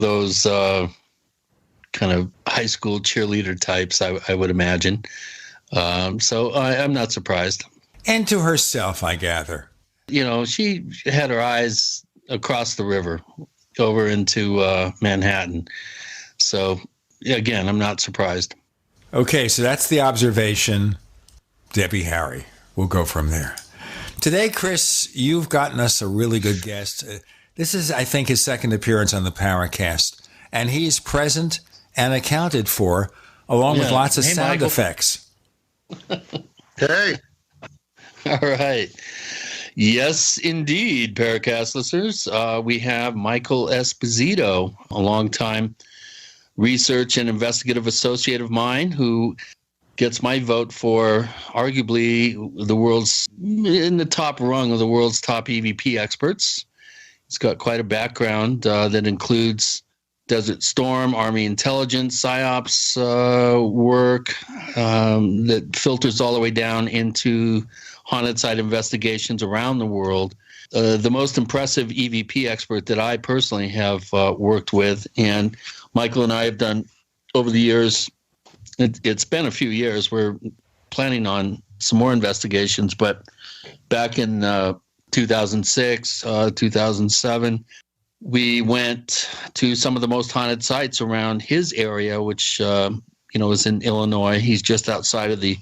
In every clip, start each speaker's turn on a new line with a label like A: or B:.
A: those kind of high school cheerleader types, I would imagine. So I'm not surprised.
B: And to herself, I gather.
A: You know, she had her eyes across the river over into Manhattan. So, again, I'm not surprised.
B: Okay, so that's the observation. Debbie Harry. We'll go from there. Today, Chris, you've gotten us a really good guest. This is, I think, his second appearance on the Paracast. And he's present and accounted for, along with lots of sound
A: Michael.
B: effects.
C: Hey.
A: All right. Yes, indeed, Paracast listeners. We have Michael Esposito, a longtime research and investigative associate of mine who gets my vote for arguably in the top rung of the world's top EVP experts. He's got quite a background that includes Desert Storm, Army intelligence, PSYOPs work that filters all the way down into haunted site investigations around the world. The most impressive EVP expert that I personally have worked with, and Michael and I have done over the years. It's been a few years. We're planning on some more investigations, but back in 2006, 2007, we went to some of the most haunted sites around his area, which is in Illinois. He's just outside of the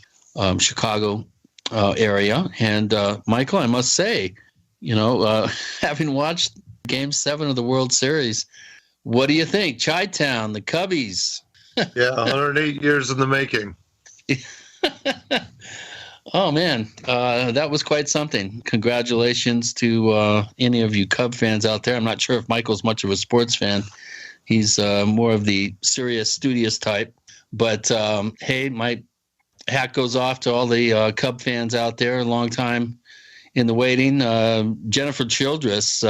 A: Chicago area. And Michael, I must say, having watched Game 7 of the World Series, what do you think? Chi-Town, the Cubbies.
C: Yeah, 108 years in the making.
A: Oh, man, that was quite something. Congratulations to any of you Cub fans out there. I'm not sure if Michael's much of a sports fan. He's more of the serious, studious type. But, hey, my hat goes off to all the Cub fans out there, a long time in the waiting. Jennifer Childress,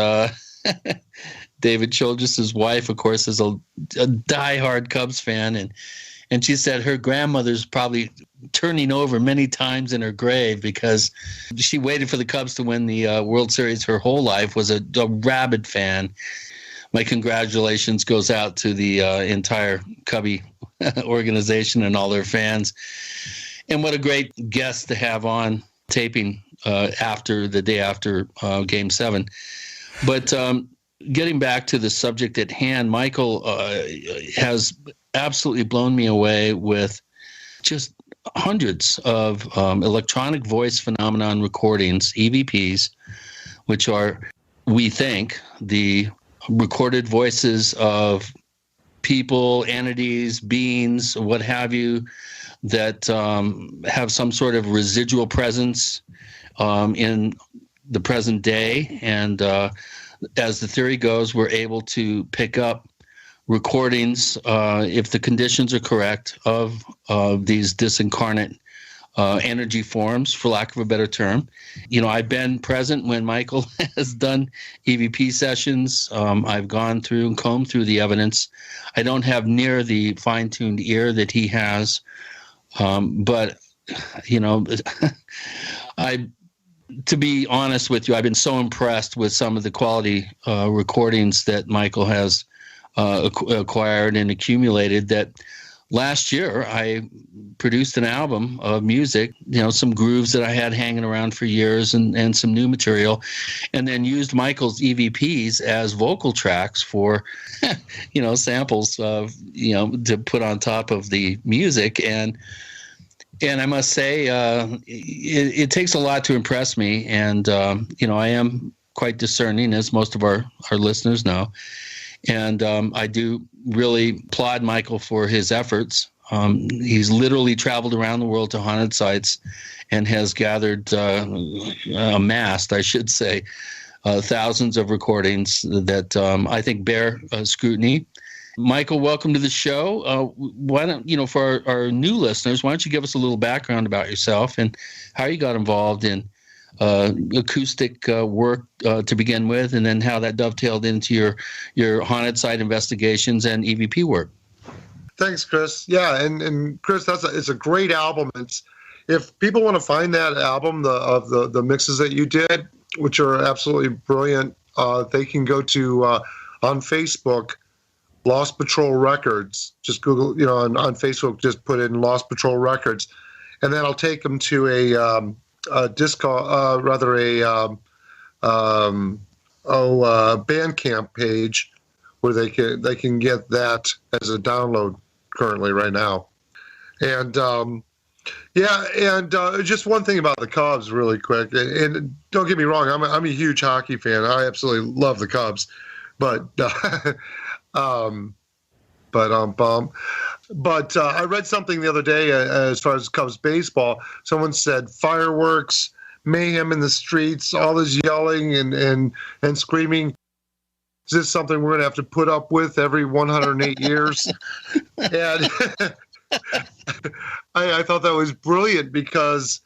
A: David Childress's wife, of course, is a diehard Cubs fan, and she said her grandmother's probably turning over many times in her grave because she waited for the Cubs to win the World Series her whole life, was a rabid fan. My congratulations goes out to the entire Cubby organization and all their fans. And what a great guest to have on taping the day after Game 7. But getting back to the subject at hand, Michael has absolutely blown me away with just hundreds of electronic voice phenomenon recordings, EVPs, which are, we think, the recorded voices of people, entities, beings, what have you, that have some sort of residual presence in the present day. And as the theory goes, we're able to pick up recordings, if the conditions are correct, of these disincarnate energy forms, for lack of a better term. I've been present when Michael has done EVP sessions. I've gone through and combed through the evidence. I don't have near the fine-tuned ear that he has, but to be honest with you, I've been so impressed with some of the quality recordings that Michael has acquired and accumulated that last year I produced an album of music, some grooves that I had hanging around for years and some new material, and then used Michael's EVPs as vocal tracks for, samples of, to put on top of the music. And I must say, it takes a lot to impress me. And, I am quite discerning, as most of our listeners know. And I do really applaud Michael for his efforts. He's literally traveled around the world to haunted sites and has gathered, amassed, I should say, thousands of recordings that I think bear scrutiny. Michael, welcome to the show. Why don't, for our new listeners, why don't you give us a little background about yourself and how you got involved in acoustic work to begin with, and then how that dovetailed into your haunted site investigations and EVP work.
C: Thanks, Chris. Yeah, and Chris, it's a great album. If people want to find that album, of the mixes that you did, which are absolutely brilliant, they can go to on Facebook. Lost Patrol Records. Just Google, on Facebook, just put in Lost Patrol Records, and then I'll take them to a Bandcamp page where they can get that as a download currently right now. And just one thing about the Cubs really quick, and don't get me wrong, I'm a huge hockey fan. I absolutely love the Cubs, but I read something the other day as far as Cubs baseball. Someone said fireworks, mayhem in the streets, all this yelling and screaming. Is this something we're going to have to put up with every 108 years? And I thought that was brilliant because,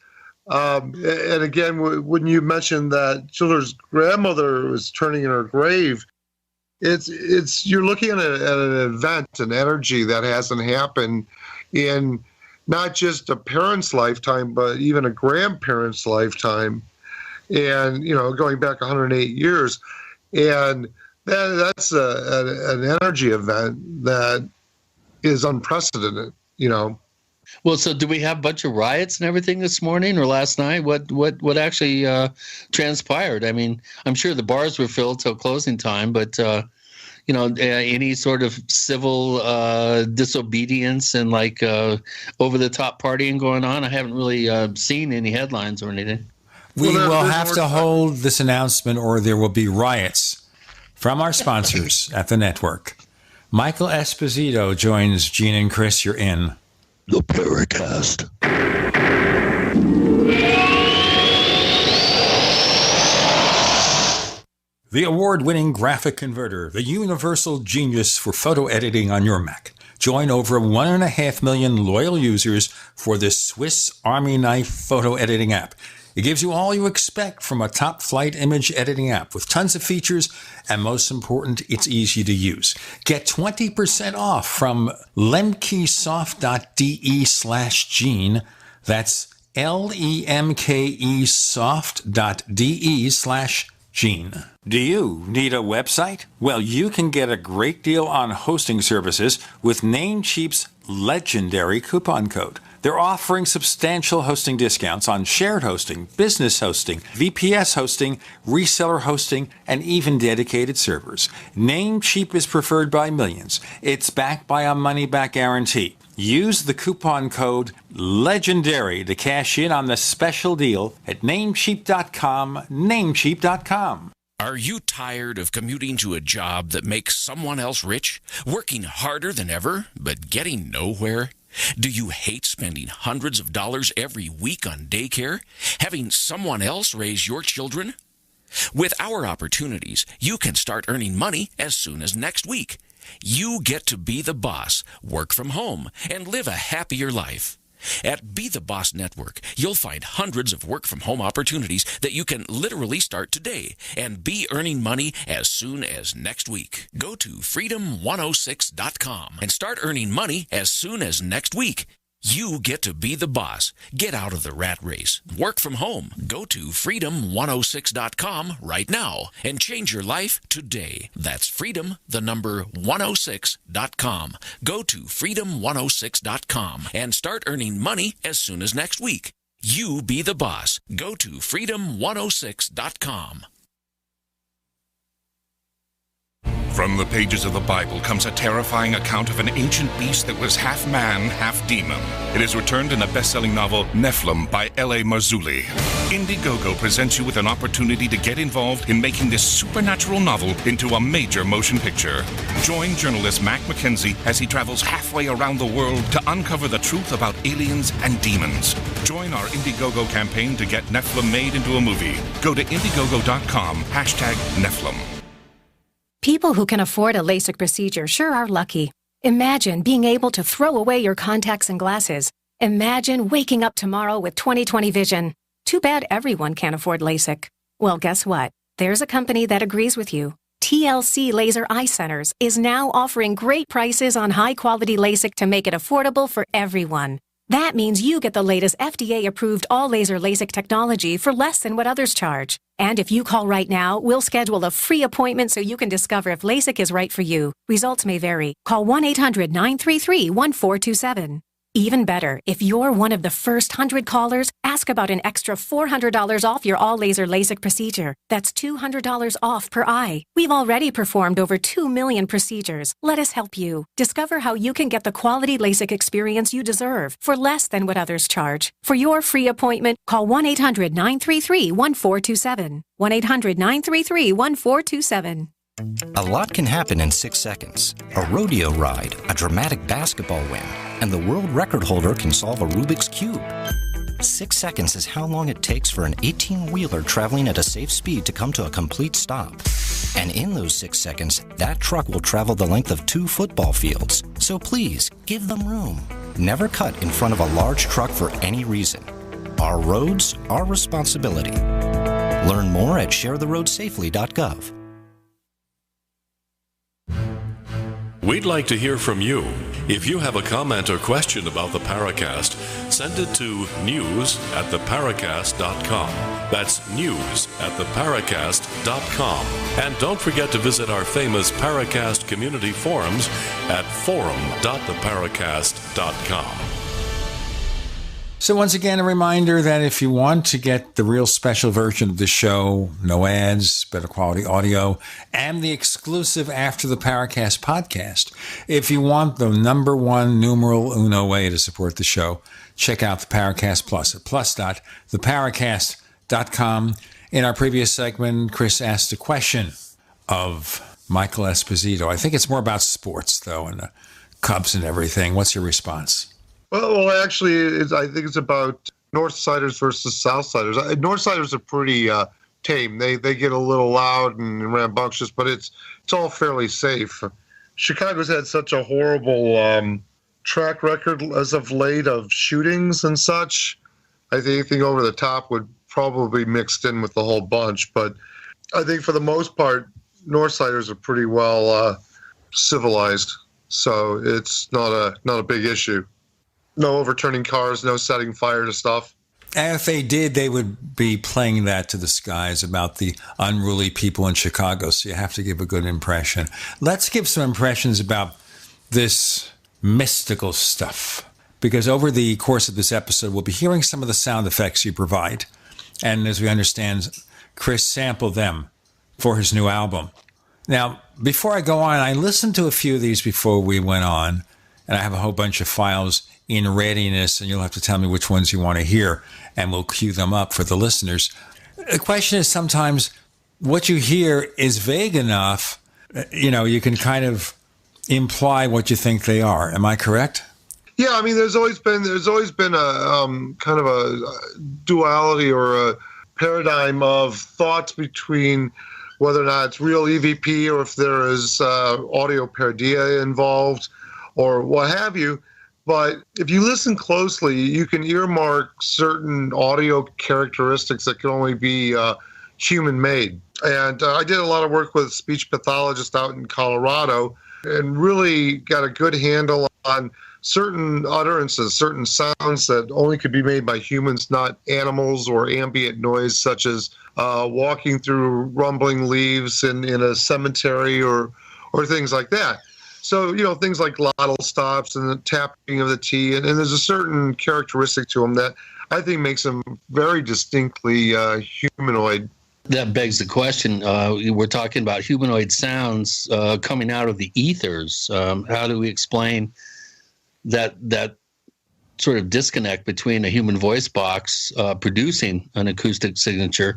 C: and again, when you mentioned that Schiller's grandmother was turning in her grave, it's you're looking at an event, an energy that hasn't happened in not just a parent's lifetime, but even a grandparent's lifetime, and going back 108 years, and that's an energy event that is unprecedented.
A: Well, so do we have a bunch of riots and everything this morning or last night? What actually transpired? I mean, I'm sure the bars were filled till closing time, but any sort of civil disobedience and over the top partying going on? I haven't really seen any headlines or anything.
B: We will have to hold this announcement or there will be riots from our sponsors at the network. Michael Esposito joins Gene and Chris. You're in
A: the Paracast.
B: The award-winning graphic converter, the universal genius for photo editing on your Mac. Join over 1.5 million loyal users for this Swiss Army knife photo editing app. It gives you all you expect from a top-flight image editing app with tons of features, and most important, it's easy to use. Get 20% off from lemkesoft.de/Gene. That's lemkesoft.de/Gene. Do you need a website? Well, you can get a great deal on hosting services with Namecheap's legendary coupon code. They're offering substantial hosting discounts on shared hosting, business hosting, VPS hosting, reseller hosting, and even dedicated servers. Namecheap is preferred by millions. It's backed by a money-back guarantee. Use the coupon code LEGENDARY to cash in on the special deal at Namecheap.com, Namecheap.com.
D: Are you tired of commuting to a job that makes someone else rich, working harder than ever, but getting nowhere? Do you hate spending hundreds of dollars every week on daycare, having someone else raise your children? With our opportunities, you can start earning money as soon as next week. You get to be the boss, work from home, and live a happier life. At Be the Boss Network, you'll find hundreds of work-from-home opportunities that you can literally start today and be earning money as soon as next week. Go to freedom106.com and start earning money as soon as next week. You get to be the boss. Get out of the rat race. Work from home. Go to freedom106.com right now and change your life today. That's freedom106.com. Go to freedom106.com and start earning money as soon as next week. You be the boss. Go to freedom106.com.
E: From the pages of the Bible comes a terrifying account of an ancient beast that was half man, half demon. It is returned in a best-selling novel, Nephilim, by L.A. Marzulli. Indiegogo presents you with an opportunity to get involved in making this supernatural novel into a major motion picture. Join journalist Mac McKenzie as he travels halfway around the world to uncover the truth about aliens and demons. Join our Indiegogo campaign to get Nephilim made into a movie. Go to Indiegogo.com, #Nephilim.
F: People who can afford a LASIK procedure sure are lucky. Imagine being able to throw away your contacts and glasses. Imagine waking up tomorrow with 20/20 vision. Too bad everyone can't afford LASIK. Well, guess what? There's a company that agrees with you. TLC Laser Eye Centers is now offering great prices on high-quality LASIK to make it affordable for everyone. That means you get the latest FDA-approved all-laser LASIK technology for less than what others charge. And if you call right now, we'll schedule a free appointment so you can discover if LASIK is right for you. Results may vary. Call 1-800-933-1427. Even better, if you're one of the first 100 callers, ask about an extra $400 off your all-laser LASIK procedure. That's $200 off per eye. We've already performed over 2 million procedures. Let us help you. Discover how you can get the quality LASIK experience you deserve for less than what others charge. For your free appointment, call 1-800-933-1427. 1-800-933-1427.
G: A lot can happen in 6 seconds. A rodeo ride, a dramatic basketball win, and the world record holder can solve a Rubik's Cube. 6 seconds is how long it takes for an 18-wheeler traveling at a safe speed to come to a complete stop. And in those 6 seconds, that truck will travel the length of 2 football fields. So please, give them room. Never cut in front of a large truck for any reason. Our roads, our responsibility. Learn more at sharetheroadsafely.gov.
H: We'd like to hear from you. If you have a comment or question about the Paracast, send it to news@theparacast.com. That's news@theparacast.com. And don't forget to visit our famous Paracast community forums at forum.theparacast.com.
B: So once again, a reminder that if you want to get the real special version of the show, no ads, better quality audio, and the exclusive After the Paracast podcast, if you want the number one numeral uno way to support the show, check out the Paracast Plus at plus.theparacast.com. In our previous segment, Chris asked a question of Michael Esposito. I think it's more about sports, though, and the Cubs and everything. What's your response?
C: Well, actually, I think it's about Northsiders versus Southsiders. Northsiders are pretty tame. They get a little loud and rambunctious, but it's all fairly safe. Chicago's had such a horrible track record as of late of shootings and such. I think anything over the top would probably be mixed in with the whole bunch. But I think for the most part, Northsiders are pretty well civilized, so it's not a big issue. No overturning cars, no setting fire to stuff.
B: And if they did, they would be playing that to the skies about the unruly people in Chicago, so you have to give a good impression. Let's give some impressions about this mystical stuff, because over the course of this episode, we'll be hearing some of the sound effects you provide. And as we understand, Chris sampled them for his new album. Now, before I go on, I listened to a few of these before we went on, and I have a whole bunch of files in readiness, and you'll have to tell me which ones you want to hear, and we'll cue them up for the listeners. The question is sometimes what you hear is vague enough, you can kind of imply what you think they are. Am I correct?
C: Yeah, I mean, there's always been a kind of a duality or a paradigm of thoughts between whether or not it's real EVP or if there is audio pareidolia involved or what have you. But if you listen closely, you can earmark certain audio characteristics that can only be human-made. And I did a lot of work with speech pathologists out in Colorado and really got a good handle on certain utterances, certain sounds that only could be made by humans, not animals, or ambient noise such as walking through rumbling leaves in a cemetery or things like that. So, things like glottal stops and the tapping of the T, and there's a certain characteristic to them that I think makes them very distinctly humanoid.
A: That begs the question. We're talking about humanoid sounds coming out of the ethers. How do we explain that sort of disconnect between a human voice box producing an acoustic signature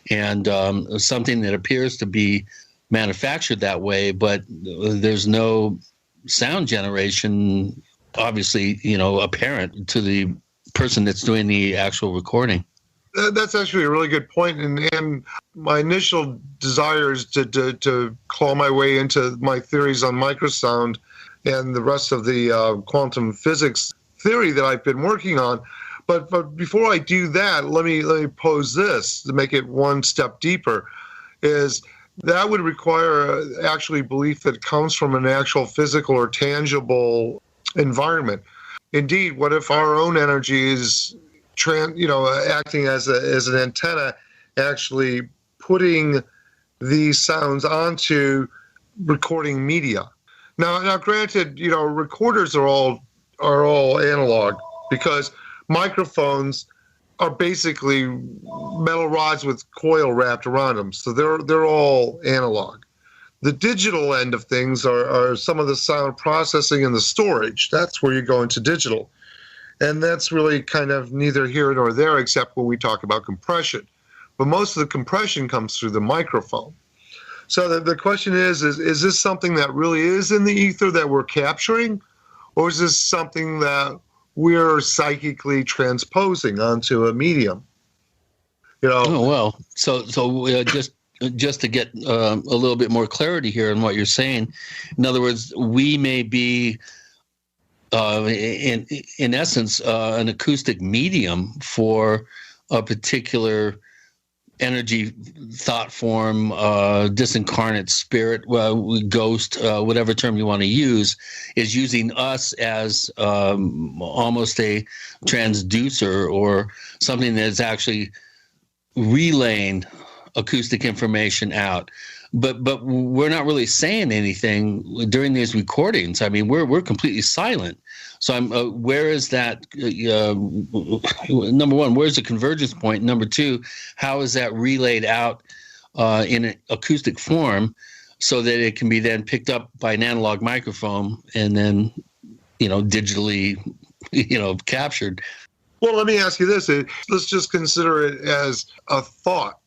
A: and something that appears to be manufactured that way, but there's no sound generation, obviously, apparent to the person that's doing the actual recording?
C: That's actually a really good point. And my initial desire is to claw my way into my theories on microsound and the rest of the quantum physics theory that I've been working on. But before I do that, let me pose this to make it one step deeper, is that would require actually belief that comes from an actual physical or tangible environment. indeed, what if our own energy is acting as an antenna, actually putting these sounds onto recording media? Now, granted, recorders are all analog, because microphones are basically metal rods with coil wrapped around them, so they're all analog. The digital end of things are some of the sound processing and the storage. That's where you go into digital. And that's really kind of neither here nor there, except when we talk about compression. But most of the compression comes through the microphone. So the question is this something that really is in the ether that we're capturing? Or is this something that we're psychically transposing onto a medium?
A: Oh, well, so just to get a little bit more clarity here on what you're saying. In other words, we may be, in essence, an acoustic medium for a particular energy, thought form, disincarnate spirit, ghost, whatever term you want to use, is using us as almost a transducer or something that is actually relaying acoustic information out. But we're not really saying anything during these recordings. I mean, we're completely silent. So where is that? Number one, where's the convergence point? Number two, how is that relayed out in an acoustic form so that it can be then picked up by an analog microphone and then, digitally, captured?
C: Well, let me ask you this. Let's just consider it as a thought,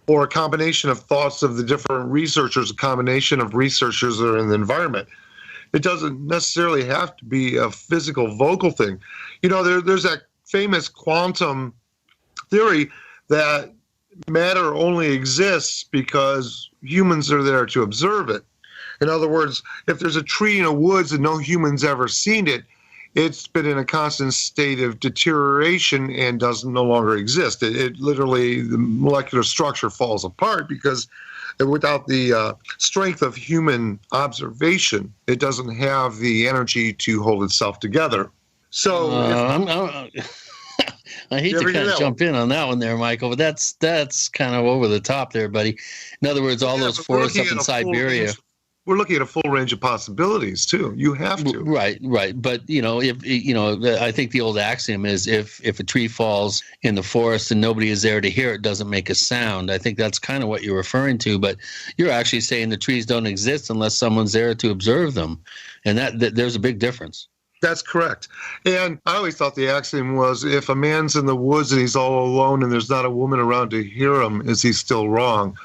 C: or a combination of thoughts of the different researchers, a combination of researchers that are in the environment. It doesn't necessarily have to be a physical vocal thing. There's that famous quantum theory that matter only exists because humans are there to observe it. In other words, if there's a tree in a woods and no human's ever seen it, it's been in a constant state of deterioration and doesn't no longer exist. It literally, the molecular structure falls apart because without the strength of human observation, it doesn't have the energy to hold itself together. So
A: I hate to kind of jump in on that one there, Michael, but that's kind of over the top there, buddy. In other words, all those forests up in Siberia.
C: We're looking at a full range of possibilities too. You have to.
A: Right. But I think the old axiom is if a tree falls in the forest and nobody is there to hear it, doesn't make a sound. I think that's kind of what you're referring to. But you're actually saying the trees don't exist unless someone's there to observe them, and that there's a big difference.
C: That's correct. And I always thought the axiom was, if a man's in the woods and he's all alone and there's not a woman around to hear him, is he still wrong?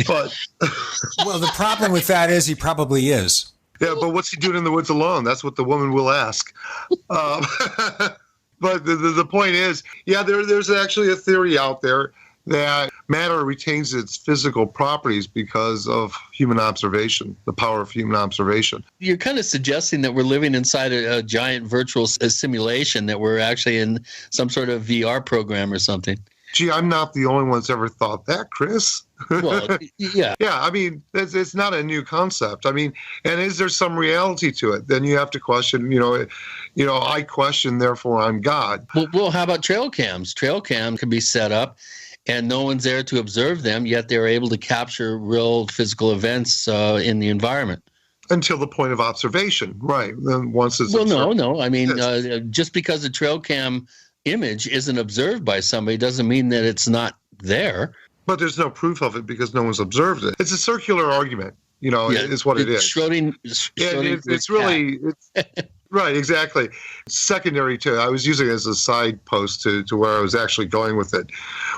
C: But
B: well, the problem with that is he probably is.
C: Yeah, but what's he doing in the woods alone? That's what the woman will ask. But the point is, there's actually a theory out there that matter retains its physical properties because of human observation, the power of human observation.
A: You're kind of suggesting that we're living inside a giant virtual simulation, that we're actually in some sort of VR program or something.
C: Gee, I'm not the only one that's ever thought that, Chris.
A: Well, yeah.
C: Yeah, I mean, it's not a new concept. I mean, and is there some reality to it? Then you have to question, I question, therefore I'm God.
A: Well, how about trail cams? Trail cam can be set up and no one's there to observe them, yet they're able to capture real physical events in the environment.
C: Until the point of observation, right. Then once it's
A: no. I mean, just because a trail cam image isn't observed by somebody doesn't mean that it's not there.
C: But there's no proof of it because no one's observed it. It's a circular argument, is what it is. It's really right, exactly. Secondary to, I was using it as a side post to where I was actually going with it.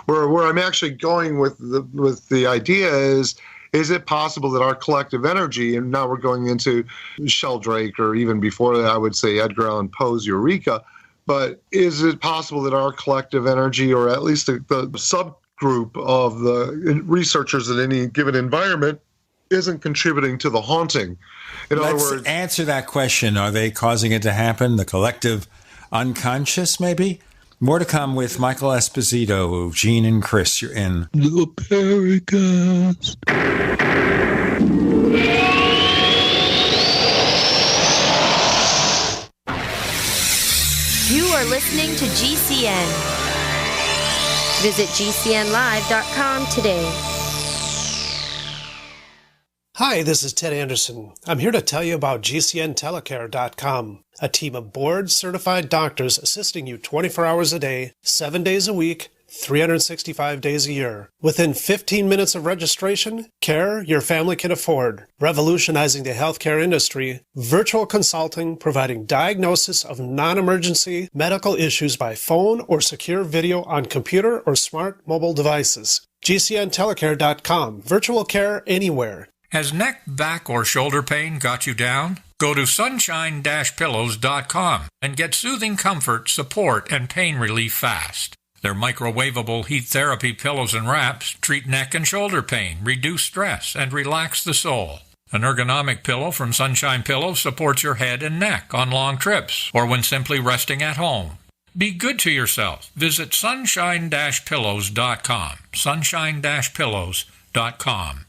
C: Where I'm actually going with the idea is it possible that our collective energy, and now we're going into Sheldrake, or even before that, I would say Edgar Allan Poe's Eureka, but is it possible that our collective energy, or at least the subgroup of the researchers in any given environment, isn't contributing to the haunting?
B: Let's answer that question. Are they causing it to happen? The collective unconscious, maybe? More to come with Michael Esposito, Gene and Chris. You're in the Paracast.
I: You are listening to GCN. Visit GCNlive.com today.
J: Hi, this is Ted Anderson. I'm here to tell you about GCNtelecare.com, a team of board-certified doctors assisting you 24 hours a day, 7 days a week, 365 days a year. Within 15 minutes of registration, care your family can afford. Revolutionizing the healthcare industry, virtual consulting providing diagnosis of non-emergency medical issues by phone or secure video on computer or smart mobile devices. GCNtelecare.com. Virtual care anywhere.
K: Has neck, back, or shoulder pain got you down? Go to sunshine-pillows.com and get soothing comfort, support, and pain relief fast. Their microwavable heat therapy pillows and wraps treat neck and shoulder pain, reduce stress, and relax the soul. An ergonomic pillow from Sunshine Pillows supports your head and neck on long trips or when simply resting at home. Be good to yourself. Visit sunshine-pillows.com. Sunshine-pillows.com.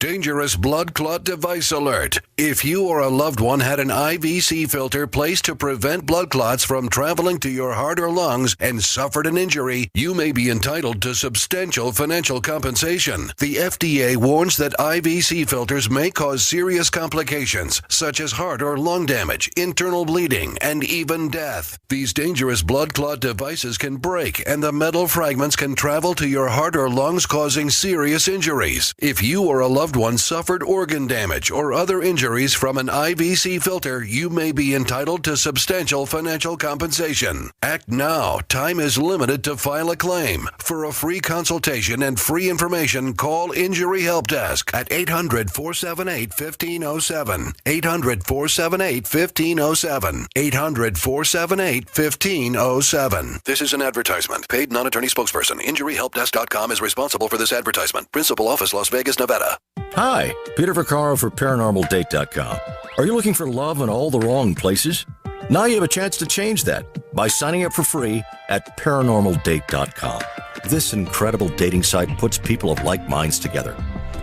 L: Dangerous blood clot device alert. If you or a loved one had an IVC filter placed to prevent blood clots from traveling to your heart or lungs and suffered an injury, you may be entitled to substantial financial compensation. The FDA warns that IVC filters may cause serious complications, such as heart or lung damage, internal bleeding, and even death. These dangerous blood clot devices can break, and the metal fragments can travel to your heart or lungs, causing serious injuries. If you or a loved one suffered organ damage or other injuries from an IVC filter, you may be entitled to substantial financial compensation. Act now. Time is limited to file a claim. For a free consultation and free information, call Injury Help Desk at 800-478-1507. 800-478-1507. 800-478-1507. This is an advertisement. Paid non-attorney spokesperson. InjuryHelpDesk.com is responsible for this advertisement. Principal office, Las Vegas, Nevada.
M: Hi, Peter Vaccaro for ParanormalDate.com. Are you looking for love in all the wrong places? Now you have a chance to change that by signing up for free at ParanormalDate.com. This incredible dating site puts people of like minds together.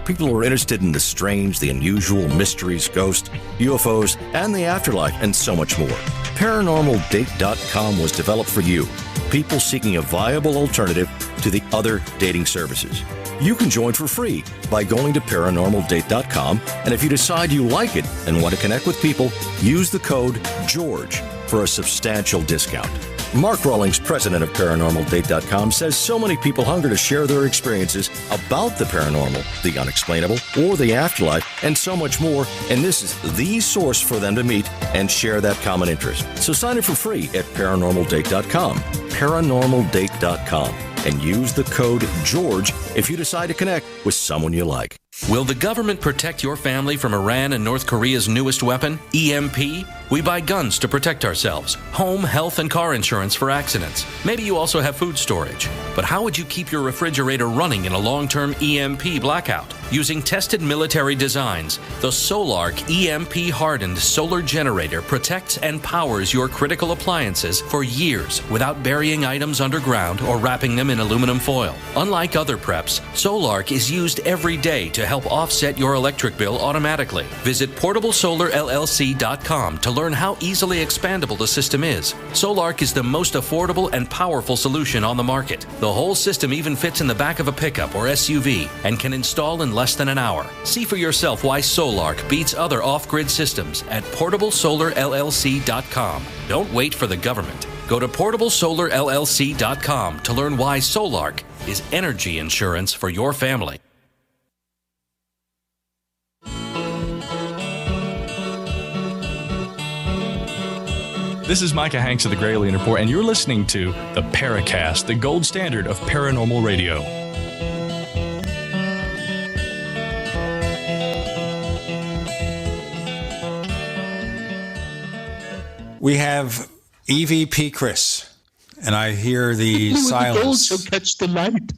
M: People who are interested in the strange, the unusual, mysteries, ghosts, UFOs, and the afterlife, and so much more. ParanormalDate.com was developed for you, people seeking a viable alternative to the other dating services. You can join for free by going to ParanormalDate.com, and if you decide you like it and want to connect with people, use the code GEORGE for a substantial discount. Mark Rawlings, president of ParanormalDate.com, says so many people hunger to share their experiences about the paranormal, the unexplainable, or the afterlife, and so much more, and this is the source for them to meet and share that common interest. So sign up for free at ParanormalDate.com, ParanormalDate.com, and use the code GEORGE if you decide to connect with someone you like.
D: Will the government protect your family from Iran and North Korea's newest weapon, EMP? We buy guns to protect ourselves, home, health, and car insurance for accidents. Maybe you also have food storage. But how would you keep your refrigerator running in a long-term EMP blackout? Using tested military designs, the Solarc EMP-hardened solar generator protects and powers your critical appliances for years without burying items underground or wrapping them in aluminum foil. Unlike other preps, Solarc is used every day to help offset your electric bill automatically. Visit PortableSolarLLC.com to learn how easily expandable the system is. Solarc is the most affordable and powerful solution on the market. The whole system even fits in the back of a pickup or SUV and can install in less than an hour. See for yourself why Solarc beats other off-grid systems at PortableSolarLLC.com. Don't wait for the government. Go to PortableSolarLLC.com to learn why Solarc is energy insurance for your family.
N: This is Micah Hanks of the Gralien Report, and you're listening to the Paracast, the gold standard of paranormal radio.
B: We have EVP Chris, and I hear the silence. The gold
A: shall catch the light.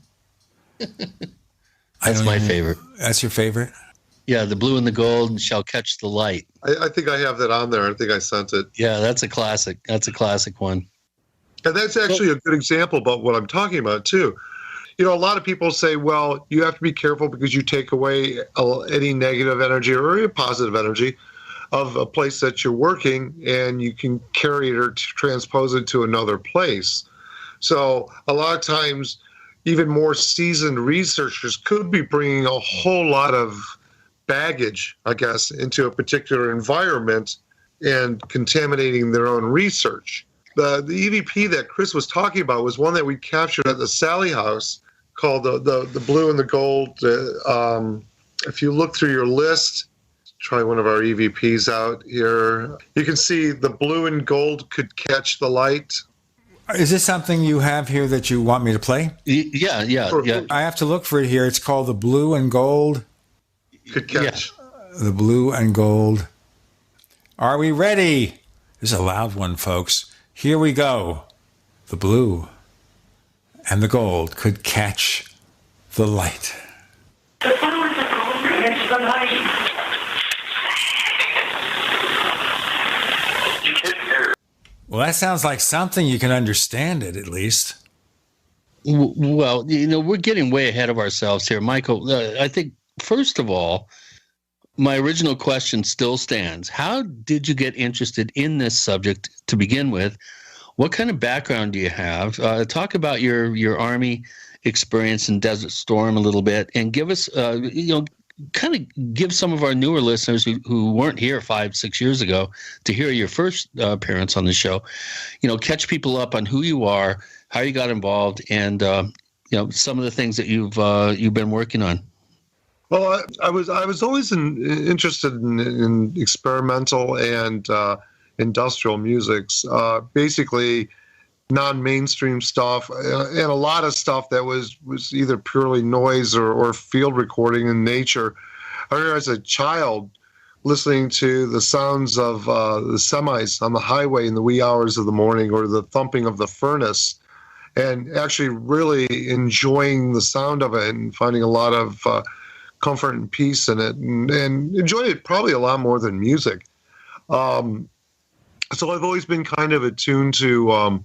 A: That's my favorite.
B: That's your favorite?
A: Yeah, the blue and the gold shall catch the light.
C: I think I have that on there. I think I sent it.
A: Yeah, that's a classic. That's a classic one.
C: And that's actually a good example about what I'm talking about, too. You know, a lot of people say, well, you have to be careful because you take away any negative energy or any positive energy. of a place that you're working, and you can carry it or transpose it to another place. So a lot of times, even more seasoned researchers could be bringing a whole lot of baggage, I guess, into a particular environment and contaminating their own research. The EVP that Chris was talking about was one that we captured at the Sally House called the blue and the gold. If you look through your list, try one of our EVPs out here, you can see the blue and gold could catch the light.
B: Is this something you have here that you want me to play?
A: Yeah.
B: I have to look for it here. It's called the blue and gold.
C: Could catch.
B: The blue and gold. Are we ready? This is a loud one, folks. Here we go. The blue and the gold could catch the light.
O: The blue and the gold catch the light.
B: Well, that sounds like something you can understand it, at least.
A: Well, we're getting way ahead of ourselves here, Michael. I think, first of all, my original question still stands. How did you get interested in this subject to begin with? What kind of background do you have? Talk about your Army experience in Desert Storm a little bit, and give us, kind of give some of our newer listeners who weren't here 5-6 years ago to hear your first appearance on the show, catch people up on who you are, how you got involved, and some of the things that you've been working on.
C: Well, I was always interested in experimental and industrial musics, basically non-mainstream stuff, and a lot of stuff that was either purely noise or field recording in nature. I remember as a child listening to the sounds of the semis on the highway in the wee hours of the morning, or the thumping of the furnace, and actually really enjoying the sound of it and finding a lot of comfort and peace in it, and enjoyed it probably a lot more than music. So I've always been kind of attuned to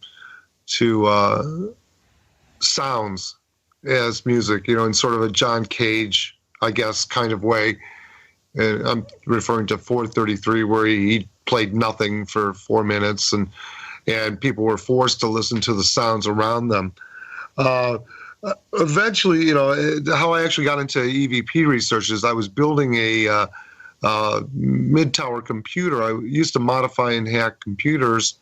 C: sounds as music, in sort of a John Cage, I guess, kind of way. And I'm referring to 433, where he played nothing for 4 minutes, and people were forced to listen to the sounds around them. Eventually, how I actually got into EVP research is I was building a mid-tower computer. I used to modify and hack computers,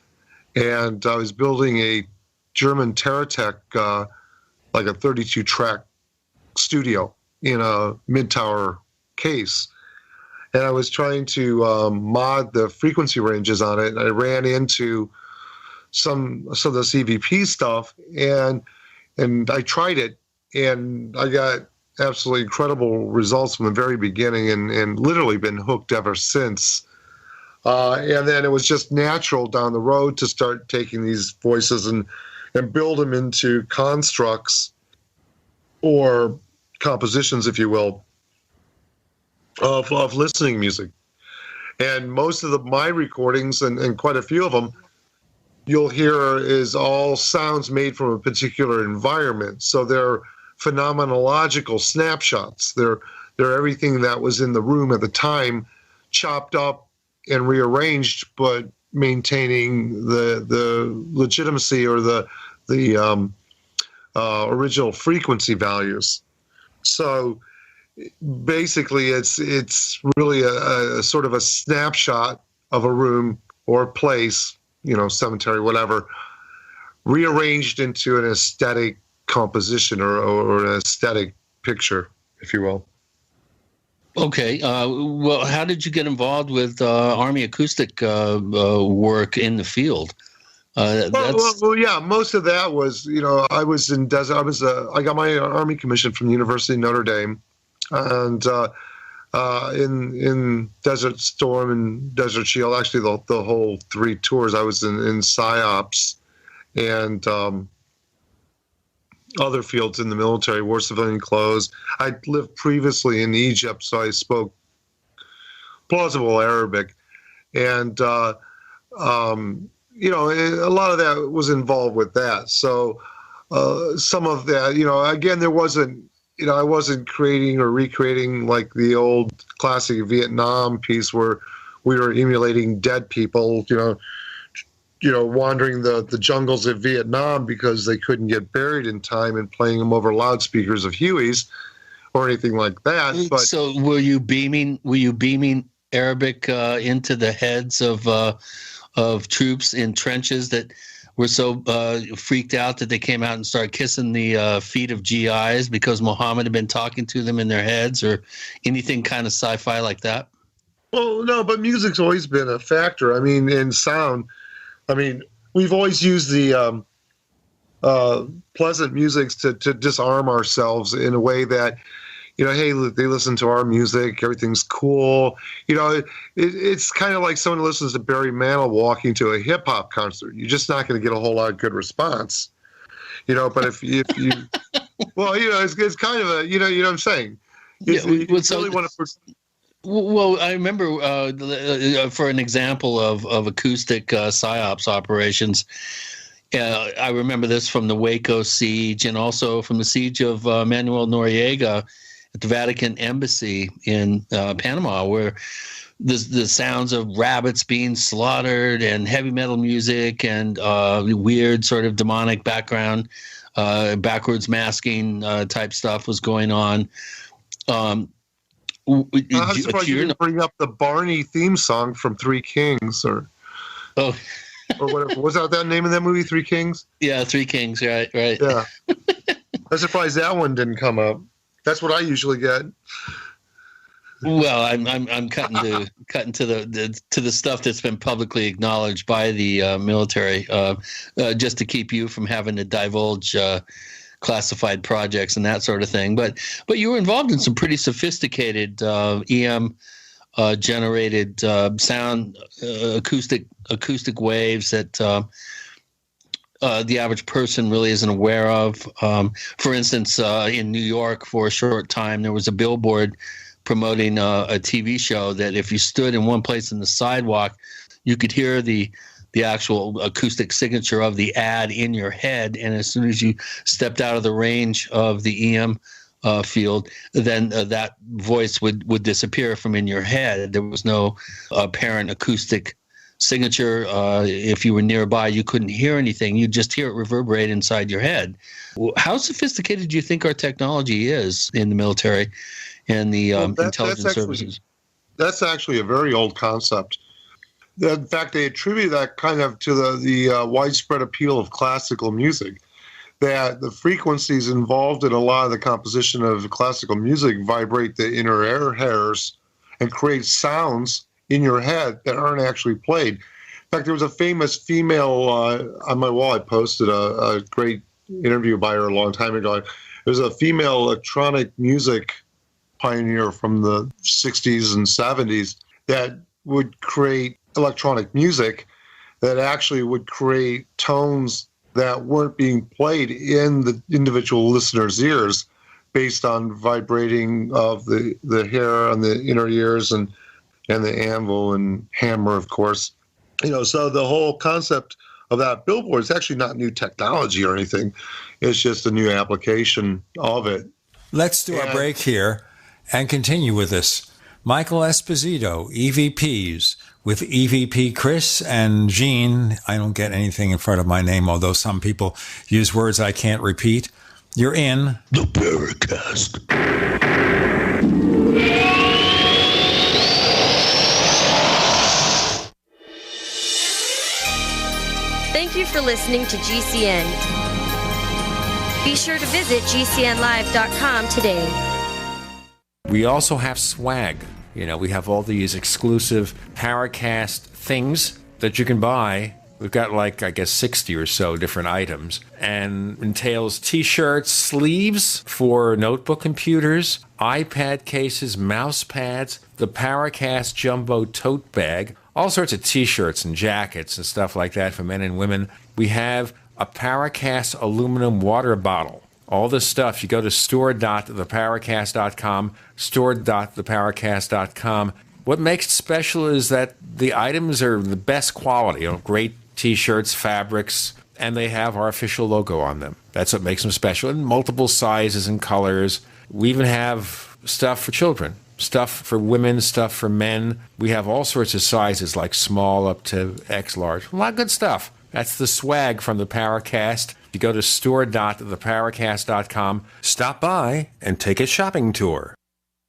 C: and I was building a German Teratech, like a 32-track studio in a mid-tower case. And I was trying to mod the frequency ranges on it, and I ran into some of this EVP stuff, and I tried it, and I got absolutely incredible results from the very beginning, and literally been hooked ever since. And then it was just natural down the road to start taking these voices and build them into constructs or compositions, if you will, of listening music. And most of my recordings, and quite a few of them, you'll hear is all sounds made from a particular environment. So they're phenomenological snapshots. They're everything that was in the room at the time, chopped up and rearranged, but maintaining the legitimacy or the original frequency values. So basically, it's really a sort of a snapshot of a room or a place, cemetery, whatever, rearranged into an aesthetic composition or an aesthetic picture, if you will.
A: Okay. Well, how did you get involved with Army acoustic work in the field?
C: Well, yeah, most of that was, I was in desert. I got my Army commission from the University of Notre Dame, and in Desert Storm and Desert Shield, actually the whole 3 tours, I was in PSYOPs and other fields in the military, wore civilian clothes. I lived previously in Egypt, so I spoke plausible Arabic, and a lot of that was involved with that. So some of that, again, there wasn't, I wasn't creating or recreating like the old classic Vietnam piece where we were emulating dead people, wandering the jungles of Vietnam because they couldn't get buried in time, and playing them over loudspeakers of Hueys or anything like that. But
A: so were you beaming Arabic into the heads of troops in trenches that were so freaked out that they came out and started kissing the feet of GIs because Muhammad had been talking to them in their heads, or anything kind of sci-fi like that?
C: Well, no, but music's always been a factor. I mean, in sound, we've always used the pleasant musics to disarm ourselves in a way that, hey, they listen to our music, everything's cool. It's kind of like someone listens to Barry Manilow walking to a hip hop concert. You're just not going to get a whole lot of good response. But if you, well, it's kind of a, you know what I'm saying? You really want to.
A: Well, I remember for an example of acoustic psyops operations. I remember this from the Waco siege, and also from the siege of Manuel Noriega at the Vatican Embassy in Panama, where the sounds of rabbits being slaughtered and heavy metal music and weird sort of demonic background, backwards masking type stuff was going on.
C: I'm surprised you didn't bring up the Barney theme song from Three Kings, or whatever. Was that name of that movie, Three Kings?
A: Yeah, Three Kings, right.
C: Yeah. I'm surprised that one didn't come up. That's what I usually get.
A: Well, I'm cutting to the stuff that's been publicly acknowledged by the military, just to keep you from having to divulge classified projects and that sort of thing. But you were involved in some pretty sophisticated EM generated sound, acoustic waves that the average person really isn't aware of. For instance, in New York, for a short time, there was a billboard promoting a TV show that if you stood in one place in the sidewalk, you could hear the actual acoustic signature of the ad in your head. And as soon as you stepped out of the range of the EM field, then that voice would disappear from in your head. There was no apparent acoustic signature. If you were nearby, you couldn't hear anything. You'd just hear it reverberate inside your head. How sophisticated do you think our technology is in the military and the intelligence services?
C: That's actually a very old concept. In fact, they attribute that kind of to the widespread appeal of classical music, that the frequencies involved in a lot of the composition of classical music vibrate the inner ear hairs and create sounds in your head that aren't actually played. In fact, there was a famous female, on my wall, I posted a great interview by her a long time ago. There's a female electronic music pioneer from the 60s and 70s that would create electronic music that actually would create tones that weren't being played in the individual listener's ears based on vibrating of the hair on the inner ears and the anvil and hammer, of course. So the whole concept of that billboard is actually not new technology or anything. It's just a new application of it.
B: Let's do a break here and continue with this. Michael Esposito, EVPs, with EVP Chris and Jean. I don't get anything in front of my name, although some people use words I can't repeat. You're in
P: the Paracast.
I: Thank you for listening to GCN. Be sure to visit GCNlive.com today.
Q: We also have swag. We have all these exclusive Paracast things that you can buy. We've got 60 or so different items, and entails T-shirts, sleeves for notebook computers, iPad cases, mouse pads, the Paracast Jumbo tote bag, all sorts of T-shirts and jackets and stuff like that for men and women. We have a Paracast aluminum water bottle. All this stuff, you go to store.theparacast.com, store.theparacast.com. What makes it special is that the items are the best quality, great T-shirts, fabrics, and they have our official logo on them. That's what makes them special, in multiple sizes and colors. We even have stuff for children. stuff for women, stuff for men. We have all sorts of sizes, like small up to X large. A lot of good stuff. That's the swag from the Paracast. You go to store.theparacast.com, stop by, and take a shopping tour.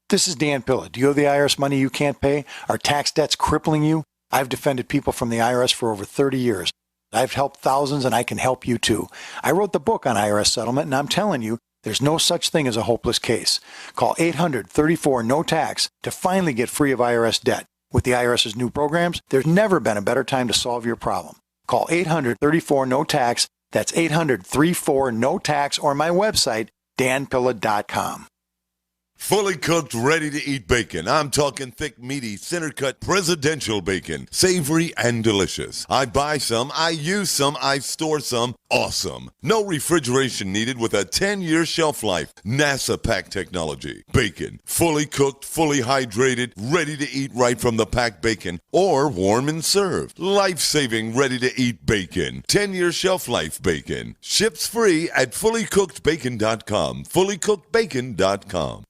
R: This is Dan Pilla. Do you owe the IRS money you can't pay? Are tax debts crippling you? I've defended people from the IRS for over 30 years. I've helped thousands, and I can help you too. I wrote the book on IRS settlement, and I'm telling you, there's no such thing as a hopeless case. Call 800-34-NO-TAX to finally get free of IRS debt. With the IRS's new programs, there's never been a better time to solve your problem. Call 800-34-NO-TAX. That's 800-34-NO-TAX, or my website, danpilla.com.
S: Fully cooked, ready-to-eat bacon. I'm talking thick, meaty, center-cut presidential bacon. Savory and delicious. I buy some, I use some, I store some. Awesome. No refrigeration needed with a 10-year shelf life. NASA pack technology. Bacon. Fully cooked, fully hydrated, ready to eat right from the packed bacon, or warm and served. Life-saving, ready-to-eat bacon. 10-year shelf life bacon. Ships free at fullycookedbacon.com. Fullycookedbacon.com.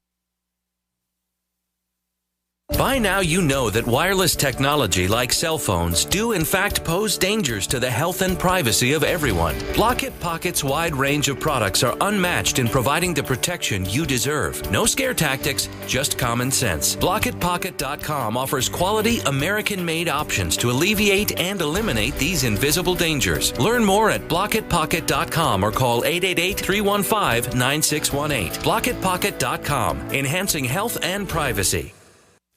T: By now you know that wireless technology like cell phones do in fact pose dangers to the health and privacy of everyone. Block-It Pocket's wide range of products are unmatched in providing the protection you deserve. No scare tactics, just common sense. BlockItPocket.com offers quality American-made options to alleviate and eliminate these invisible dangers. Learn more at BlockItPocket.com or call 888-315-9618. BlockItPocket.com, enhancing health and privacy.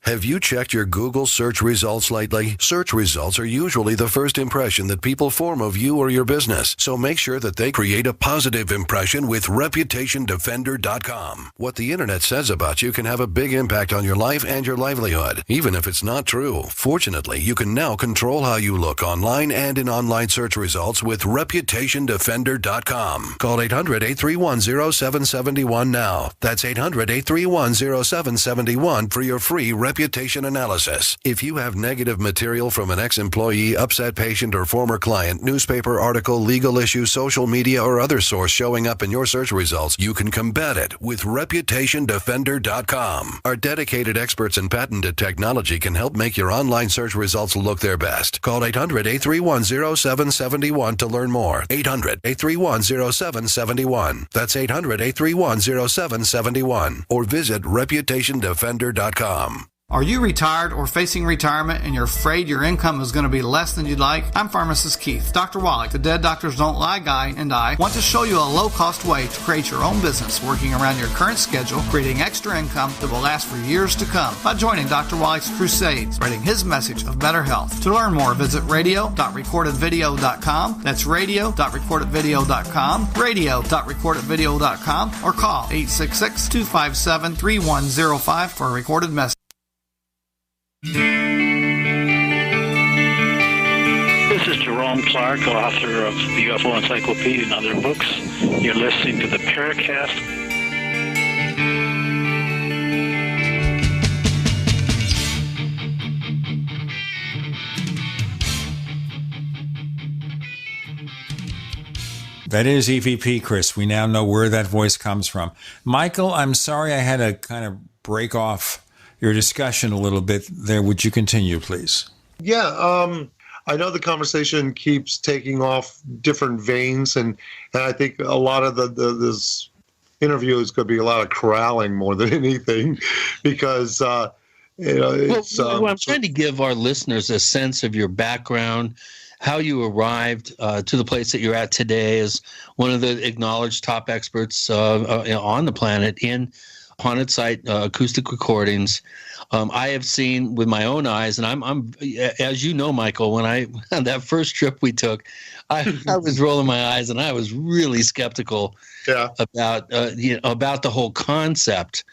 L: Have you checked your Google search results lately? Search results are usually the first impression that people form of you or your business, so make sure that they create a positive impression with ReputationDefender.com. What the internet says about you can have a big impact on your life and your livelihood, even if it's not true. Fortunately, you can now control how you look online and in online search results with ReputationDefender.com. Call 800-831-0771 now. That's 800-831-0771 for your free reputation analysis. If you have negative material from an ex-employee, upset patient, or former client, newspaper article, legal issue, social media, or other source showing up in your search results, you can combat it with ReputationDefender.com. Our dedicated experts in patented technology can help make your online search results look their best. Call 800-831-0771 to learn more. 800-831-0771. That's 800-831-0771. Or visit ReputationDefender.com.
U: Are you retired or facing retirement and you're afraid your income is going to be less than you'd like? I'm Pharmacist Keith. Dr. Wallach, the Dead Doctors Don't Lie guy, and I want to show you a low-cost way to create your own business working around your current schedule, creating extra income that will last for years to come by joining Dr. Wallach's crusade, spreading his message of better health. To learn more, visit radio.recordedvideo.com. That's radio.recordedvideo.com, radio.recordedvideo.com, or call 866-257-3105 for a recorded message.
O: This is Jerome Clark, author of the UFO Encyclopedia and other books. You're listening to the Paracast.
B: That is EVP, Chris. We now know where that voice comes from. Michael, I'm sorry I had to kind of break off your discussion a little bit there. Would you continue, please?
C: Yeah, I know the conversation keeps taking off different veins, and I think a lot of this interview is going to be a lot of corralling more than anything, because it's.
A: Well, I'm trying to give our listeners a sense of your background, how you arrived to the place that you're at today as one of the acknowledged top experts on the planet in haunted site acoustic recordings. I have seen with my own eyes, and I'm as you know, Michael, when on that first trip we took, I was rolling my eyes, and I was really skeptical about about the whole concept.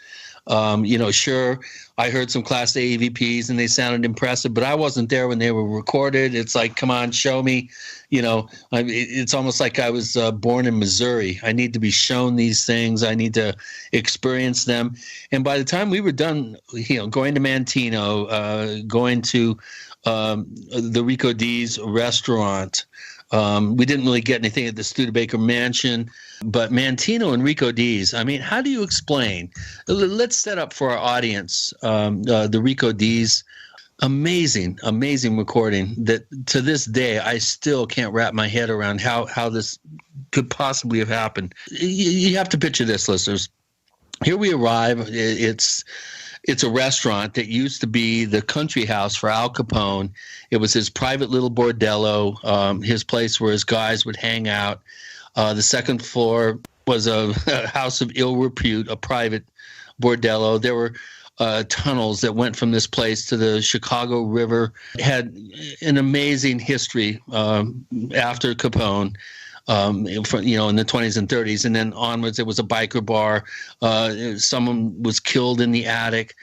A: Sure, I heard some Class A EVPs and they sounded impressive, but I wasn't there when they were recorded. It's like, come on, show me. It's almost like I was born in Missouri. I need to be shown these things. I need to experience them. And by the time we were done, going to Mantino, going to the Rico D's restaurant, We didn't really get anything at the Studebaker Mansion, but Mantino and Rico D's. I mean, how do you explain? Let's set up for our audience the Rico D's amazing recording that to this day I still can't wrap my head around how this could possibly have happened. You have to picture this, listeners. Here we arrive. It's a restaurant that used to be the country house for Al Capone. It was his private little bordello, his place where his guys would hang out. The second floor was a house of ill repute, a private bordello. There were tunnels that went from this place to the Chicago River. It had an amazing history after Capone. In the 20s and 30s, and then onwards, it was a biker bar. Someone was killed in the attic,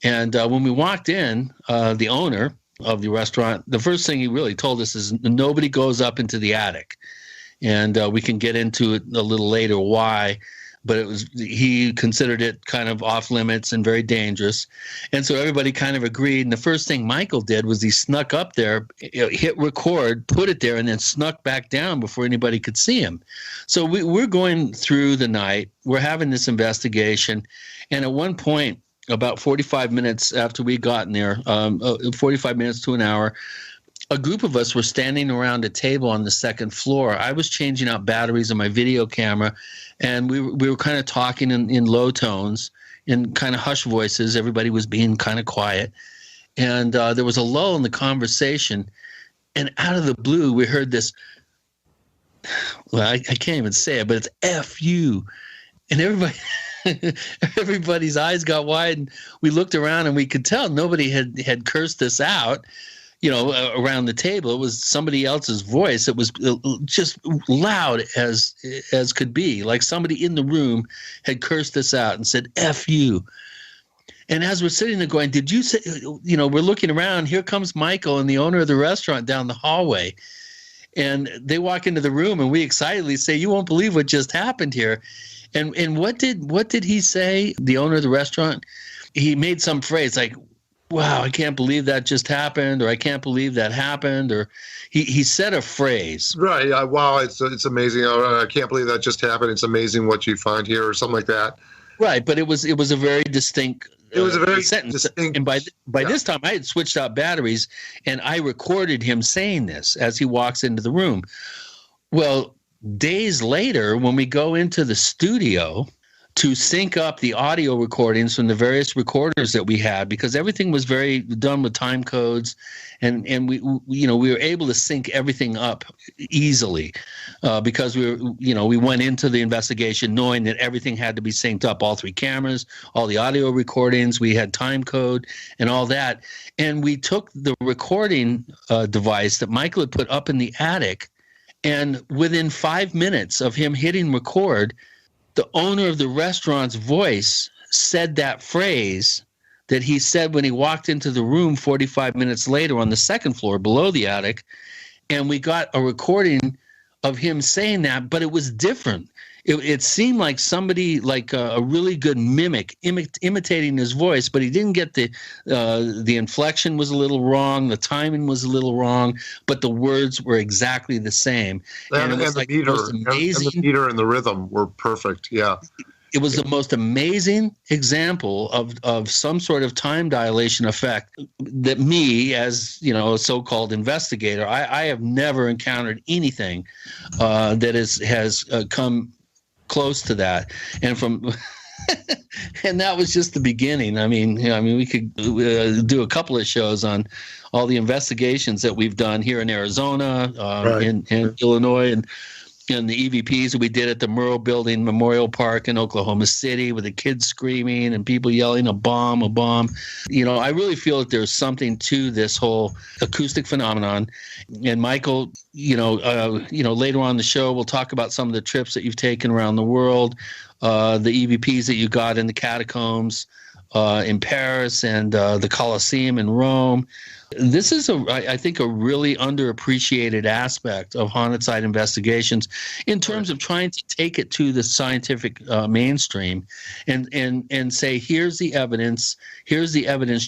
A: and when we walked in, the owner of the restaurant, the first thing he really told us is nobody goes up into the attic, and we can get into it a little later why. But he considered it kind of off limits and very dangerous. And so everybody kind of agreed. And the first thing Michael did was he snuck up there, hit record, put it there, and then snuck back down before anybody could see him. So we're going through the night. We're having this investigation. And at one point, about 45 minutes after we got in there, 45 minutes to an hour, a group of us were standing around a table on the second floor. I was changing out batteries on my video camera, and we were kind of talking in low tones, in kind of hushed voices. Everybody was being kind of quiet. And there was a lull in the conversation. And out of the blue, we heard this, well, I can't even say it, but it's F you. And everybody's eyes got wide. And we looked around, and we could tell nobody had cursed this out. Around the table, it was somebody else's voice. It was just loud as could be, like somebody in the room had cursed this out and said, F you. And as we're sitting there going, did you say, we're looking around, here comes Michael and the owner of the restaurant down the hallway. And they walk into the room, and we excitedly say, you won't believe what just happened here. And what did he say, the owner of the restaurant? He made some phrase like, wow, I can't believe that just happened, or I can't believe that happened, or he said a phrase.
C: Right. Wow, it's amazing. I can't believe that just happened. It's amazing what you find here, or something like that.
A: Right, but it was a very distinct
C: It was a very
A: sentence.
C: distinct.
A: And by this time, I had switched out batteries, and I recorded him saying this as he walks into the room. Well, days later, when we go into the studio to sync up the audio recordings from the various recorders that we had, because everything was very done with time codes, and we were able to sync everything up easily because we went into the investigation knowing that everything had to be synced up, all three cameras, all the audio recordings, we had time code and all that. And we took the recording device that Michael had put up in the attic, and within 5 minutes of him hitting record, the owner of the restaurant's voice said that phrase that he said when he walked into the room 45 minutes later on the second floor below the attic. And we got a recording of him saying that, but it was different. It seemed like somebody, like a really good mimic, imitating his voice, but he didn't get the inflection was a little wrong, the timing was a little wrong, but the words were exactly the same.
C: And the meter and the rhythm were perfect. Yeah.
A: It was the most amazing example of some sort of time dilation effect that me, as a so-called investigator, I have never encountered anything that has come close to that. And and that was just the beginning. I mean, we could do a couple of shows on all the investigations that we've done here in Arizona, in Illinois, and the EVPs that we did at the Murrow Building Memorial Park in Oklahoma City with the kids screaming and people yelling, a bomb, a bomb. I really feel that there's something to this whole acoustic phenomenon. And Michael, later on in the show, we'll talk about some of the trips that you've taken around the world, the EVPs that you got in the catacombs in Paris and the Colosseum in Rome. This is, I think, a really underappreciated aspect of haunted site investigations in terms of trying to take it to the scientific mainstream and say, here's the evidence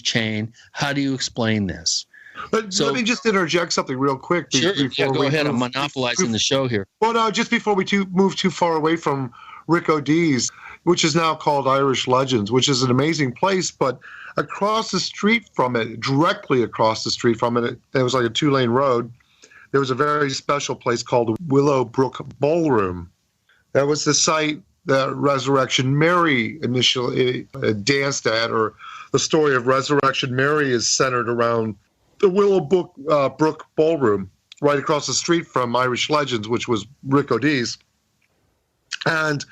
A: chain. How do you explain this?
C: But let me just interject something real quick.
A: Sure, go ahead. I'm monopolizing the show here.
C: Well, no, just before we move too far away from Rick O'Dee's, which is now called Irish Legends, which is an amazing place, but across the street from it, directly across the street from it, it was like a 2-lane road, there was a very special place called the Willowbrook Ballroom. That was the site that Resurrection Mary initially danced at, or the story of Resurrection Mary is centered around the Willowbrook Ballroom, right across the street from Irish Legends, which was Rick O'Dee's. And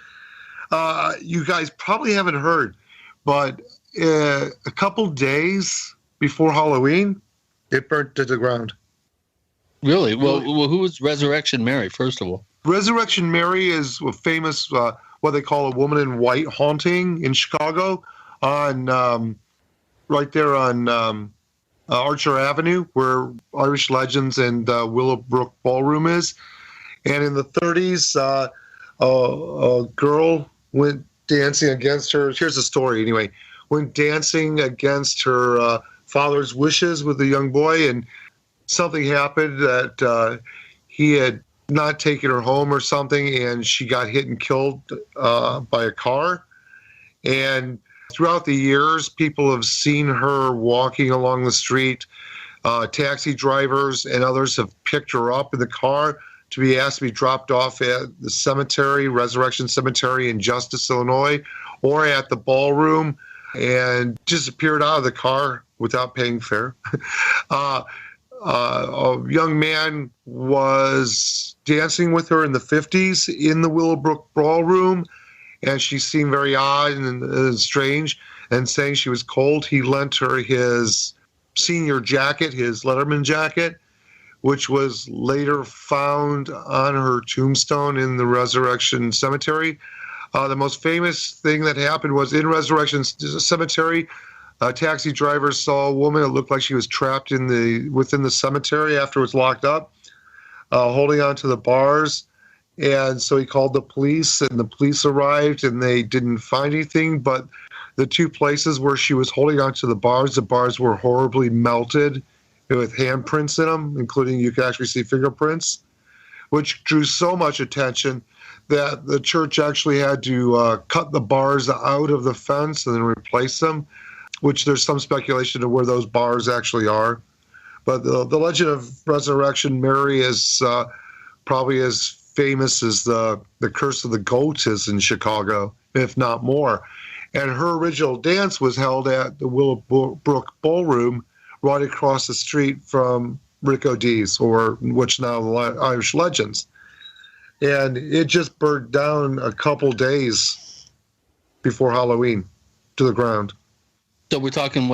C: you guys probably haven't heard, but a couple days before Halloween, it burnt to the ground.
A: Really? Well, who was Resurrection Mary, first of all?
C: Resurrection Mary is a famous, what they call a woman in white haunting in Chicago, on right there on Archer Avenue, where Irish Legends and Willowbrook Ballroom is. And in the 30s, a girl went dancing against her. Here's the story anyway. Went dancing against her father's wishes with a young boy, and something happened that he had not taken her home or something, and she got hit and killed by a car. And throughout the years, people have seen her walking along the street. Taxi drivers and others have picked her up in the car to be asked to be dropped off at the cemetery, Resurrection Cemetery in Justice, Illinois, or at the ballroom, and disappeared out of the car without paying fare. A young man was dancing with her in the 50s in the Willowbrook Ballroom, and she seemed very odd and strange, and saying she was cold. He lent her his senior jacket, his Letterman jacket, which was later found on her tombstone in the Resurrection Cemetery. The most famous thing that happened was in Resurrection Cemetery, a taxi driver saw a woman. It looked like she was trapped within the cemetery after it was locked up, holding on to the bars. And so he called the police, and the police arrived, and they didn't find anything. But the two places where she was holding on to the bars were horribly melted with handprints in them, including you could actually see fingerprints, which drew so much attention that the church actually had to cut the bars out of the fence and then replace them, which there's some speculation of where those bars actually are. But the legend of Resurrection Mary is probably as famous as the Curse of the Goat is in Chicago, if not more. And her original dance was held at the Willowbrook Ballroom right across the street from Rick O'Dee's, or which now the Irish Legends. And it just burned down a couple days before Halloween to the ground.
A: So we're talking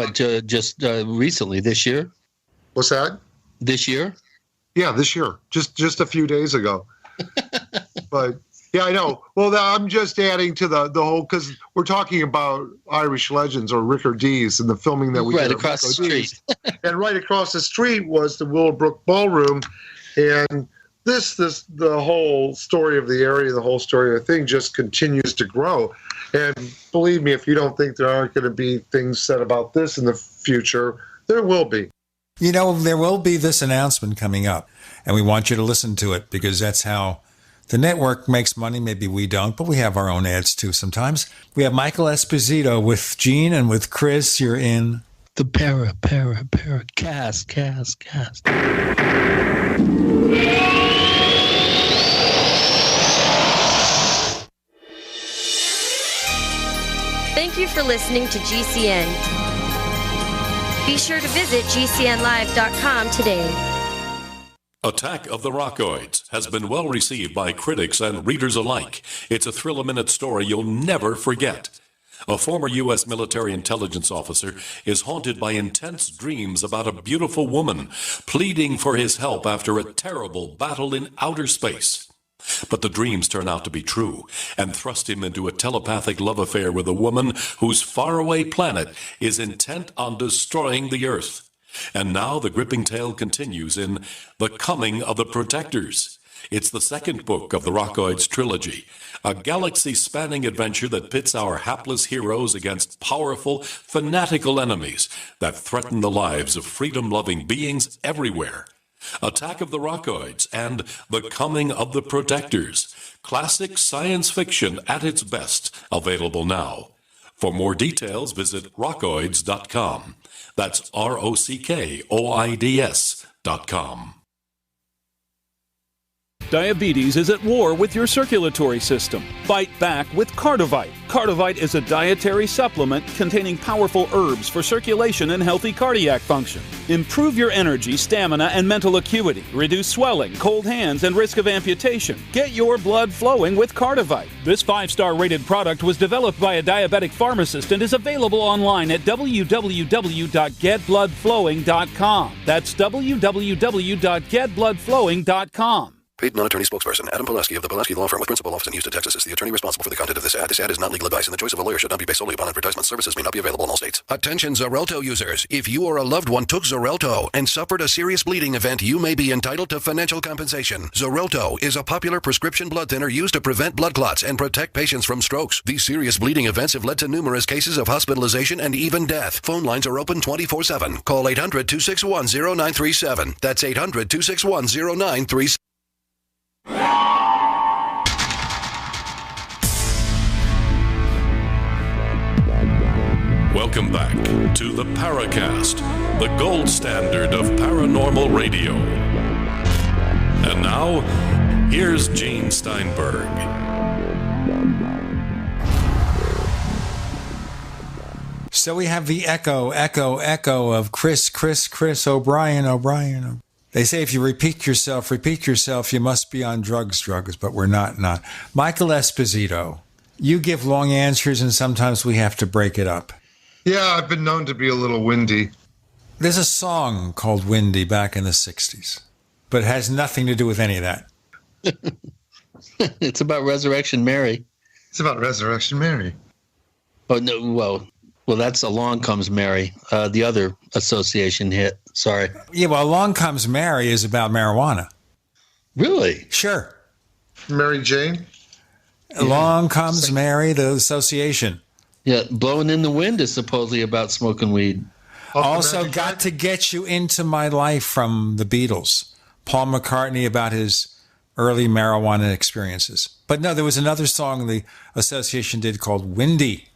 A: just recently, this year?
C: What's that?
A: This year?
C: Yeah, this year. Just a few days ago. But yeah, I know. Well, I'm just adding to the whole, because we're talking about Irish Legends or Rick O'Dee's and the filming that we did
A: across the street.
C: And right across the street was the Willowbrook Ballroom, and the whole story of the area, the whole story of the thing just continues to grow. And believe me, if you don't think there aren't going to be things said about this in the future, there will be.
B: You know, there will be this announcement coming up, and we want you to listen to it, because that's how the network makes money. Maybe we don't, but we have our own ads too sometimes. We have Michael Esposito with Gene and with Chris. You're in
A: the Paracast.
I: Thank you for listening to GCN. Be sure to visit GCNlive.com today.
H: Attack of the Rockoids has been well received by critics and readers alike. It's a thrill-a-minute story you'll never forget. A former U.S. military intelligence officer is haunted by intense dreams about a beautiful woman pleading for his help after a terrible battle in outer space. But the dreams turn out to be true and thrust him into a telepathic love affair with a woman whose faraway planet is intent on destroying the Earth. And now the gripping tale continues in The Coming of the Protectors. It's the second book of the Rockoids trilogy, a galaxy-spanning adventure that pits our hapless heroes against powerful, fanatical enemies that threaten the lives of freedom-loving beings everywhere. Attack of the Rockoids and The Coming of the Protectors. Classic science fiction at its best, available now. For more details, visit rockoids.com. That's ROCKOIDS.com.
E: Diabetes is at war with your circulatory system. Fight back with Cardivite. Cardivite is a dietary supplement containing powerful herbs for circulation and healthy cardiac function. Improve your energy, stamina, and mental acuity. Reduce swelling, cold hands, and risk of amputation. Get your blood flowing with Cardivite. This 5-star rated product was developed by a diabetic pharmacist and is available online at www.getbloodflowing.com. That's www.getbloodflowing.com.
L: Paid non-attorney spokesperson Adam Pulaski of the Pulaski Law Firm with principal office in Houston, Texas is the attorney responsible for the content of this ad. This ad is not legal advice, and the choice of a lawyer should not be based solely upon advertisement. Services may not be available in all states. Attention Xarelto users. If you or a loved one took Xarelto and suffered a serious bleeding event, you may be entitled to financial compensation. Xarelto is a popular prescription blood thinner used to prevent blood clots and protect patients from strokes. These serious bleeding events have led to numerous cases of hospitalization and even death. Phone lines are open 24/7. Call 800-261-0937. That's 800-261-0937.
H: Welcome back to the Paracast, the gold standard of paranormal radio. And now, here's Gene Steinberg.
B: So we have the echo of Chris O'Brien. They say if you repeat yourself, you must be on drugs, but we're not. Michael Esposito, you give long answers and sometimes we have to break it up.
C: Yeah, I've been known to be a little windy.
B: There's a song called Windy back in the 60s, but it has nothing to do with any of that.
A: It's about Resurrection Mary.
C: It's about Resurrection Mary.
A: Oh, no, well, that's Along Comes Mary, the other association hit. Sorry.
B: Yeah, well, Along Comes Mary is about marijuana.
A: Really?
B: Sure.
C: Mary Jane?
B: Along Comes Mary, the association.
A: Yeah, Blowing in the Wind is supposedly about smoking weed.
B: Also, Got to Get You Into My Life from the Beatles. Paul McCartney about his early marijuana experiences. But no, there was another song the association did called Windy.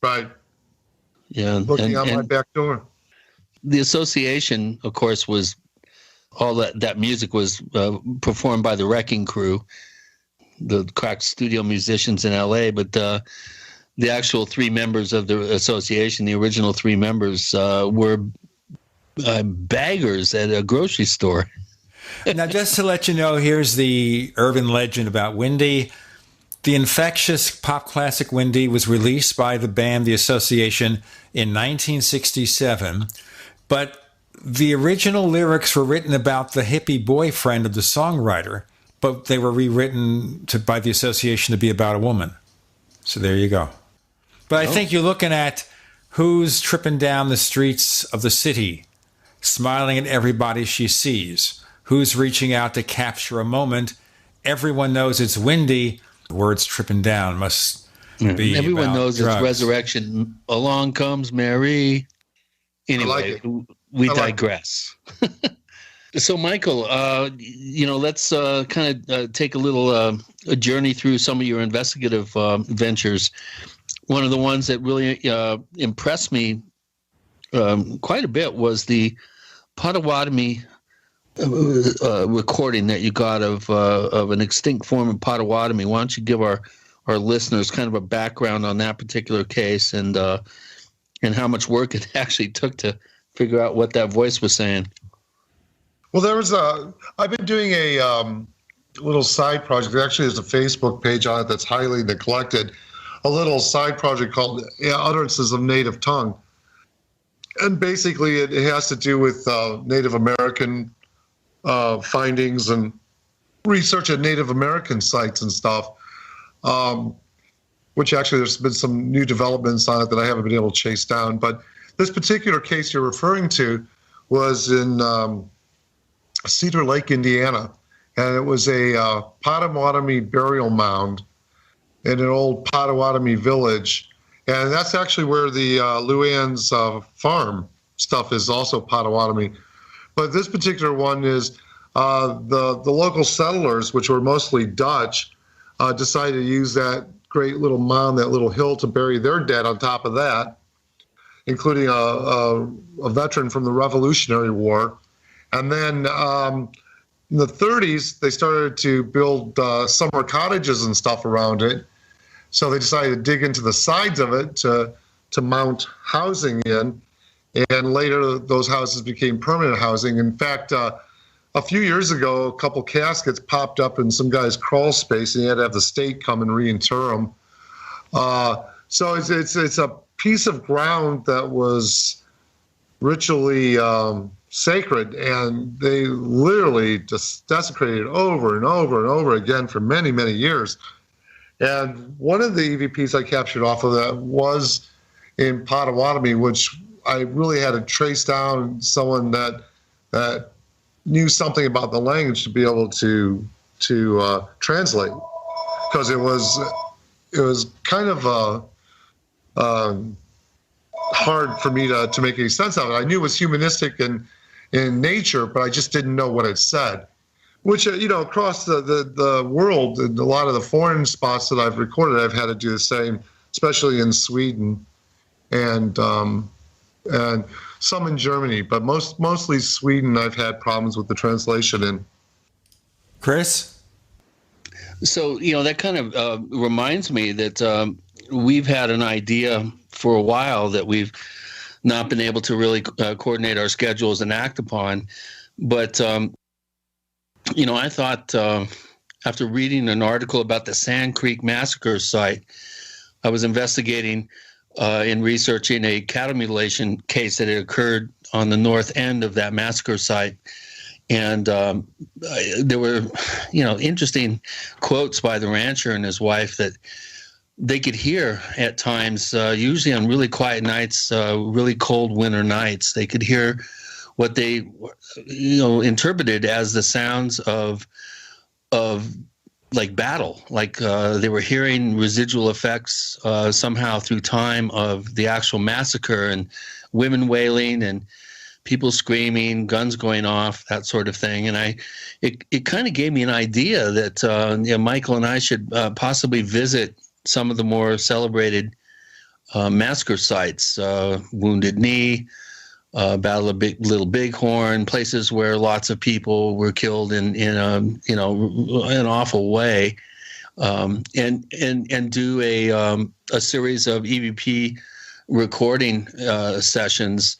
C: Right.
A: Yeah.
C: Looking out my back door.
A: The association, of course, was all that music was performed by the Wrecking Crew, the crack studio musicians in L.A., but the actual 3 members of the association, the original 3 members, were baggers at a grocery store.
B: Now, just to let you know, here's the urban legend about Windy. The infectious pop classic Windy was released by the band The Association in 1967, but the original lyrics were written about the hippie boyfriend of the songwriter, but they were rewritten by The Association to be about a woman. So there you go. But I think you're looking at who's tripping down the streets of the city, smiling at everybody she sees, who's reaching out to capture a moment. Everyone knows it's Windy. The words tripping down must be
A: everyone
B: about
A: knows
B: drugs.
A: It's Resurrection. Along Comes Mary. Anyway, we digress. So, Michael, let's kind of take a little a journey through some of your investigative ventures. One of the ones that really impressed me quite a bit was the Potawatomi recording that you got of an extinct form of Potawatomi. Why don't you give our listeners kind of a background on that particular case and how much work it actually took to figure out what that voice was saying?
C: Well, I've been doing a little side project. Actually, there's a Facebook page on it that's highly neglected. A little side project called Utterances of Native Tongue. And basically it has to do with Native American findings and research at Native American sites and stuff, which actually there's been some new developments on it that I haven't been able to chase down. But this particular case you're referring to was in Cedar Lake, Indiana. and it was a Potawatomi burial mound in an old Potawatomi village. And that's actually where the Luann's farm stuff is, also Potawatomi. But this particular one is the local settlers, which were mostly Dutch, decided to use that great little mound, that little hill, to bury their dead on top of that, including a veteran from the Revolutionary War. And then in the 30s, they started to build summer cottages and stuff around it. So they decided to dig into the sides of it to mount housing in. And later, those houses became permanent housing. In fact, a few years ago, a couple caskets popped up in some guy's crawl space, and he had to have the state come and reinter them. So it's a piece of ground that was ritually sacred, and they literally just desecrated over and over and over again for many, many years. And one of the EVPs I captured off of that was in Potawatomi, which I really had to trace down someone that knew something about the language to be able to translate, because it was kind of hard for me to make any sense of it. I knew it was humanistic in nature, but I just didn't know what it said. Which, across the world, in a lot of the foreign spots that I've recorded, I've had to do the same, especially in Sweden and some in Germany, but mostly Sweden. I've had problems with the translation in.
B: Chris?
A: So, that kind of reminds me that we've had an idea for a while that we've not been able to really coordinate our schedules and act upon. But, I thought after reading an article about the Sand Creek Massacre site, I was investigating in researching a cattle mutilation case that had occurred on the north end of that massacre site. And there were, interesting quotes by the rancher and his wife that they could hear at times, usually on really quiet nights, really cold winter nights. They could hear what they, interpreted as the sounds of like battle, like they were hearing residual effects somehow through time of the actual massacre, and women wailing and people screaming, guns going off, that sort of thing. And it kind of gave me an idea that Michael and I should possibly visit some of the more celebrated massacre sites, Wounded Knee, Battle of Little Bighorn, places where lots of people were killed in an awful way, and do a series of EVP recording sessions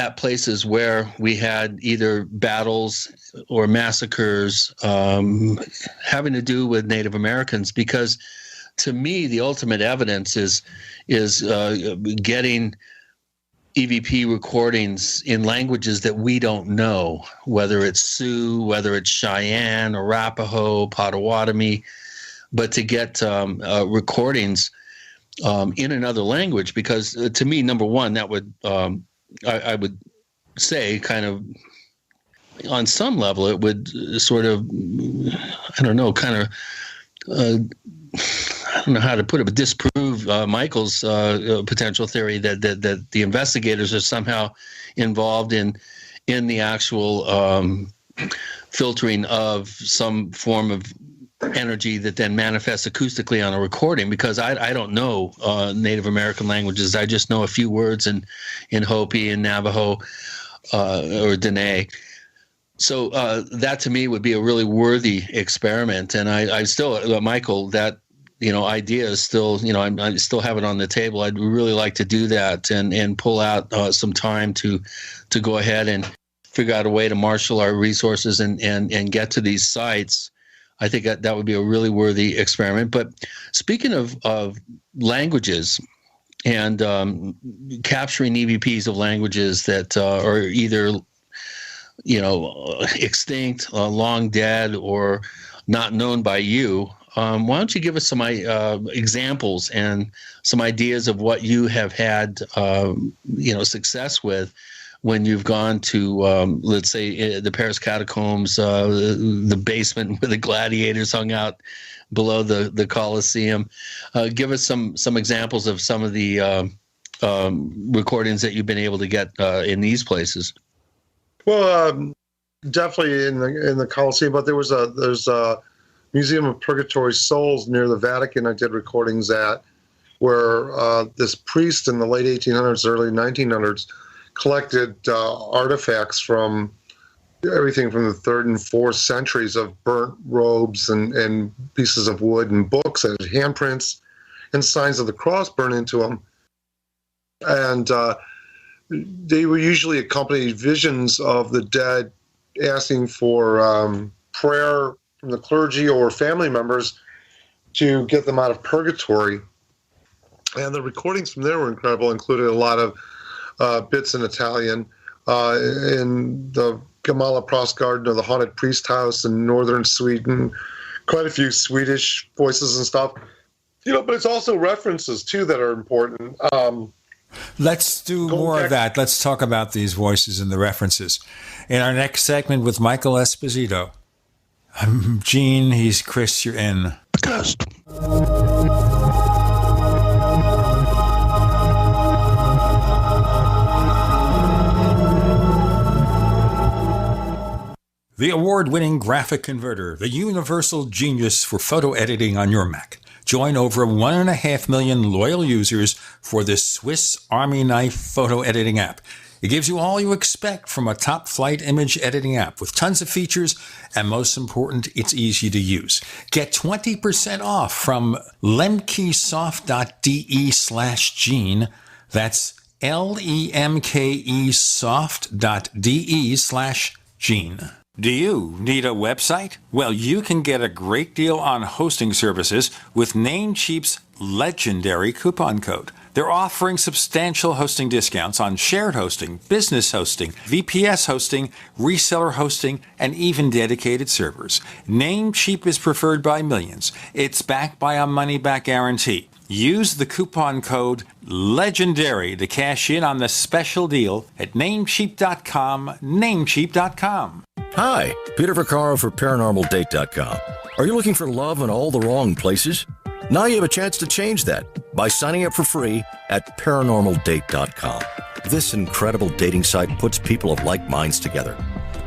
A: at places where we had either battles or massacres having to do with Native Americans, because to me the ultimate evidence is getting EVP recordings in languages that we don't know, whether it's Sioux, whether it's Cheyenne, Arapaho, Potawatomi, but to get recordings in another language, because to me, number one, that would, I would say, kind of on some level, it would sort of, I don't know, kind of, I don't know how to put it, but disprove Michael's potential theory that the investigators are somehow involved in the actual filtering of some form of energy that then manifests acoustically on a recording, because I don't know Native American languages. I just know a few words in Hopi and Navajo or Dene. So that to me would be a really worthy experiment. And I still, Michael, that idea is still, I still have it on the table. I'd really like to do that and pull out some time to go ahead and figure out a way to marshal our resources and get to these sites. I think that would be a really worthy experiment. But speaking of languages and capturing EVPs of languages that are either, extinct, long dead, or not known by you, why don't you give us some examples and some ideas of what you have had, success with when you've gone to, let's say, the Paris catacombs, the basement where the gladiators hung out below the Colosseum. Give us some examples of some of the recordings that you've been able to get in these places.
C: Well, definitely in the Colosseum, but there's a Museum of Purgatory Souls near the Vatican I did recordings at, where this priest in the late 1800s, early 1900s collected artifacts from everything from the 3rd and 4th centuries of burnt robes and pieces of wood and books and handprints and signs of the cross burned into them. And they were usually accompanied visions of the dead asking for prayer from the clergy or family members to get them out of purgatory. And the recordings from there were incredible, included a lot of bits in Italian. In the Gamala Prost Garden of the Haunted Priest House in northern Sweden, quite a few Swedish voices and stuff. But it's also references, too, that are important.
B: Let's do more of that. Let's talk about these voices and the references. In our next segment with Michael Esposito. I'm Gene, he's Chris, you're in Paracast. The award-winning graphic converter, the universal genius for photo editing on your Mac. Join over 1.5 million loyal users for this Swiss Army knife photo editing app. It gives you all you expect from a top-flight image editing app with tons of features, and most important, it's easy to use. Get 20% off from lemkesoft.de/Gene. That's lemkesoft.de/Gene. Do you need a website? Well, you can get a great deal on hosting services with Namecheap's legendary coupon code. They're offering substantial hosting discounts on shared hosting, business hosting, VPS hosting, reseller hosting, and even dedicated servers. Namecheap is preferred by millions. It's backed by a money-back guarantee. Use the coupon code LEGENDARY to cash in on the special deal at Namecheap.com, Namecheap.com.
M: Hi, Peter Vaccaro for ParanormalDate.com. Are you looking for love in all the wrong places? Now you have a chance to change that by signing up for free at ParanormalDate.com. This incredible dating site puts people of like minds together.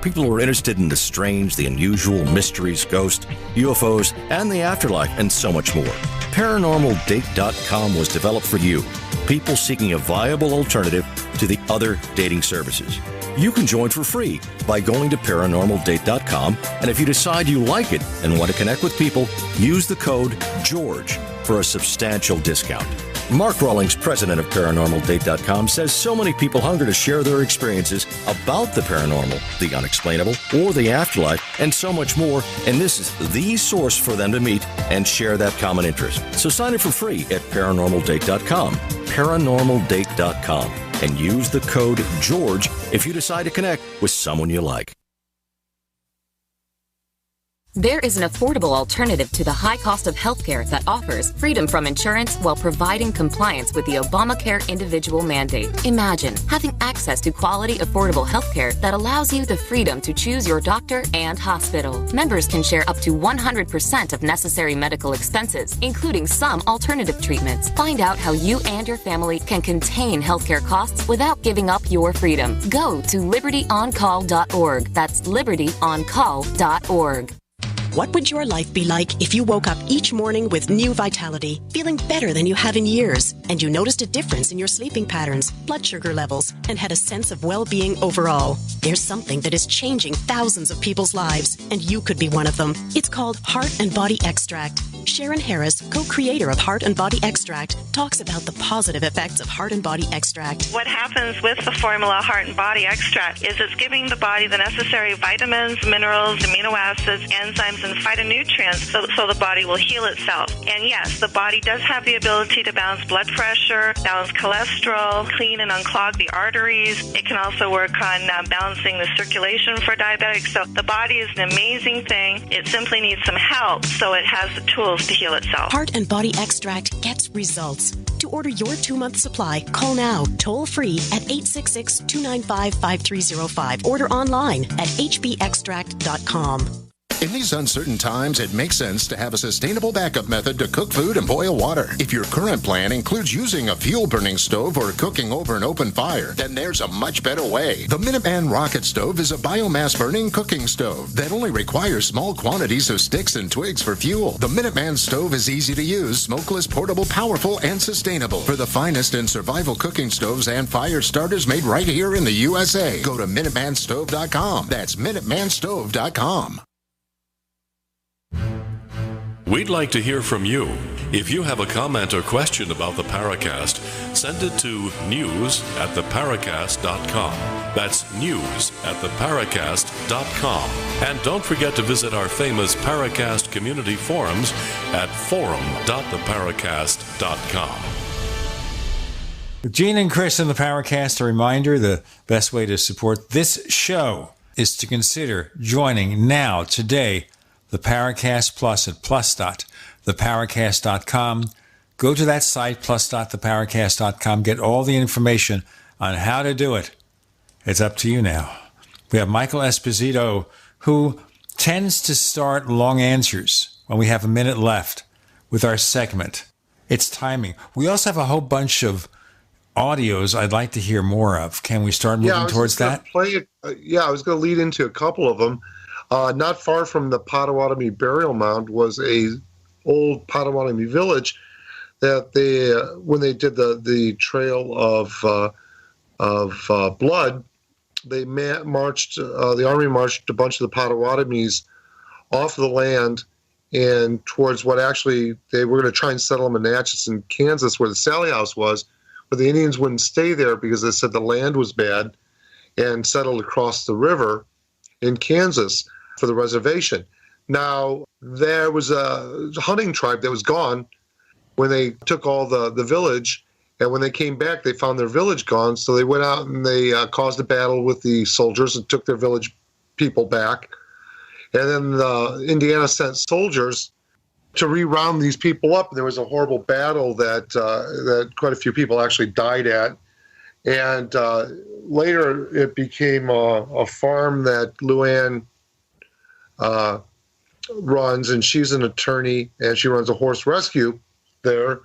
M: People who are interested in the strange, the unusual, mysteries, ghosts, UFOs, and the afterlife, and so much more. ParanormalDate.com was developed for you, people seeking a viable alternative to the other dating services. You can join for free by going to ParanormalDate.com, and if you decide you like it and want to connect with people, use the code GEORGE for a substantial discount. Mark Rawlings, president of ParanormalDate.com, says so many people hunger to share their experiences about the paranormal, the unexplainable, or the afterlife, and so much more, and this is the source for them to meet and share that common interest. So sign up for free at ParanormalDate.com, ParanormalDate.com, and use the code GEORGE if you decide to connect with someone you like.
F: There is an affordable alternative to the high cost of healthcare that offers freedom from insurance while providing compliance with the Obamacare individual mandate. Imagine having access to quality, affordable healthcare that allows you the freedom to choose your doctor and hospital. Members can share up to 100% of necessary medical expenses, including some alternative treatments. Find out how you and your family can contain healthcare costs without giving up your freedom. Go to libertyoncall.org. That's libertyoncall.org.
V: What would your life be like if you woke up each morning with new vitality, feeling better than you have in years, and you noticed a difference in your sleeping patterns, blood sugar levels, and had a sense of well-being overall? There's something that is changing thousands of people's lives, and you could be one of them. It's called Heart and Body Extract. Sharon Harris, co-creator of Heart and Body Extract, talks about the positive effects of Heart and Body Extract.
W: What happens with the formula Heart and Body Extract is it's giving the body the necessary vitamins, minerals, amino acids, enzymes, minerals and phytonutrients so the body will heal itself. And yes, the body does have the ability to balance blood pressure, balance cholesterol, clean and unclog the arteries. It can also work on balancing the circulation for diabetics. So the body is an amazing thing. It simply needs some help so it has the tools to heal itself.
V: Heart and Body Extract gets results. To order your 2-month supply, call now, toll free at 866-295-5305. Order online at hbextract.com.
G: In these uncertain times, it makes sense to have a sustainable backup method to cook food and boil water. If your current plan includes using a fuel-burning stove or cooking over an open fire, then there's a much better way. The Minuteman Rocket Stove is a biomass-burning cooking stove that only requires small quantities of sticks and twigs for fuel. The Minuteman Stove is easy to use, smokeless, portable, powerful, and sustainable. For the finest in survival cooking stoves and fire starters made right here in the USA, go to MinutemanStove.com. That's MinutemanStove.com.
H: We'd like to hear from you. If you have a comment or question about the Paracast, send it to news@theparacast.com. That's news@theparacast.com. And don't forget to visit our famous Paracast community forums at forum.theparacast.com.
B: Gene and Chris in the Paracast, a reminder, the best way to support this show is to consider joining now, today, the Paracast Plus at plus.theparacast.com. Go to that site, plus.theparacast.com. Get all the information on how to do it. It's up to you now. We have Michael Esposito, who tends to start long answers when we have a minute left with our segment. It's timing. We also have a whole bunch of audios I'd like to hear more of. Can we start moving towards that?
C: I was going to lead into a couple of them. Not far from the Potawatomi burial mound was a old Potawatomi village that they, when they did the trail of blood, they marched. The army marched a bunch of the Potawatomis off the land and towards what actually they were going to try and settle them in Natchez in Kansas, where the Sally House was, but the Indians wouldn't stay there because they said the land was bad, and settled across the river in Kansas for the reservation. Now, there was a hunting tribe that was gone when they took all the village, and when they came back, they found their village gone, so they went out and they caused a battle with the soldiers and took their village people back. And then Indiana sent soldiers to re-round these people up. There was a horrible battle that quite a few people actually died at. And later it became a farm that Luann runs, and she's an attorney, and she runs a horse rescue there.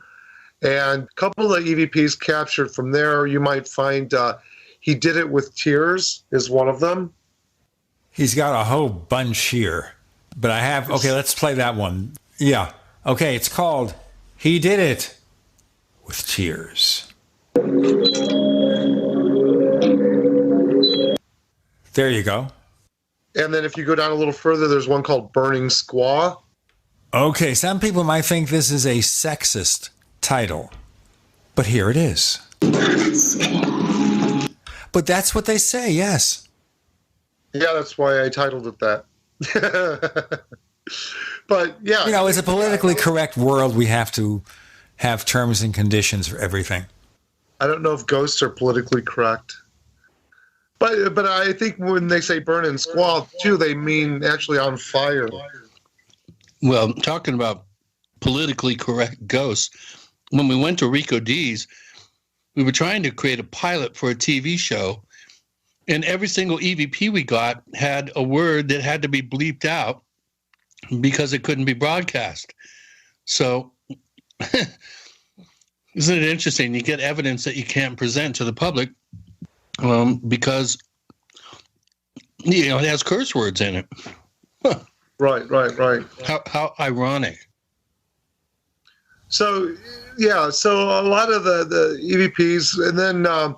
C: And a couple of the EVPs captured from there, you might find He Did It With Tears is one of them.
B: He's got a whole bunch here, but I have, okay, let's play that one. Yeah. Okay, it's called He Did It With Tears. There you go.
C: And then if you go down a little further, there's one called Burning Squaw.
B: Okay, some people might think this is a sexist title, but here it is. But that's what they say, yes.
C: Yeah, that's why I titled it that. But, yeah.
B: You know, it's a politically correct world. We have to have terms and conditions for everything.
C: I don't know if ghosts are politically correct. But I think when they say burn and squaw, too, they mean actually on fire.
A: Well, talking about politically correct ghosts, when we went to Rico D's, we were trying to create a pilot for a TV show, and every single EVP we got had a word that had to be bleeped out because it couldn't be broadcast. So isn't it interesting? You get evidence that you can't present to the public because, you know, it has curse words in it. Huh.
C: Right.
A: How ironic.
C: So, yeah, so a lot of the EVPs, and then I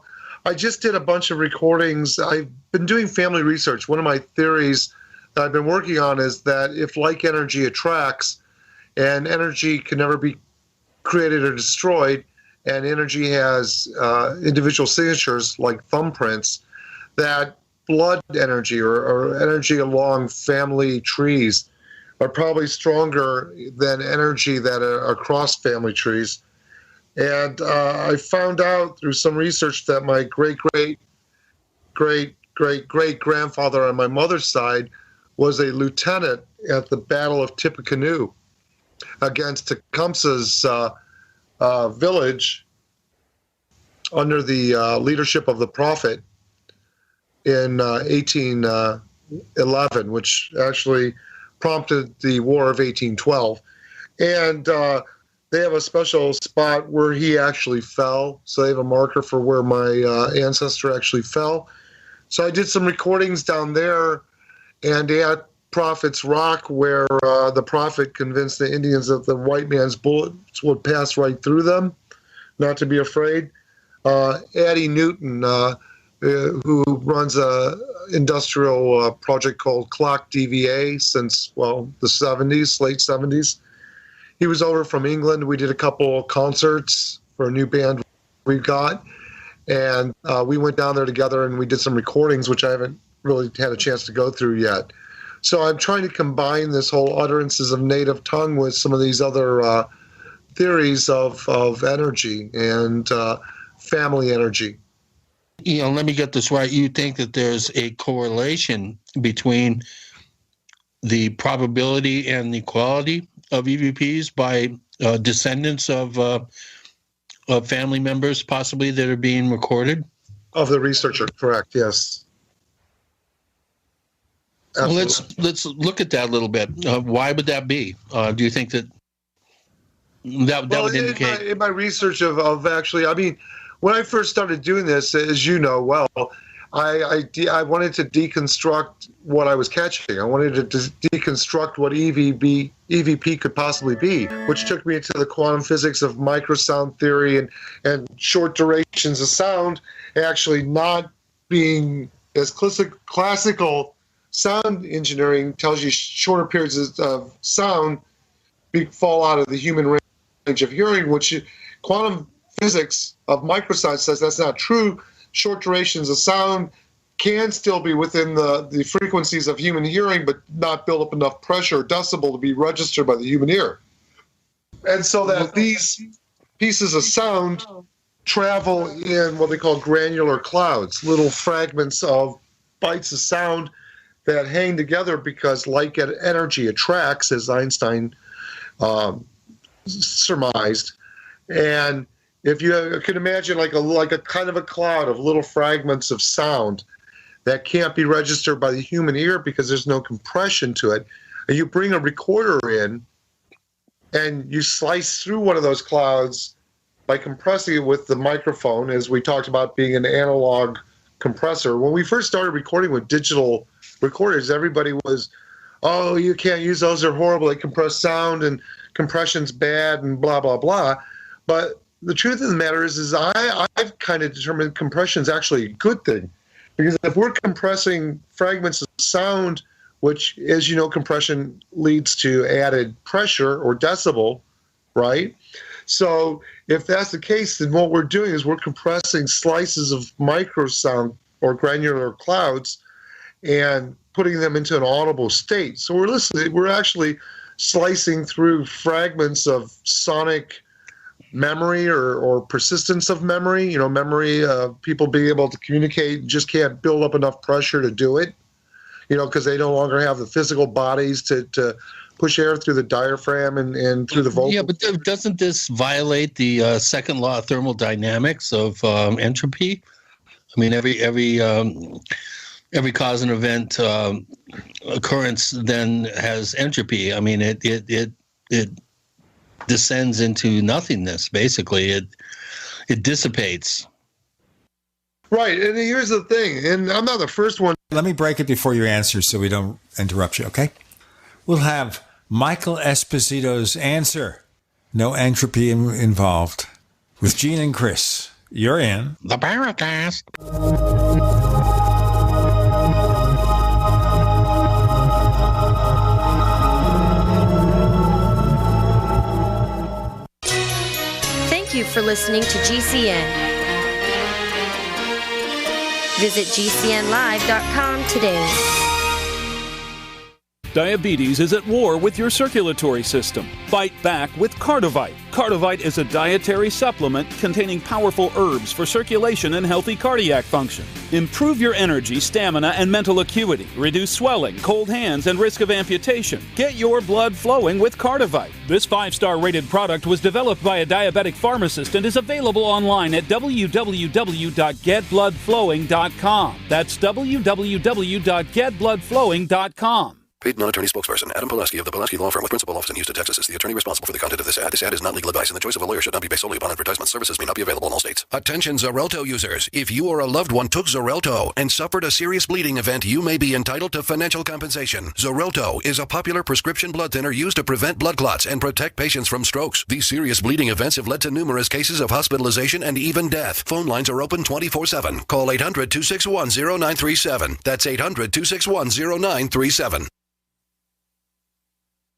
C: just did a bunch of recordings. I've been doing family research. One of my theories that I've been working on is that if like energy attracts, and energy can never be created or destroyed, and energy has individual signatures like thumbprints, that blood energy or energy along family trees are probably stronger than energy that are across family trees. And I found out through some research that my great-great-great-great-great-grandfather on my mother's side was a lieutenant at the Battle of Tippecanoe against Tecumseh's village under the leadership of the Prophet in 1811, which actually prompted the War of 1812. And they have a special spot where he actually fell. So they have a marker for where my ancestor actually fell. So I did some recordings down there and at Prophet's Rock, where the Prophet convinced the Indians that the white man's bullets would pass right through them, not to be afraid. Addie Newton, who runs a industrial project called Clock DVA since, well, the 70s, late 70s. He was over from England. We did a couple concerts for a new band we got, and we went down there together and we did some recordings, which I haven't really had a chance to go through yet. So I'm trying to combine this whole utterances of native tongue with some of these other theories of energy and family energy.
A: You know, let me get this right. You think that there's a correlation between the probability and the quality of EVPs by descendants of family members, possibly, that are being recorded?
C: Of the researcher, correct? Yes.
A: Well, let's look at that a little bit. Why would that be? Do you think that would indicate?
C: In my research of actually, I mean, when I first started doing this, as you know well, I wanted to deconstruct what I was catching. I wanted to deconstruct what EVP could possibly be, which took me into the quantum physics of microsound theory and short durations of sound actually not being as classical sound engineering tells you shorter periods of sound fall out of the human range of hearing, which quantum physics of microsound says that's not true. Short durations of sound can still be within the frequencies of human hearing, but not build up enough pressure or decibel to be registered by the human ear. And so that these pieces of sound travel in what they call granular clouds, little fragments of bites of sound that hang together because like energy attracts, as Einstein surmised. And if you can imagine like a kind of a cloud of little fragments of sound that can't be registered by the human ear because there's no compression to it, and you bring a recorder in and you slice through one of those clouds by compressing it with the microphone, as we talked about being an analog compressor. When we first started recording with digital recorders, everybody was, oh, you can't use those, they're horrible, they compress sound and compression's bad and blah, blah, blah. But the truth of the matter is I've kind of determined compression is actually a good thing. Because if we're compressing fragments of sound, which, as you know, compression leads to added pressure or decibel, right? So if that's the case, then what we're doing is we're compressing slices of microsound or granular clouds and putting them into an audible state. So we're actually slicing through fragments of sonic memory or persistence of memory, memory of people being able to communicate, just can't build up enough pressure to do it, because they no longer have the physical bodies to push air through the diaphragm and through the vocal. Yeah,
A: but doesn't this violate the second law of thermodynamics of entropy? I mean, every cause and event occurrence then has entropy. I mean, it descends into nothingness. Basically, it dissipates.
C: Right, and here's the thing, and I'm not the first one.
B: Let me break it before you answer so we don't interrupt you, okay? We'll have Michael Esposito's answer. No entropy involved. With Gene and Chris. You're in
A: the Paracast.
I: Thank you for listening to GCN. Visit GCNlive.com today.
E: Diabetes is at war with your circulatory system. Fight back with Cardivite. Cardivite is a dietary supplement containing powerful herbs for circulation and healthy cardiac function. Improve your energy, stamina, and mental acuity. Reduce swelling, cold hands, and risk of amputation. Get your blood flowing with Cardivite. This 5-star rated product was developed by a diabetic pharmacist and is available online at www.getbloodflowing.com. That's www.getbloodflowing.com.
L: Paid non-attorney spokesperson Adam Pulaski of the Pulaski Law Firm with principal office in Houston, Texas is the attorney responsible for the content of this ad. This ad is not legal advice, and the choice of a lawyer should not be based solely upon advertisement. Services may not be available in all states. Attention Xarelto users. If you or a loved one took Xarelto and suffered a serious bleeding event, you may be entitled to financial compensation. Xarelto is a popular prescription blood thinner used to prevent blood clots and protect patients from strokes. These serious bleeding events have led to numerous cases of hospitalization and even death. Phone lines are open 24/7. Call 800-261-0937. That's 800-261-0937.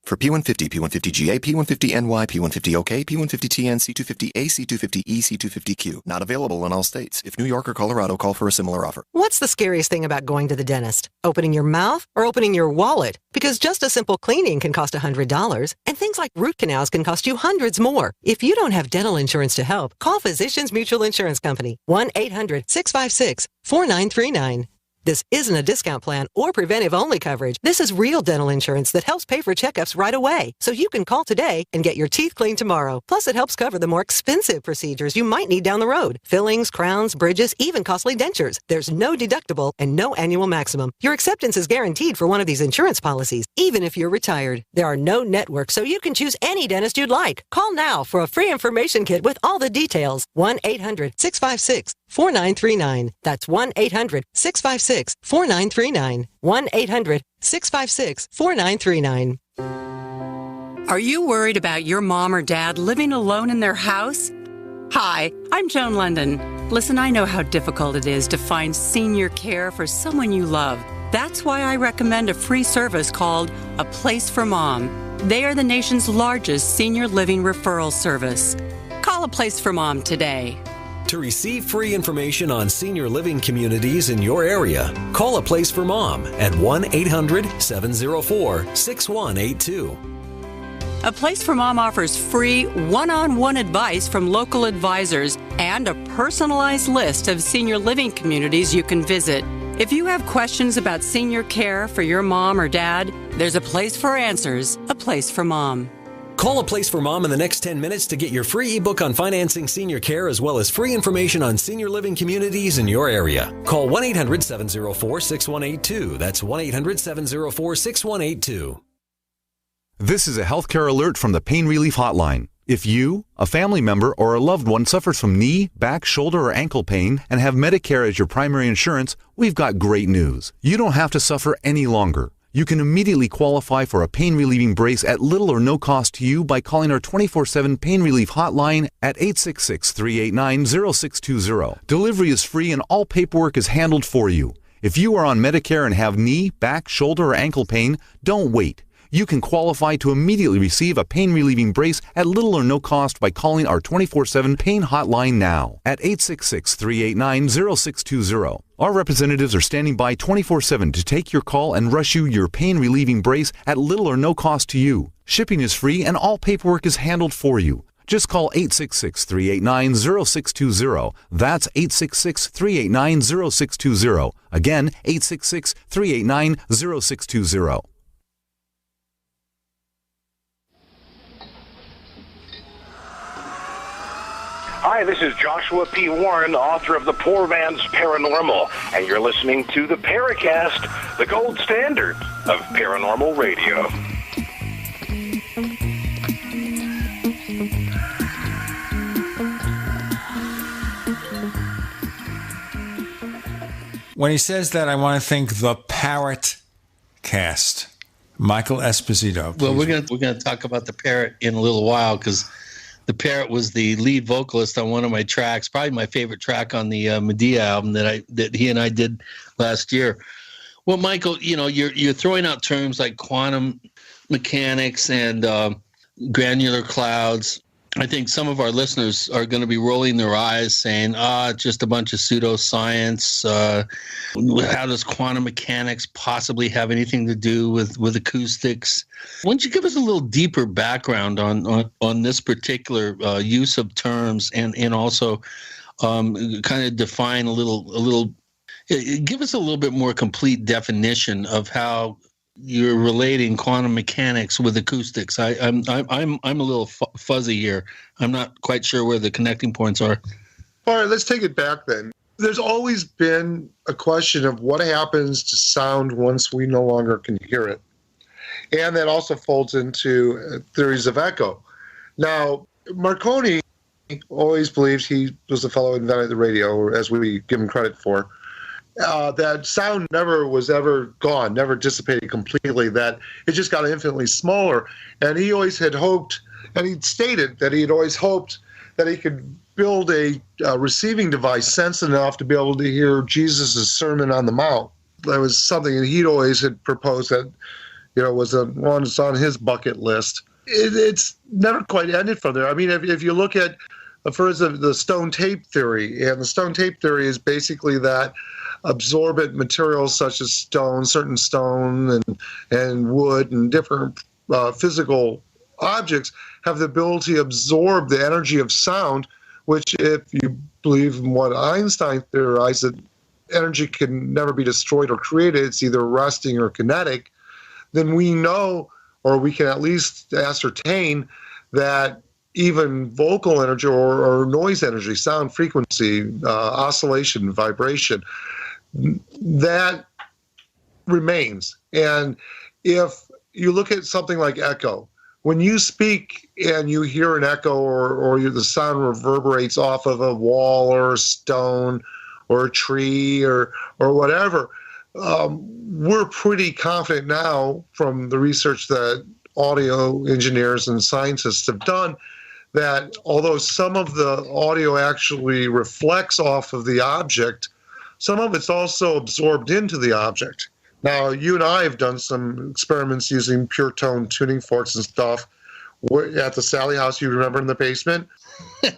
D: For P150, P150GA, P150NY, P150OK, P150TN, C250A, C250E, C250Q. Not available in all states. If New York or Colorado, call for a similar offer.
J: What's the scariest thing about going to the dentist? Opening your mouth or opening your wallet? Because just a simple cleaning can cost $100, and things like root canals can cost you hundreds more. If you don't have dental insurance to help, call Physicians Mutual Insurance Company, 1-800-656-4939. This isn't a discount plan or preventive-only coverage. This is real dental insurance that helps pay for checkups right away. So you can call today and get your teeth cleaned tomorrow. Plus, it helps cover the more expensive procedures you might need down the road. Fillings, crowns, bridges, even costly dentures. There's no deductible and no annual maximum. Your acceptance is guaranteed for one of these insurance policies, even if you're retired. There are no networks, so you can choose any dentist you'd like. Call now for a free information kit with all the details. 1-800-656-4939. That's 1-800-656-4939. 1-800-656-4939.
K: Are you worried about your mom or dad living alone in their house? Hi, I'm Joan London. Listen, I know how difficult it is to find senior care for someone you love. That's why I recommend a free service called A Place for Mom. They are the nation's largest senior living referral service. Call A Place for Mom today.
X: To receive free information on senior living communities in your area, call A Place for Mom at 1-800-704-6182.
K: A Place for Mom offers free one-on-one advice from local advisors and a personalized list of senior living communities you can visit. If you have questions about senior care for your mom or dad, there's a place for answers, A Place for Mom.
X: Call A Place for Mom in the next 10 minutes to get your free ebook on financing senior care as well as free information on senior living communities in your area. Call 1-800-704-6182. That's 1-800-704-6182.
Y: This is a healthcare alert from the Pain Relief Hotline. If you, a family member, or a loved one suffers from knee, back, shoulder, or ankle pain and have Medicare as your primary insurance, we've got great news. You don't have to suffer any longer. You can immediately qualify for a pain-relieving brace at little or no cost to you by calling our 24/7 Pain Relief Hotline at 866-389-0620. Delivery is free and all paperwork is handled for you. If you are on Medicare and have knee, back, shoulder, or ankle pain, don't wait. You can qualify to immediately receive a pain-relieving brace at little or no cost by calling our 24/7 Pain Hotline now at 866-389-0620. Our representatives are standing by 24/7 to take your call and rush you your pain-relieving brace at little or no cost to you. Shipping is free and all paperwork is handled for you. Just call 866-389-0620. That's 866-389-0620. Again, 866-389-0620.
Z: Hi, this is Joshua P. Warren, author of The Poor Man's Paranormal, and you're listening to the Paracast, the gold standard of paranormal radio.
B: When he says that, I want to thank the Paracast, Michael Esposito.
A: Well, we're gonna talk about the Parrot in a little while because the Parrot was the lead vocalist on one of my tracks, probably my favorite track on the Medea album that he and I did last year. Well, Michael, you know, you're throwing out terms like quantum mechanics and granular clouds. I think some of our listeners are going to be rolling their eyes saying, just a bunch of pseudoscience. How does quantum mechanics possibly have anything to do with acoustics? Why don't you give us a little deeper background on this particular use of terms and also kind of define give us a little bit more complete definition of how you're relating quantum mechanics with acoustics. I'm a little fuzzy here. I'm not quite sure where the connecting points are.
C: All right, let's take it back then. There's always been a question of what happens to sound once we no longer can hear it. And that also folds into theories of echo. Now, Marconi always believed, he was the fellow who invented the radio, or as we give him credit for, that sound never was ever gone, never dissipated completely, that it just got infinitely smaller. And he always had hoped, and he stated that he had always hoped that he could build a receiving device sensitive enough to be able to hear Jesus' Sermon on the Mount. That was something that he'd always had proposed that, was one that's on his bucket list. It's never quite ended from there. I mean, if you look at, for instance, the stone tape theory, and the stone tape theory is basically that absorbent materials such as stone, certain stone and wood and different physical objects have the ability to absorb the energy of sound, which, if you believe in what Einstein theorized, that energy can never be destroyed or created, it's either resting or kinetic, then we know, or we can at least ascertain, that even vocal energy or noise energy, sound frequency, oscillation, vibration, that remains. And if you look at something like echo, when you speak and you hear an echo or the sound reverberates off of a wall or a stone or a tree or whatever, we're pretty confident now from the research that audio engineers and scientists have done that although some of the audio actually reflects off of the object, some of it's also absorbed into the object. Now, you and I have done some experiments using pure tone tuning forks and stuff at the Sally house, you remember, in the basement?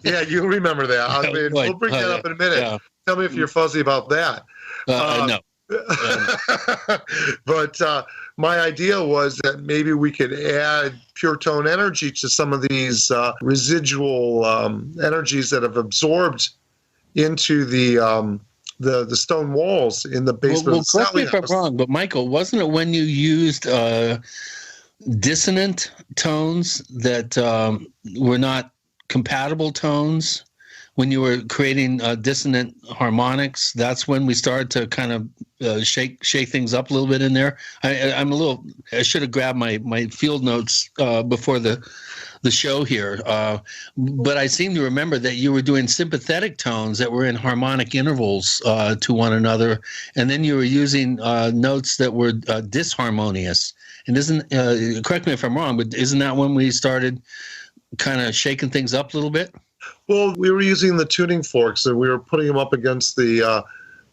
C: Yeah, you remember that. We'll bring that up in a minute. Yeah. Tell me if you're fuzzy about that.
A: No.
C: But my idea was that maybe we could add pure tone energy to some of these residual energies that have absorbed into the stone walls in the basement.
A: Well, correct me if I'm wrong, but Michael, wasn't it when you used dissonant tones that were not compatible tones? When you were creating dissonant harmonics, that's when we started to kind of shake things up a little bit in there. I should have grabbed my field notes before the show here, but I seem to remember that you were doing sympathetic tones that were in harmonic intervals to one another, and then you were using notes that were disharmonious. And correct me if I'm wrong, but isn't that when we started kind of shaking things up a little bit?
C: Well, we were using the tuning forks, and we were putting them up against the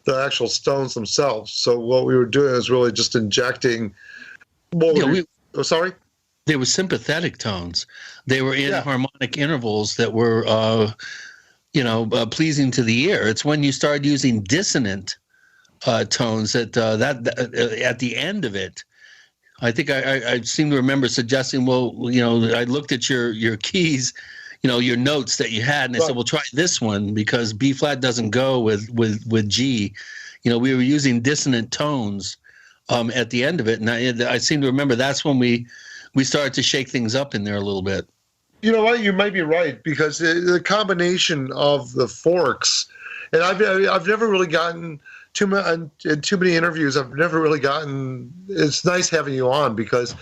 C: actual stones themselves. So what we were doing is really just injecting. Sorry?
A: They were sympathetic tones. They were in harmonic intervals that were, pleasing to the ear. It's when you started using dissonant tones that at the end of it. I think I seem to remember suggesting, I looked at your keys, your notes that you had, and I said, well, try this one because B flat doesn't go with G. We were using dissonant tones at the end of it, and I seem to remember that's when we started to shake things up in there a little bit.
C: You know what? You might be right, because the combination of the forks, and I've never really gotten too many interviews. I've never really gotten. It's nice having you on because.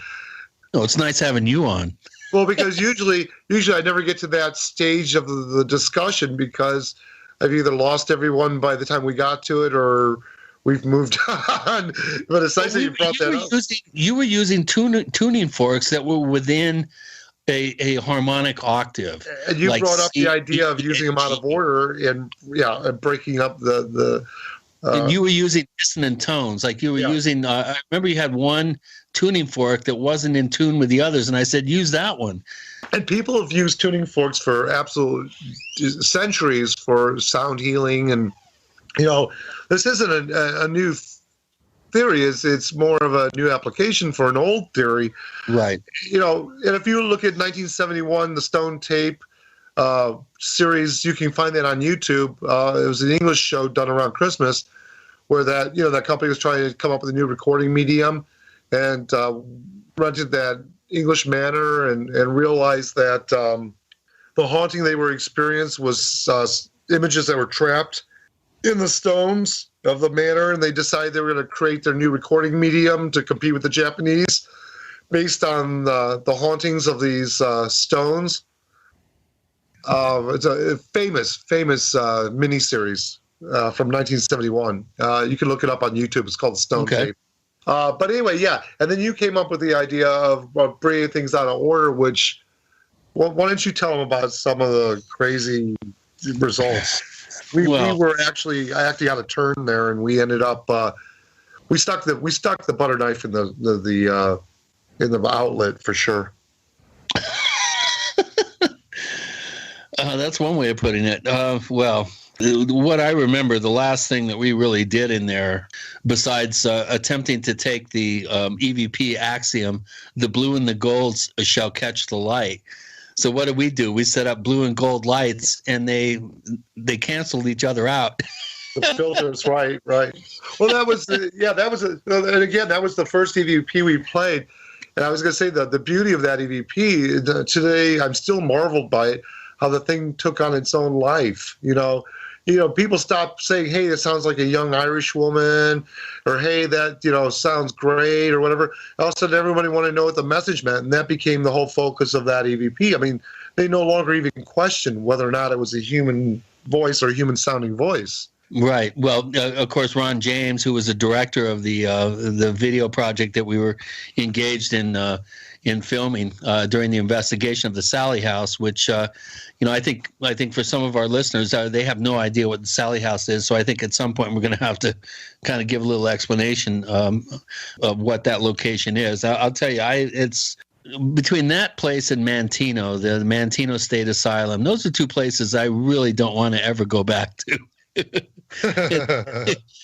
A: No, it's nice having you on.
C: Well, because usually I never get to that stage of the discussion because I've either lost everyone by the time we got to it or we've moved on. But it's nice that you brought that up.
A: You were using tuning forks that were within a harmonic octave.
C: And you brought up the idea of using them out of order and breaking up the
A: and you were using dissonant tones. Like you were using, I remember you had one tuning fork that wasn't in tune with the others, and I said, use that one.
C: And people have used tuning forks for absolute centuries for sound healing. And, this isn't a new theory. It's more of a new application for an old theory.
A: Right.
C: And if you look at 1971, the Stone Tape series, you can find that on YouTube. It was an English show done around Christmas where that company was trying to come up with a new recording medium and rented that English manor and realized that the haunting they were experiencing was images that were trapped in the stones of the manor, and they decided they were going to create their new recording medium to compete with the Japanese based on the hauntings of these stones. It's a famous miniseries from 1971. You can look it up on YouTube. It's called Stone Tape. But anyway, yeah. And then you came up with the idea of bringing things out of order, which, why don't you tell them about some of the crazy results? We were actually out of turn there, and we ended up we stuck the butter knife in the outlet for sure.
A: That's one way of putting it. What I remember, the last thing that we really did in there, besides attempting to take the EVP axiom, the blue and the gold shall catch the light. So what did we do? We set up blue and gold lights, and they canceled each other out.
C: The filters, right. Well, that was and again, that was the first EVP we played. And I was going to say that the beauty of that EVP today, I'm still marveled by it, how the thing took on its own life. People stopped saying, hey, that sounds like a young Irish woman, or hey, that, sounds great, or whatever. All of a sudden, everybody wanted to know what the message meant, and that became the whole focus of that EVP. I mean, they no longer even question whether or not it was a human voice or a human-sounding voice.
A: Right. Well, of course, Ron James, who was the director of the video project that we were engaged in filming during the investigation of the Sally House, which I think for some of our listeners, they have no idea what the Sally House is. So I think at some point we're going to have to kind of give a little explanation of what that location is. I'll tell you, it's between that place and Mantino, the Mantino State Asylum. Those are two places I really don't want to ever go back to.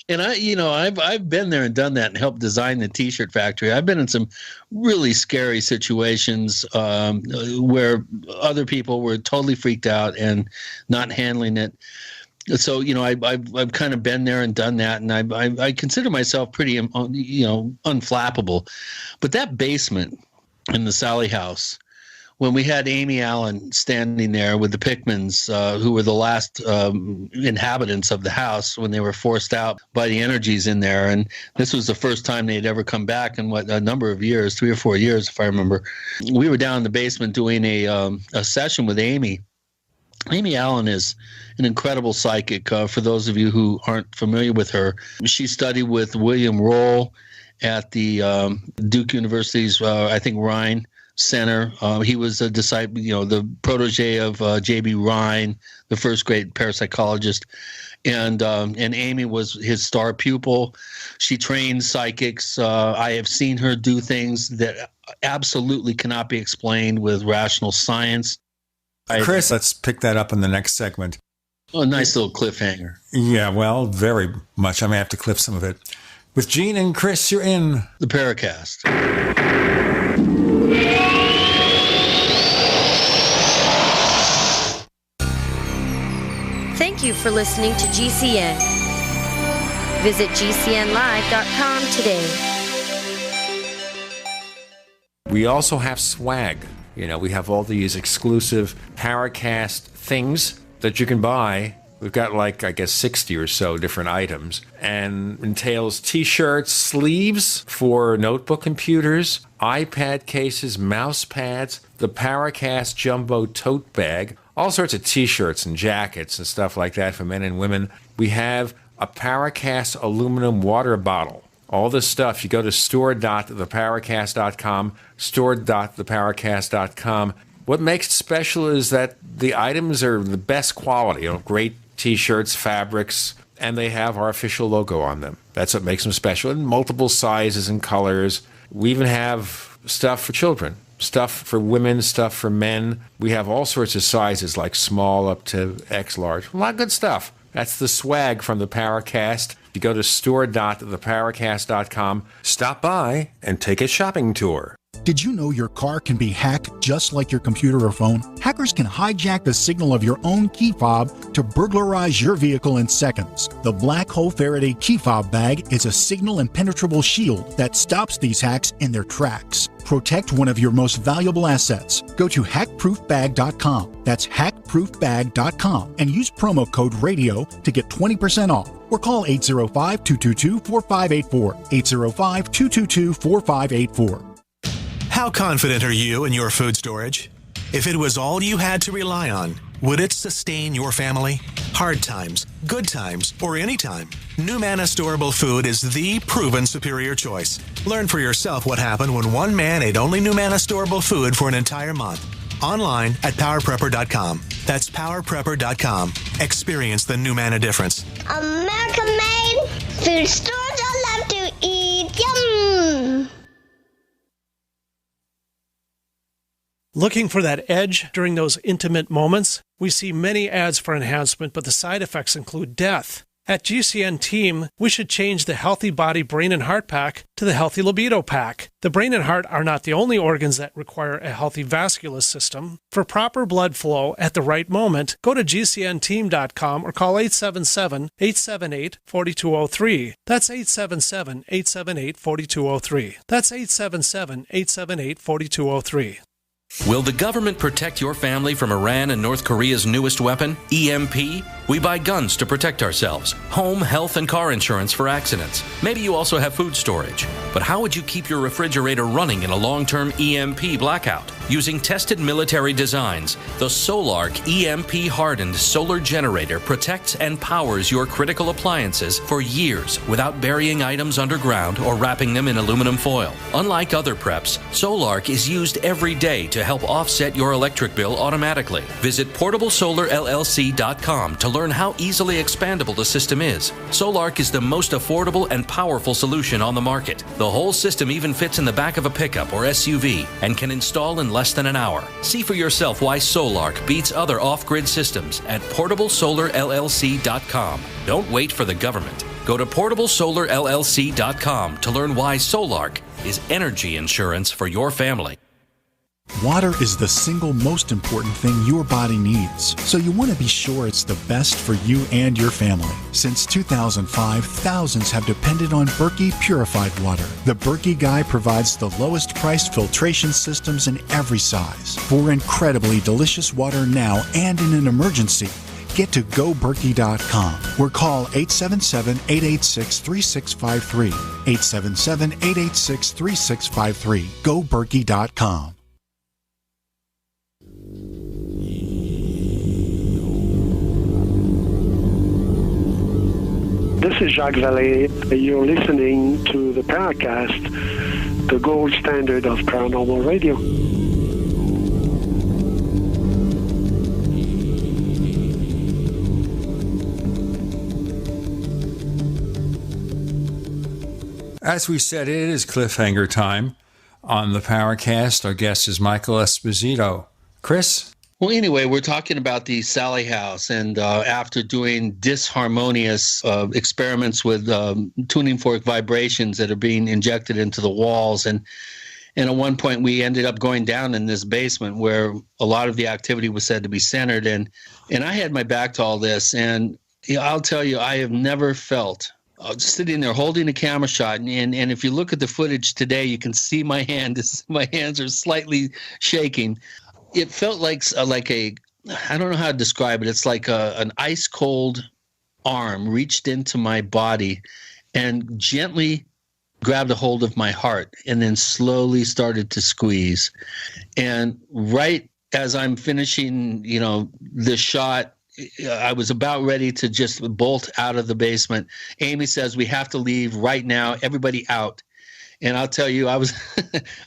A: And I've been there and done that and helped design the T-shirt factory. I've been in some really scary situations where other people were totally freaked out and not handling it. So I've kind of been there and done that, and I consider myself pretty unflappable. But that basement in the Sally House, when we had Amy Allen standing there with the Pickmans, who were the last inhabitants of the house when they were forced out by the energies in there. And this was the first time they had ever come back in a number of years, 3 or 4 years, if I remember. We were down in the basement doing a session with Amy. Amy Allen is an incredible psychic. For those of you who aren't familiar with her, she studied with William Roll at the Duke University's, I think, Rhine Center. He was a disciple, the protege of J.B. Rhine, the first great parapsychologist, and Amy was his star pupil. She trained psychics. I have seen her do things that absolutely cannot be explained with rational science.
B: Chris, let's pick that up in the next segment.
A: Oh, a nice little cliffhanger.
B: Yeah, well, very much. I may have to clip some of it. With Gene and Chris, you're in
A: the Paracast.
I: Thank you for listening to GCN. Visit GCNlive.com today.
B: We also have swag. We have all these exclusive Paracast things that you can buy. We've got 60 or so different items, and entails T-shirts, sleeves for notebook computers, iPad cases, mouse pads, the Paracast Jumbo Tote Bag, all sorts of T-shirts and jackets and stuff like that for men and women. We have a Paracast aluminum water bottle. All this stuff, you go to store.theparacast.com, store.theparacast.com. What makes it special is that the items are the best quality, great T-shirts, fabrics, and they have our official logo on them. That's what makes them special, in multiple sizes and colors. We even have stuff for children, stuff for women, stuff for men. We have all sorts of sizes, like small up to X large. A lot of good stuff. That's the swag from the Paracast. If you go to store.theparacast.com, stop by and take a shopping tour.
N: Did you know your car can be hacked just like your computer or phone? Hackers can hijack the signal of your own key fob to burglarize your vehicle in seconds. The Black Hole Faraday key fob bag is a signal impenetrable shield that stops these hacks in their tracks. Protect one of your most valuable assets. Go to hackproofbag.com. That's hackproofbag.com and use promo code RADIO to get 20% off. Or call 805-222-4584. 805-222-4584.
P: How confident are you in your food storage? If it was all you had to rely on, would it sustain your family? Hard times, good times, or any time, NuManna Storable Food is the proven superior choice. Learn for yourself what happened when one man ate only NuManna Storable Food for an entire month. Online at PowerPrepper.com. That's PowerPrepper.com. Experience the NuManna difference.
Q: American-made food stores I love to eat. Yum!
R: Looking for that edge during those intimate moments? We see many ads for enhancement, but the side effects include death. At GCN Team, we should change the Healthy Body, Brain, and Heart Pack to the Healthy Libido Pack. The brain and heart are not the only organs that require a healthy vascular system. For proper blood flow at the right moment, go to GCNteam.com or call 877-878-4203. That's 877-878-4203. That's 877-878-4203.
S: Will the government protect your family from Iran and North Korea's newest weapon, EMP? We buy guns to protect ourselves, home, health, and car insurance for accidents. Maybe you also have food storage. But how would you keep your refrigerator running in a long-term EMP blackout? Using tested military designs, the Solarc EMP-hardened solar generator protects and powers your critical appliances for years without burying items underground or wrapping them in aluminum foil. Unlike other preps, Solarc is used every day to help offset your electric bill automatically. Visit PortableSolarLLC.com to learn how easily expandable the system is. Solarc is the most affordable and powerful solution on the market. The whole system even fits in the back of a pickup or SUV and can install in less than an hour. See for yourself why Solarc beats other off-grid systems at PortableSolarLLC.com. Don't wait for the government. Go to PortableSolarLLC.com to learn why Solarc is energy insurance for your family.
N: Water is the single most important thing your body needs, so you want to be sure it's the best for you and your family. Since 2005, thousands have depended on Berkey purified water. The Berkey Guy provides the lowest priced filtration systems in every size. For incredibly delicious water now and in an emergency, get to GoBerkey.com or call 877-886-3653. 877-886-3653. GoBerkey.com.
T: This is Jacques Vallée. You're listening to the Paracast, the gold standard of paranormal radio.
B: As we said, it is cliffhanger time on the Paracast. Our guest is Michael Esposito. Chris?
A: Well, anyway, we're talking about the Sallie House, and after doing disharmonious experiments with tuning fork vibrations that are being injected into the walls, and at one point we ended up going down in this basement where a lot of the activity was said to be centered, and I had my back to all this, and I'll tell you, I have never felt sitting there holding a camera shot, and if you look at the footage today, you can see my hand. My hands are slightly shaking. It felt like a, I don't know how to describe it. It's like an ice cold arm reached into my body and gently grabbed a hold of my heart and then slowly started to squeeze. And right as I'm finishing, this shot, I was about ready to just bolt out of the basement. Amy says, "We have to leave right now. Everybody out." And I'll tell you, I was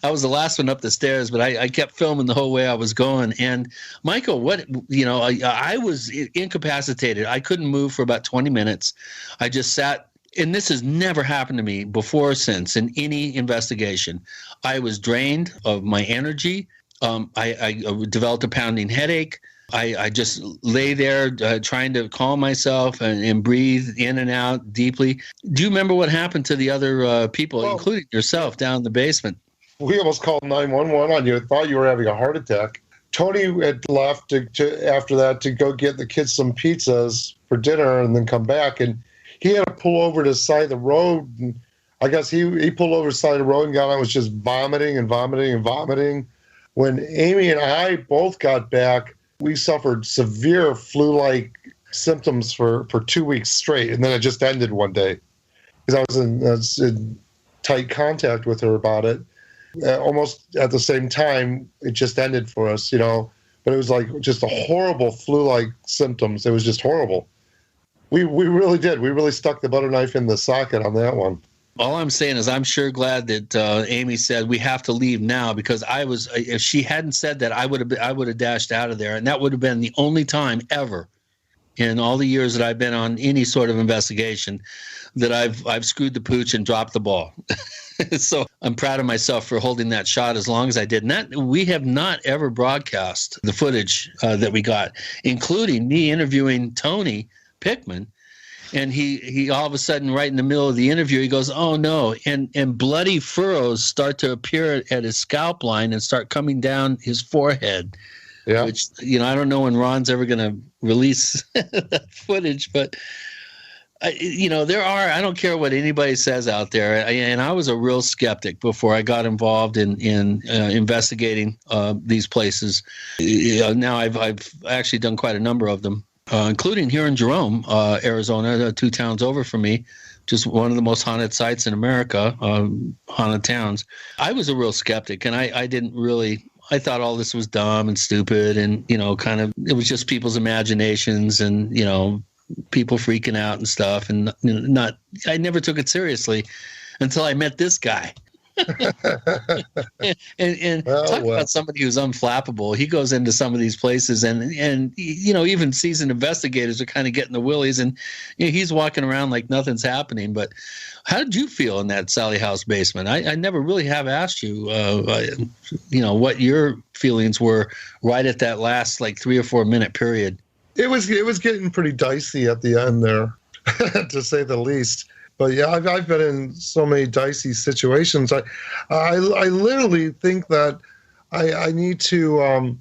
A: the last one up the stairs, but I kept filming the whole way I was going. And Michael, I was incapacitated. I couldn't move for about 20 minutes. I just sat and this has never happened to me before or since in any investigation. I was drained of my energy. I developed a pounding headache. I just lay there trying to calm myself and breathe in and out deeply. Do you remember what happened to the other people, including yourself, down in the basement?
C: We almost called 911 on you. Thought you were having a heart attack. Tony had left after that to go get the kids some pizzas for dinner and then come back. And he had to pull over to the side of the road. And I guess he pulled over to the side of the road and got on, was just vomiting and vomiting and vomiting. When Amy and I both got back, we suffered severe flu-like symptoms for 2 weeks straight, and then it just ended one day because I was in tight contact with her about it. Almost at the same time, it just ended for us, But it was like just a horrible flu-like symptoms. It was just horrible. We really did. We really stuck the butter knife in the socket on that one.
A: All I'm saying is I'm sure glad that Amy said we have to leave now, because if she hadn't said that, I would have dashed out of there, and that would have been the only time ever in all the years that I've been on any sort of investigation that I've screwed the pooch and dropped the ball. So I'm proud of myself for holding that shot as long as I did. And we have not ever broadcast the footage that we got, including me interviewing Tony Pickman. And he all of a sudden, right in the middle of the interview, he goes, "Oh no!" And bloody furrows start to appear at his scalp line and start coming down his forehead. Yeah. Which I don't know when Ron's ever going to release that footage, but there are. I don't care what anybody says out there, and I was a real skeptic before I got involved in investigating these places. Now I've actually done quite a number of them. Including here in Jerome, Arizona, 2 towns over from me, just one of the most haunted sites in America, haunted towns. I was a real skeptic, and I didn't really – I thought all this was dumb and stupid and, kind of – it was just people's imaginations and, people freaking out and stuff. And I never took it seriously until I met this guy. and talk about somebody who's unflappable. He goes into some of these places and even seasoned investigators are kind of getting the willies, and he's walking around like nothing's happening. But how did you feel in that Sally House basement? I never really have asked you what your feelings were right at that last 3 or 4 minute period.
C: It was getting pretty dicey at the end there, to say the least. But yeah, I've been in so many dicey situations. I literally think that I need to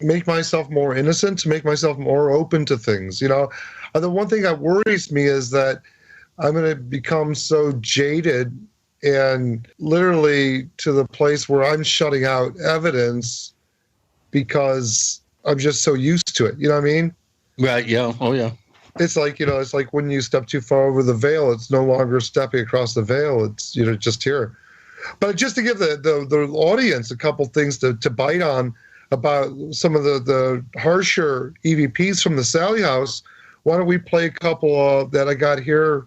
C: make myself more innocent, to make myself more open to things. The one thing that worries me is that I'm going to become so jaded and literally to the place where I'm shutting out evidence because I'm just so used to it. You know what I mean?
A: Right. Yeah. Oh, yeah.
C: It's like, it's like when you step too far over the veil, it's no longer stepping across the veil. It's, just here. But just to give the audience a couple things to bite on about some of the harsher EVPs from the Sally House, why don't we play a couple that I got here,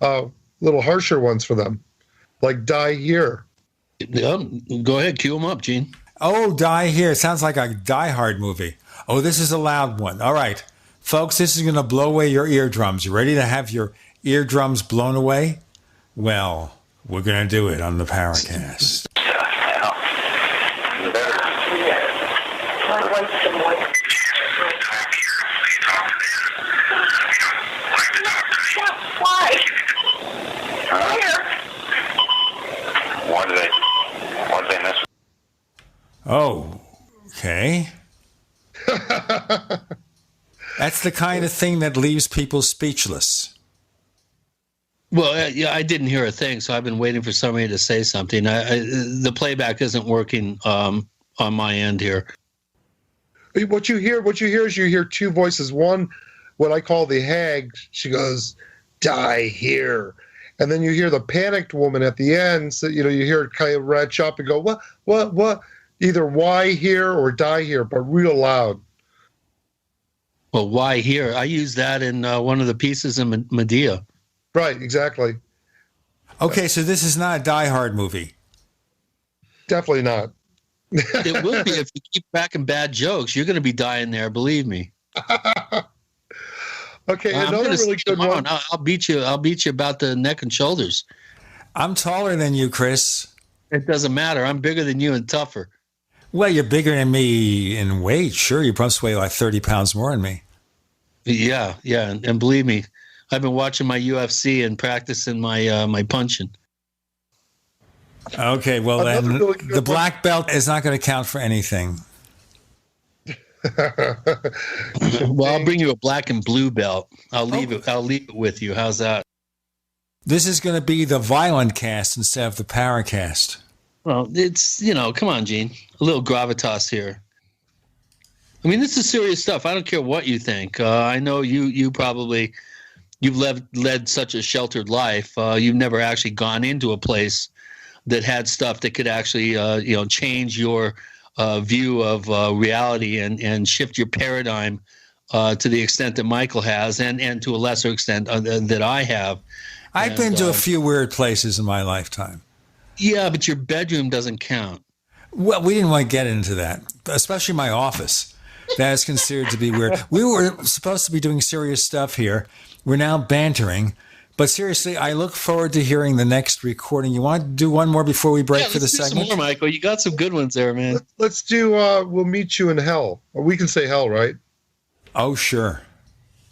C: little harsher ones for them, like Die Here.
A: Yeah, go ahead, cue them up, Gene.
B: Oh, Die Here. Sounds like a Die Hard movie. Oh, this is a loud one. All right. Folks, this is going to blow away your eardrums. You ready to have your eardrums blown away? Well, we're going to do it on the Paracast.
Q: Why?
F: Why did they miss?
B: Oh, okay. That's the kind of thing that leaves people speechless.
A: Well, I didn't hear a thing, so I've been waiting for somebody to say something. The playback isn't working on my end here.
C: What you hear is you hear 2 voices. One, what I call the hag, she goes, "Die here," and then you hear the panicked woman at the end. So you hear it kind of retch up and go, "What?" Either "Why here" or "Die here," but real loud.
A: Well, why here? I used that in one of the pieces in Medea.
C: Right, exactly.
B: Okay, so this is not a Die Hard movie.
C: Definitely not.
A: It will be if you keep cracking bad jokes. You're going to be dying there, believe me.
C: Okay,
A: I'm
C: another
A: gonna
C: really
A: see you
C: good
A: tomorrow,
C: one.
A: and I'll beat you. I'll beat you about the neck and shoulders.
B: I'm taller than you, Chris.
A: It doesn't matter. I'm bigger than you and tougher.
B: Well, you're bigger than me in weight. Sure, you probably weigh like 30 pounds more than me.
A: Yeah, and believe me, I've been watching my UFC and practicing my my punching.
B: Okay, well then, the black belt is not going to count for anything.
A: Well, I'll bring you a black and blue belt. I'll leave it with you. How's that?
B: This is going to be the violent cast instead of the Paracast.
A: Well, it's, come on, Gene. A little gravitas here. I mean, this is serious stuff. I don't care what you think. I know you've led such a sheltered life. You've never actually gone into a place that had stuff that could actually, change your view of reality and shift your paradigm to the extent that Michael has, and to a lesser extent that I have.
B: I've been to a few weird places in my lifetime.
A: Yeah, but your bedroom doesn't count.
B: Well, we didn't want to get into that, especially my office. That is considered to be weird. We were supposed to be doing serious stuff here. We're now bantering. But seriously, I look forward to hearing the next recording. You want to do one more before we break for the segment?
A: Some more, Michael. You got some good ones there, man.
C: Let's do We'll Meet You in Hell. Or we can say hell, right?
B: Oh, sure.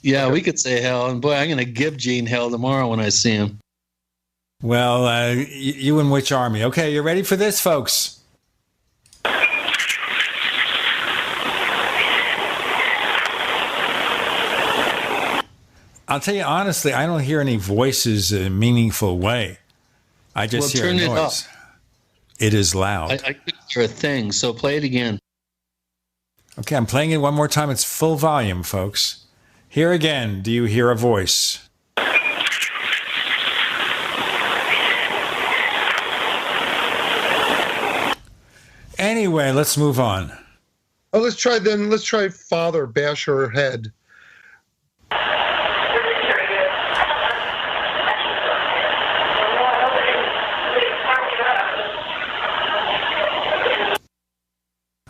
A: Yeah, we could say hell. And boy, I'm going to give Gene hell tomorrow when I see him.
B: Well, you in which army? Okay, you ready for this, folks? I'll tell you honestly, I don't hear any voices in a meaningful way. I just hear a noise.
A: Turn it up.
B: It is loud.
A: I couldn't hear a thing, so play it again.
B: Okay, I'm playing it one more time. It's full volume, folks. Here again, do you hear a voice? Anyway, let's move on.
C: Oh, let's try Father Bash Her Head.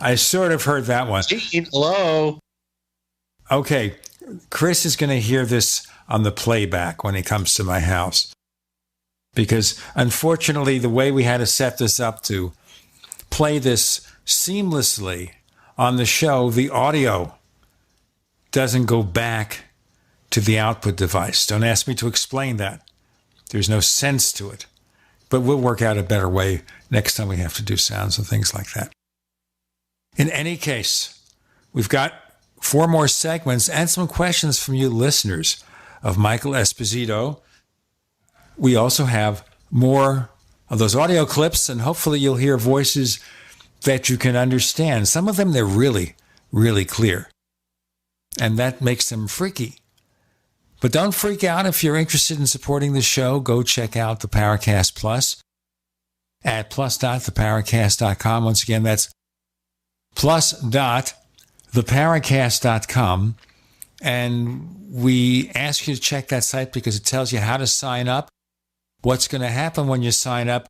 B: I sort of heard that one.
A: Hello.
B: Okay, Chris is going to hear this on the playback when he comes to my house. Because unfortunately, the way we had to set this up to play this seamlessly on the show, the audio doesn't go back to the output device. Don't ask me to explain that. There's no sense to it. But we'll work out a better way next time we have to do sounds and things like that. In any case, we've got 4 more segments and some questions from you listeners of Michael Esposito. We also have more of those audio clips, and hopefully you'll hear voices that you can understand. Some of them, they're really, really clear. And that makes them freaky. But don't freak out. If you're interested in supporting the show, go check out the Paracast Plus at plus.theparacast.com. Once again, that's plus.theparacast.com. And we ask you to check that site because it tells you how to sign up, what's going to happen when you sign up,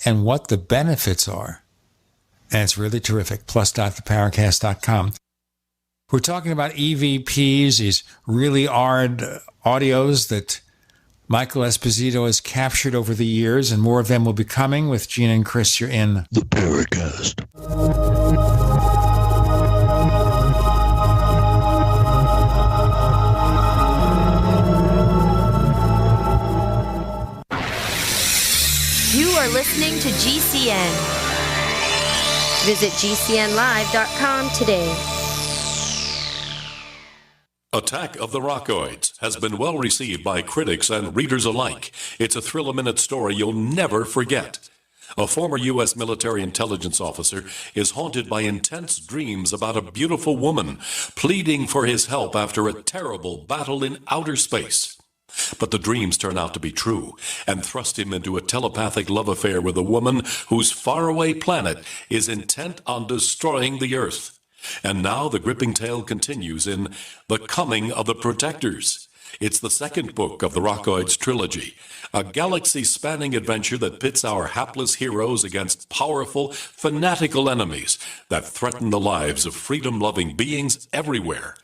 B: and what the benefits are. And it's really terrific. Plus.theparacast.com. We're talking about EVPs, these really hard audios that Michael Esposito has captured over the years, and more of them will be coming with Gene and Chris. You're in
A: the Paracast.
I: You are listening to GCN. Visit GCNlive.com today.
H: Attack of the Rockoids has been well received by critics and readers alike. It's a thrill-a-minute story you'll never forget. A former U.S. military intelligence officer is haunted by intense dreams about a beautiful woman pleading for his help after a terrible battle in outer space. But the dreams turn out to be true and thrust him into a telepathic love affair with a woman whose faraway planet is intent on destroying the Earth. And now the gripping tale continues in The Coming of the Protectors. It's the second book of the Rockoids trilogy, a galaxy-spanning adventure that pits our hapless heroes against powerful, fanatical enemies that threaten the lives of freedom-loving beings everywhere.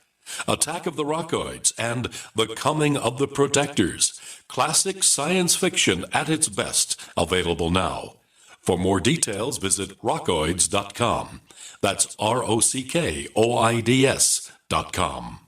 H: Attack of the Rockoids, and The Coming of the Protectors. Classic science fiction at its best, available now. For more details, visit rockoids.com. That's ROCKOIDS.com.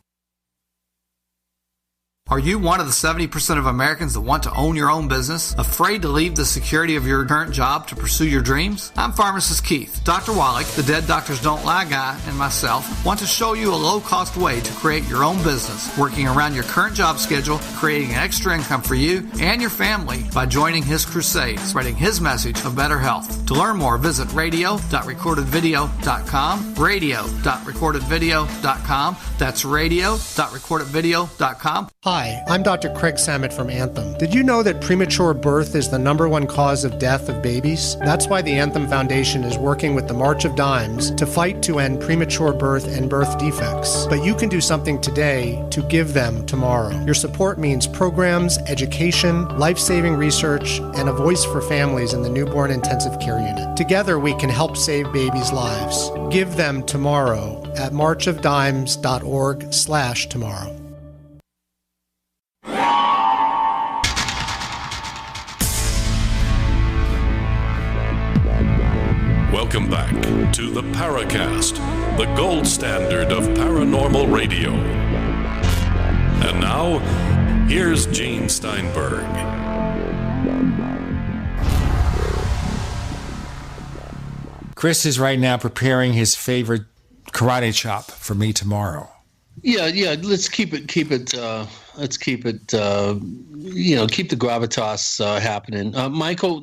G: Are you one of the 70% of Americans that want to own your own business? Afraid to leave the security of your current job to pursue your dreams? I'm Pharmacist Keith. Dr. Wallach, the Dead Doctors Don't Lie guy, and myself want to show you a low-cost way to create your own business, working around your current job schedule, creating an extra income for you and your family by joining his crusade, spreading his message of better health. To learn more, visit radio.recordedvideo.com, radio.recordedvideo.com. That's radio.recordedvideo.com.
M: Hi, I'm Dr. Craig Samet from Anthem. Did you know that premature birth is the #1 cause of death of babies? That's why the Anthem Foundation is working with the March of Dimes to fight to end premature birth and birth defects. But you can do something today to give them tomorrow. Your support means programs, education, life-saving research, and a voice for families in the newborn intensive care unit. Together we can help save babies' lives. Give them tomorrow at marchofdimes.org/tomorrow.
H: Welcome back to the Paracast, the gold standard of paranormal radio. And now, here's Gene Steinberg.
B: Chris is right now preparing his favorite karate chop for me tomorrow.
A: Yeah. Let's keep it. Keep the gravitas happening. Michael,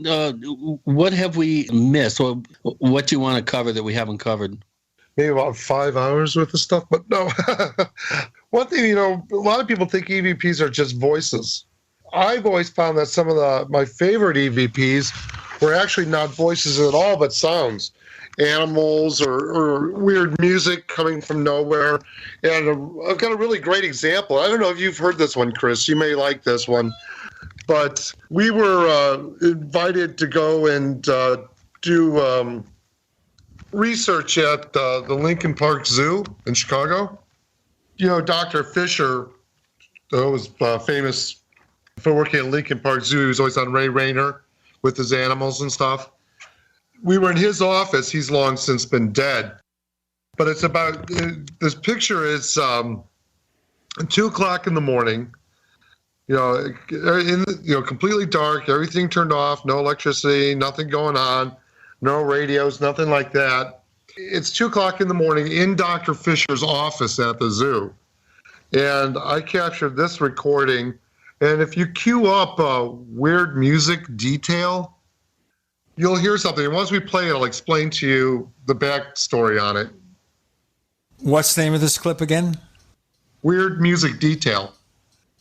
A: what have we missed, or what do you want to cover that we haven't covered?
C: Maybe about 5 hours worth of stuff, but no. One thing, a lot of people think EVPs are just voices. I've always found that some of my favorite EVPs were actually not voices at all, but sounds. Animals or weird music coming from nowhere. And I've got a really great example. I don't know if you've heard this one, Chris. You may like this one. But we were invited to go and do research at the Lincoln Park Zoo in Chicago. Dr. Fisher was famous for working at Lincoln Park Zoo. He was always on Ray Rayner with his animals and stuff. We were in his office. He's long since been dead. But it's about, this picture is 2 o'clock in the morning, completely dark, everything turned off, no electricity, nothing going on, no radios, nothing like that. It's 2 o'clock in the morning in Dr. Fisher's office at the zoo. And I captured this recording. And if you cue up weird music detail, you'll hear something. And once we play it, I'll explain to you the backstory on it.
B: What's the name of this clip again?
C: Weird music detail.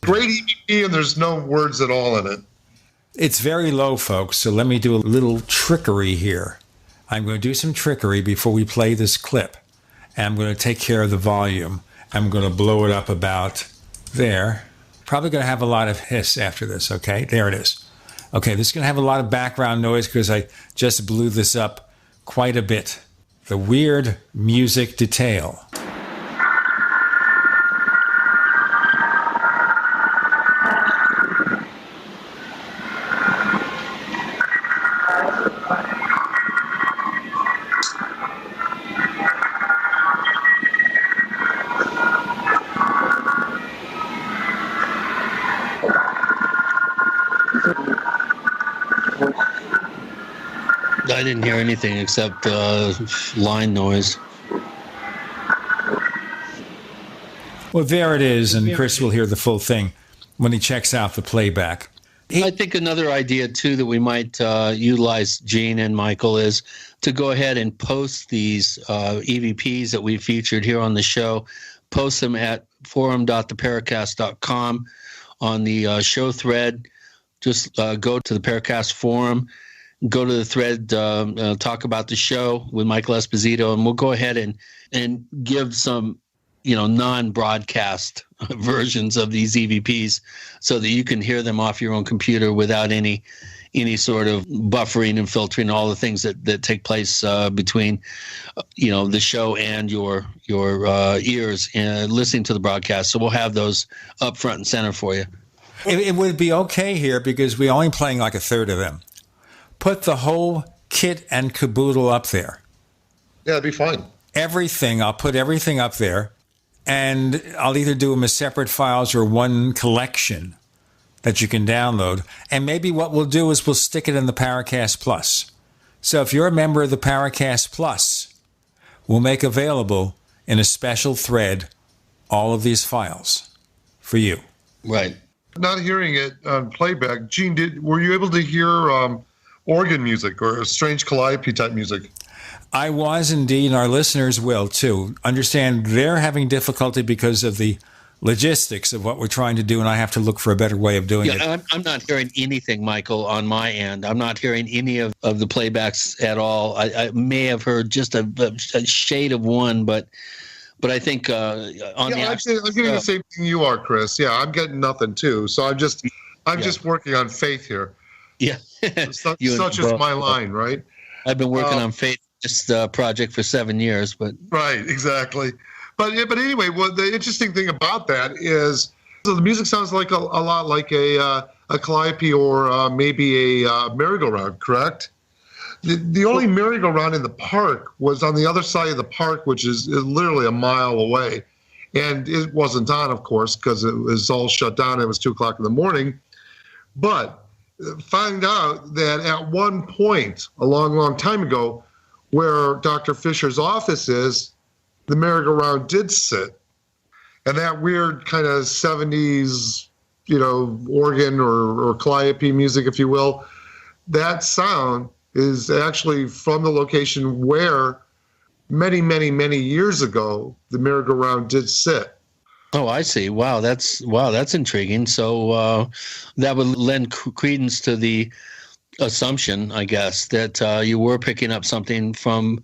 C: Great EVP, and there's no words at all in it.
B: It's very low, folks, so let me do a little trickery here. I'm going to do some trickery before we play this clip. And I'm going to take care of the volume. I'm going to blow it up about there. Probably going to have a lot of hiss after this, okay? There it is. Okay, this is going to have a lot of background noise because I just blew this up quite a bit. The weird music detail.
A: I didn't hear anything except line noise.
B: Well, there it is, and Chris will hear the full thing when he checks out the playback.
A: I think another idea, too, that we might utilize, Gene and Michael, is to go ahead and post these EVPs that we featured here on the show, post them at forum.theparacast.com on the show thread. Just go to the Paracast forum, go to the thread, talk about the show with Michael Esposito, and we'll go ahead and give some, non-broadcast versions of these EVPs so that you can hear them off your own computer without any any sort of buffering and filtering, all the things that take place between, the show and your ears and listening to the broadcast. So we'll have those up front and center for you.
B: It would be okay here because we're only playing like a third of them. Put the whole kit and caboodle up there.
C: Yeah, it'd be fine.
B: Everything. I'll put everything up there, and I'll either do them as separate files or one collection that you can download. And maybe what we'll do is we'll stick it in the Paracast Plus. So if you're a member of the Paracast Plus, we'll make available in a special thread all of these files for you.
A: Right.
C: Not hearing it on playback, Gene, were you able to hear organ music or strange calliope type music?
B: I was indeed, and our listeners will too. Understand they're having difficulty because of the logistics of what we're trying to do, and I have to look for a better way of doing it.
A: I'm not hearing anything, Michael, on my end. I'm not hearing any of the playbacks at all. I may have heard just a shade of one, but I think I'm getting the same thing you are, Chris. Yeah, I'm getting nothing too. So I'm just working on faith here. Yeah, such is my line, right? I've been working on faith, this project for 7 years, but right, exactly. But anyway, the interesting thing about that is the music sounds like a lot like a calliope or maybe a merry-go-round, correct? The only merry-go-round in the park was on the other side of the park, which is literally a mile away. And it wasn't on, of course, because it was all shut down. It was 2 o'clock in the morning. But find out that at one point, a long, long time ago, where Dr. Fisher's office is, the merry-go-round did sit. And that weird kind of 70s, organ or calliope music, if you will, that sound is actually from the location where many, many, many years ago, the merry-go-round did sit. Oh, I see. Wow, that's intriguing. So that would lend credence to the assumption, I guess, that you were picking up something from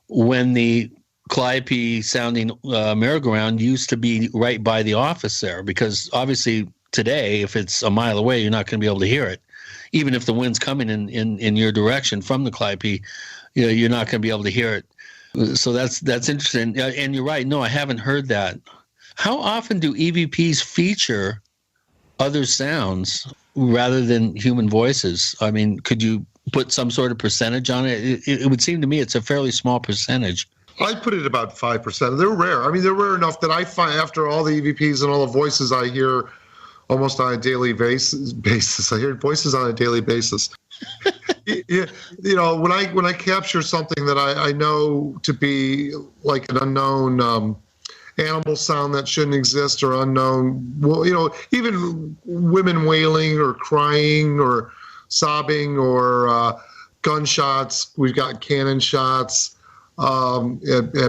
A: when the calliope-sounding merry-go-round used to be right by the office there, because obviously today, if it's a mile away, you're not going to be able to hear it. Even if the wind's coming in your direction from the calliope, you're not going to be able to hear it. So that's interesting. And you're right. No, I haven't heard that. How often do EVPs feature other sounds rather than human voices? I mean, could you put some sort of percentage on it? It would seem to me it's a fairly small percentage. I'd put it about 5%. They're rare. I mean, they're rare enough that I find after all the EVPs and all the voices I hear almost on a daily basis. I hear voices on a daily basis. When I capture something that I know to be like an unknown animal sound that shouldn't exist or unknown, even women wailing or crying or sobbing or gunshots. We've got cannon shots at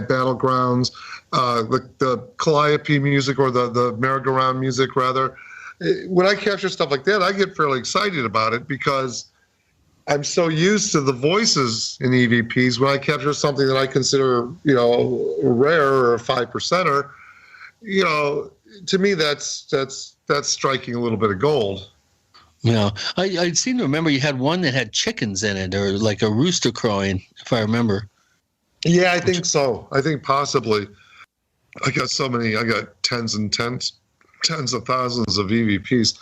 A: battlegrounds. The calliope music or the merry-go-round music, rather. When I capture stuff like that, I get fairly excited about it because I'm so used to the voices in EVPs. When I capture something that I consider, rare or a 5%er, to me that's striking a little bit of gold. Yeah, I seem to remember you had one that had chickens in it, or like a rooster crowing, if I remember. Yeah, I think so. I think possibly. I got so many. I got tens of thousands of EVPs.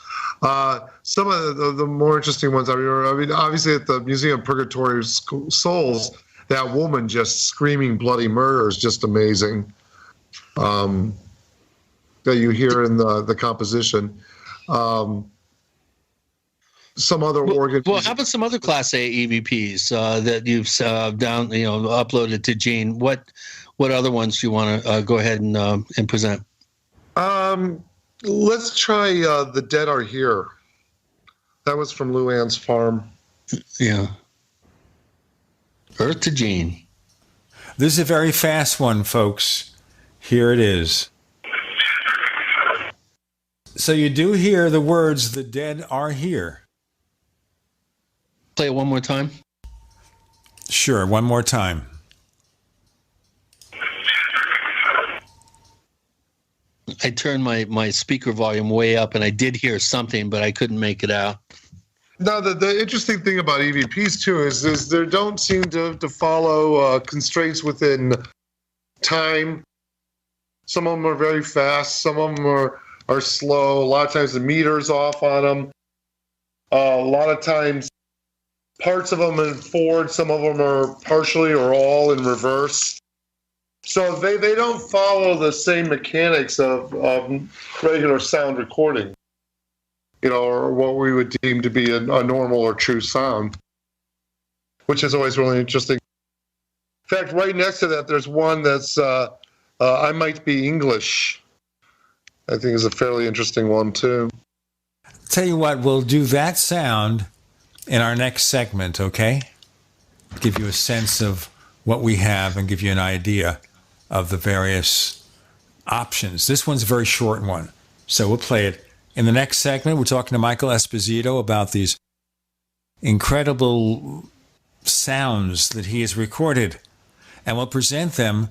A: Some of the more interesting ones I mean, obviously at the Museum of Purgatory Souls, that woman just screaming bloody murder is just amazing. That you hear in the composition. Some other organ. Well, how about some other Class A EVPs that you've uploaded to Gene? What other ones do you want to go ahead and present? Let's try The Dead Are Here. That was from Lou Ann's farm. Yeah. Earth to Gene.
B: This is a very fast one, folks. Here it is. So you do hear the words, "The dead are here."
A: Play it one more time.
B: Sure, one more time.
A: I turned my speaker volume way up, and I did hear something, but I couldn't make it out.
C: Now, the interesting thing about EVPs, too, is they don't seem to follow constraints within time. Some of them are very fast. Some of them are slow. A lot of times the meter's off on them. A lot of times parts of them in forward. Some of them are partially or all in reverse. So they don't follow the same mechanics of regular sound recording, or what we would deem to be a normal or true sound, which is always really interesting. In fact, right next to that, there's one that's I Might Be English. I think is a fairly interesting one, too.
B: Tell you what, we'll do that sound in our next segment, okay? Give you a sense of what we have and give you an idea of the various options. This one's a very short one, so we'll play it. In the next segment, we're talking to Michael Esposito about these incredible sounds that he has recorded, and we'll present them,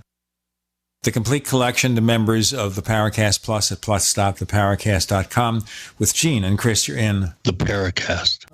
B: the complete collection, to members of the Paracast Plus at plus.theparacast.com with Gene and Chris. You're in
A: the Paracast.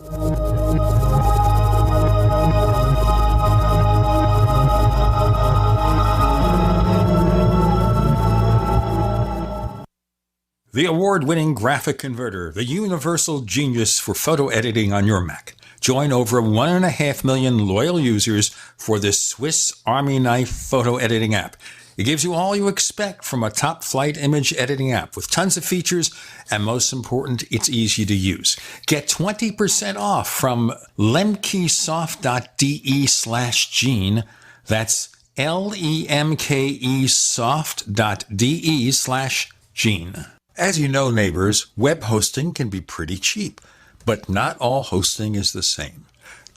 B: The award-winning graphic converter, the universal genius for photo editing on your Mac. Join over 1.5 million loyal users for this Swiss Army knife photo editing app. It gives you all you expect from a top-flight image editing app with tons of features, and most important, it's easy to use. Get 20% off from lemkesoft.de/Gene. That's lemkesoft.de/Gene. As you know, neighbors, web hosting can be pretty cheap, but not all hosting is the same.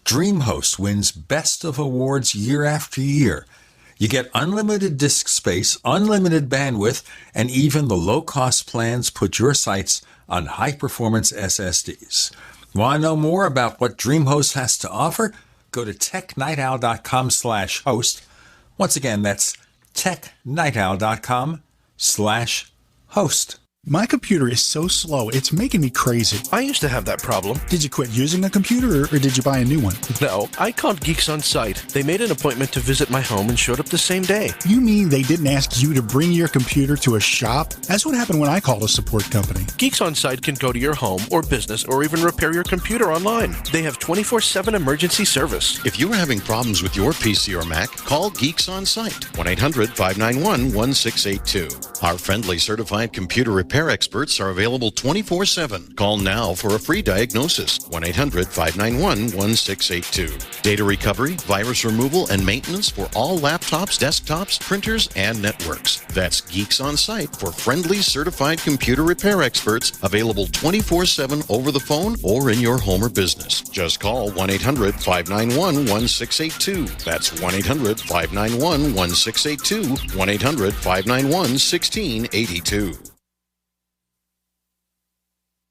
B: DreamHost wins Best of Awards year after year. You get unlimited disk space, unlimited bandwidth, and even the low-cost plans put your sites on high-performance SSDs. Want to know more about what DreamHost has to offer? Go to technightowl.com/host. Once again, that's technightowl.com/host.
N: My computer is so slow, it's making me crazy.
E: I used to have that problem.
N: Did you quit using a computer or did you buy a new one?
E: No, I called Geeks On Site. They made an appointment to visit my home and showed up the same day.
N: You mean they didn't ask you to bring your computer to a shop? That's what happened when I called a support company.
E: Geeks On Site can go to your home or business or even repair your computer online. They have 24/7 emergency service.
L: If you're having problems with your PC or Mac, call Geeks On Site. 1-800-591-1682. Our friendly certified computer repair experts are available 24/7. Call now for a free diagnosis. 1-800-591-1682. Data recovery, virus removal, and maintenance for all laptops, desktops, printers, and networks. That's Geeks On Site for friendly certified computer repair experts, available 24/7 over the phone or in your home or business. Just call 1-800-591-1682. That's 1-800-591-1682. 1-800-591-1682.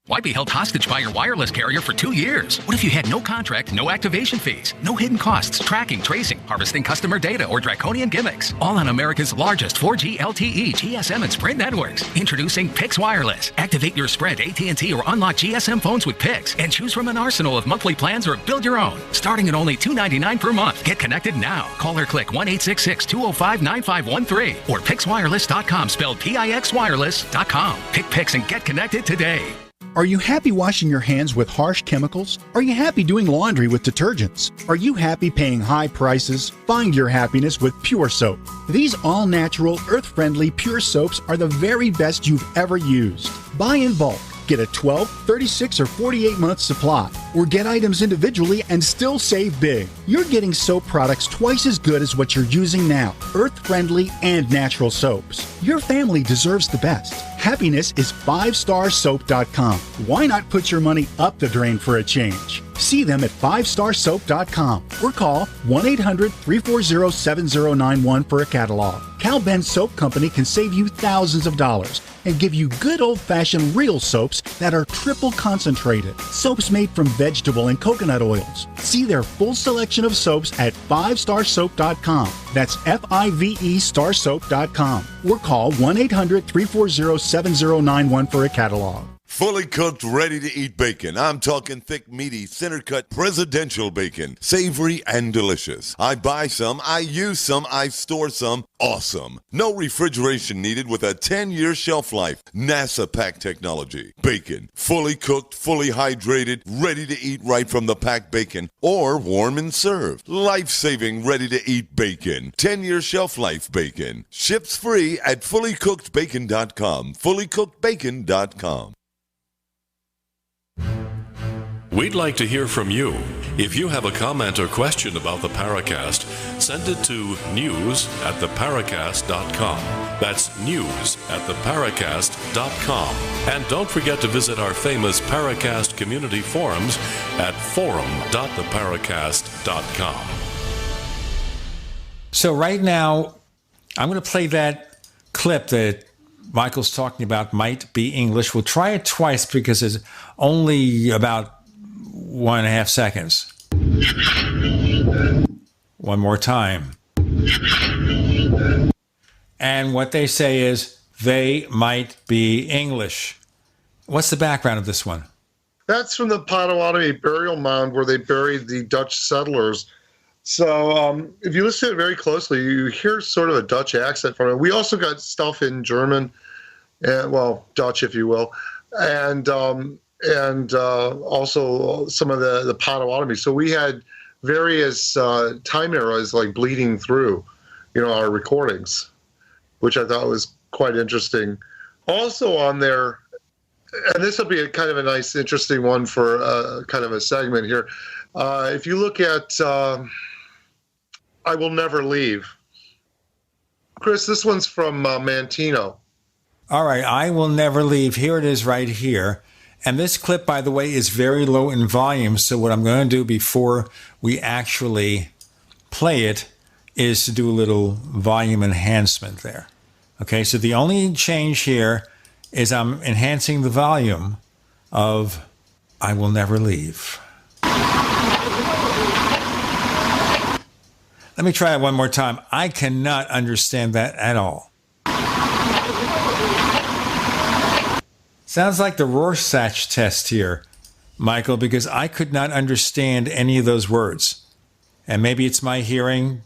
O: Why be held hostage by your wireless carrier for 2 years? What if you had no contract, no activation fees, no hidden costs, tracking, tracing, harvesting customer data, or draconian gimmicks? All on America's largest 4G LTE, GSM, and Sprint networks. Introducing Pix Wireless. Activate your Sprint, AT&T, or unlock GSM phones with Pix and choose from an arsenal of monthly plans or build your own. Starting at only $2.99 per month. Get connected now. Call or click 1-866-205-9513 or PixWireless.com, spelled PIXWireless.com. Pick Pix and get connected today.
N: Are you happy washing your hands with harsh chemicals? Are you happy doing laundry with detergents? Are you happy paying high prices? Find your happiness with Pure Soap. These all-natural, earth-friendly Pure Soaps are the very best you've ever used. Buy in bulk. Get a 12, 36, or 48-month supply, or get items individually and still save big. You're getting soap products twice as good as what you're using now, earth-friendly and natural soaps. Your family deserves the best. Happiness is 5starsoap.com. Why not put your money up the drain for a change? See them at 5starsoap.com or call 1-800-340-7091 for a catalog. Cal Ben Soap Company can save you thousands of dollars and give you good old-fashioned real soaps that are triple concentrated. Soaps made from vegetable and coconut oils. See their full selection of soaps at 5starsoap.com. That's F-I-V-E starsoap.com or call 1-800-340-7091 for a catalog.
D: Fully cooked, ready-to-eat bacon. I'm talking thick, meaty, center-cut presidential bacon. Savory and delicious. I buy some, I use some, I store some. Awesome. No refrigeration needed with a 10-year shelf life. NASA pack technology. Bacon. Fully cooked, fully hydrated, ready to eat right from the packed bacon or warm and served. Life-saving, ready-to-eat bacon. 10-year shelf life bacon. Ships free at fullycookedbacon.com. Fullycookedbacon.com.
H: We'd like to hear from you. If you have a comment or question about the Paracast, send it to news@theparacast.com. That's news@theparacast.com. And don't forget to visit our famous Paracast community forums at forum.theparacast.com.
B: So right now, I'm going to play that clip that Michael's talking about, might be English. We'll try it twice because it's only about 1.5 seconds. One more time. And what they say is, they might be English. What's the background of this one?
C: That's from the Potawatomi burial mound where they buried the Dutch settlers. So if you listen to it very closely, you hear sort of a Dutch accent from it. We also got stuff in German, well, Dutch, if you will, and also some of the Potawatomi. So we had various time eras like bleeding through, our recordings, which I thought was quite interesting. Also on there, and this will be a kind of a nice, interesting one for kind of a segment here. If you look at I Will Never Leave. Chris, this one's from Mantino.
B: All right, I Will Never Leave. Here it is right here. And this clip, by the way, is very low in volume. So what I'm going to do before we actually play it is to do a little volume enhancement there. Okay, so the only change here is I'm enhancing the volume of I Will Never Leave. Let me try it one more time. I cannot understand that at all. Sounds like the Rorschach test here, Michael, because I could not understand any of those words. And maybe it's my hearing,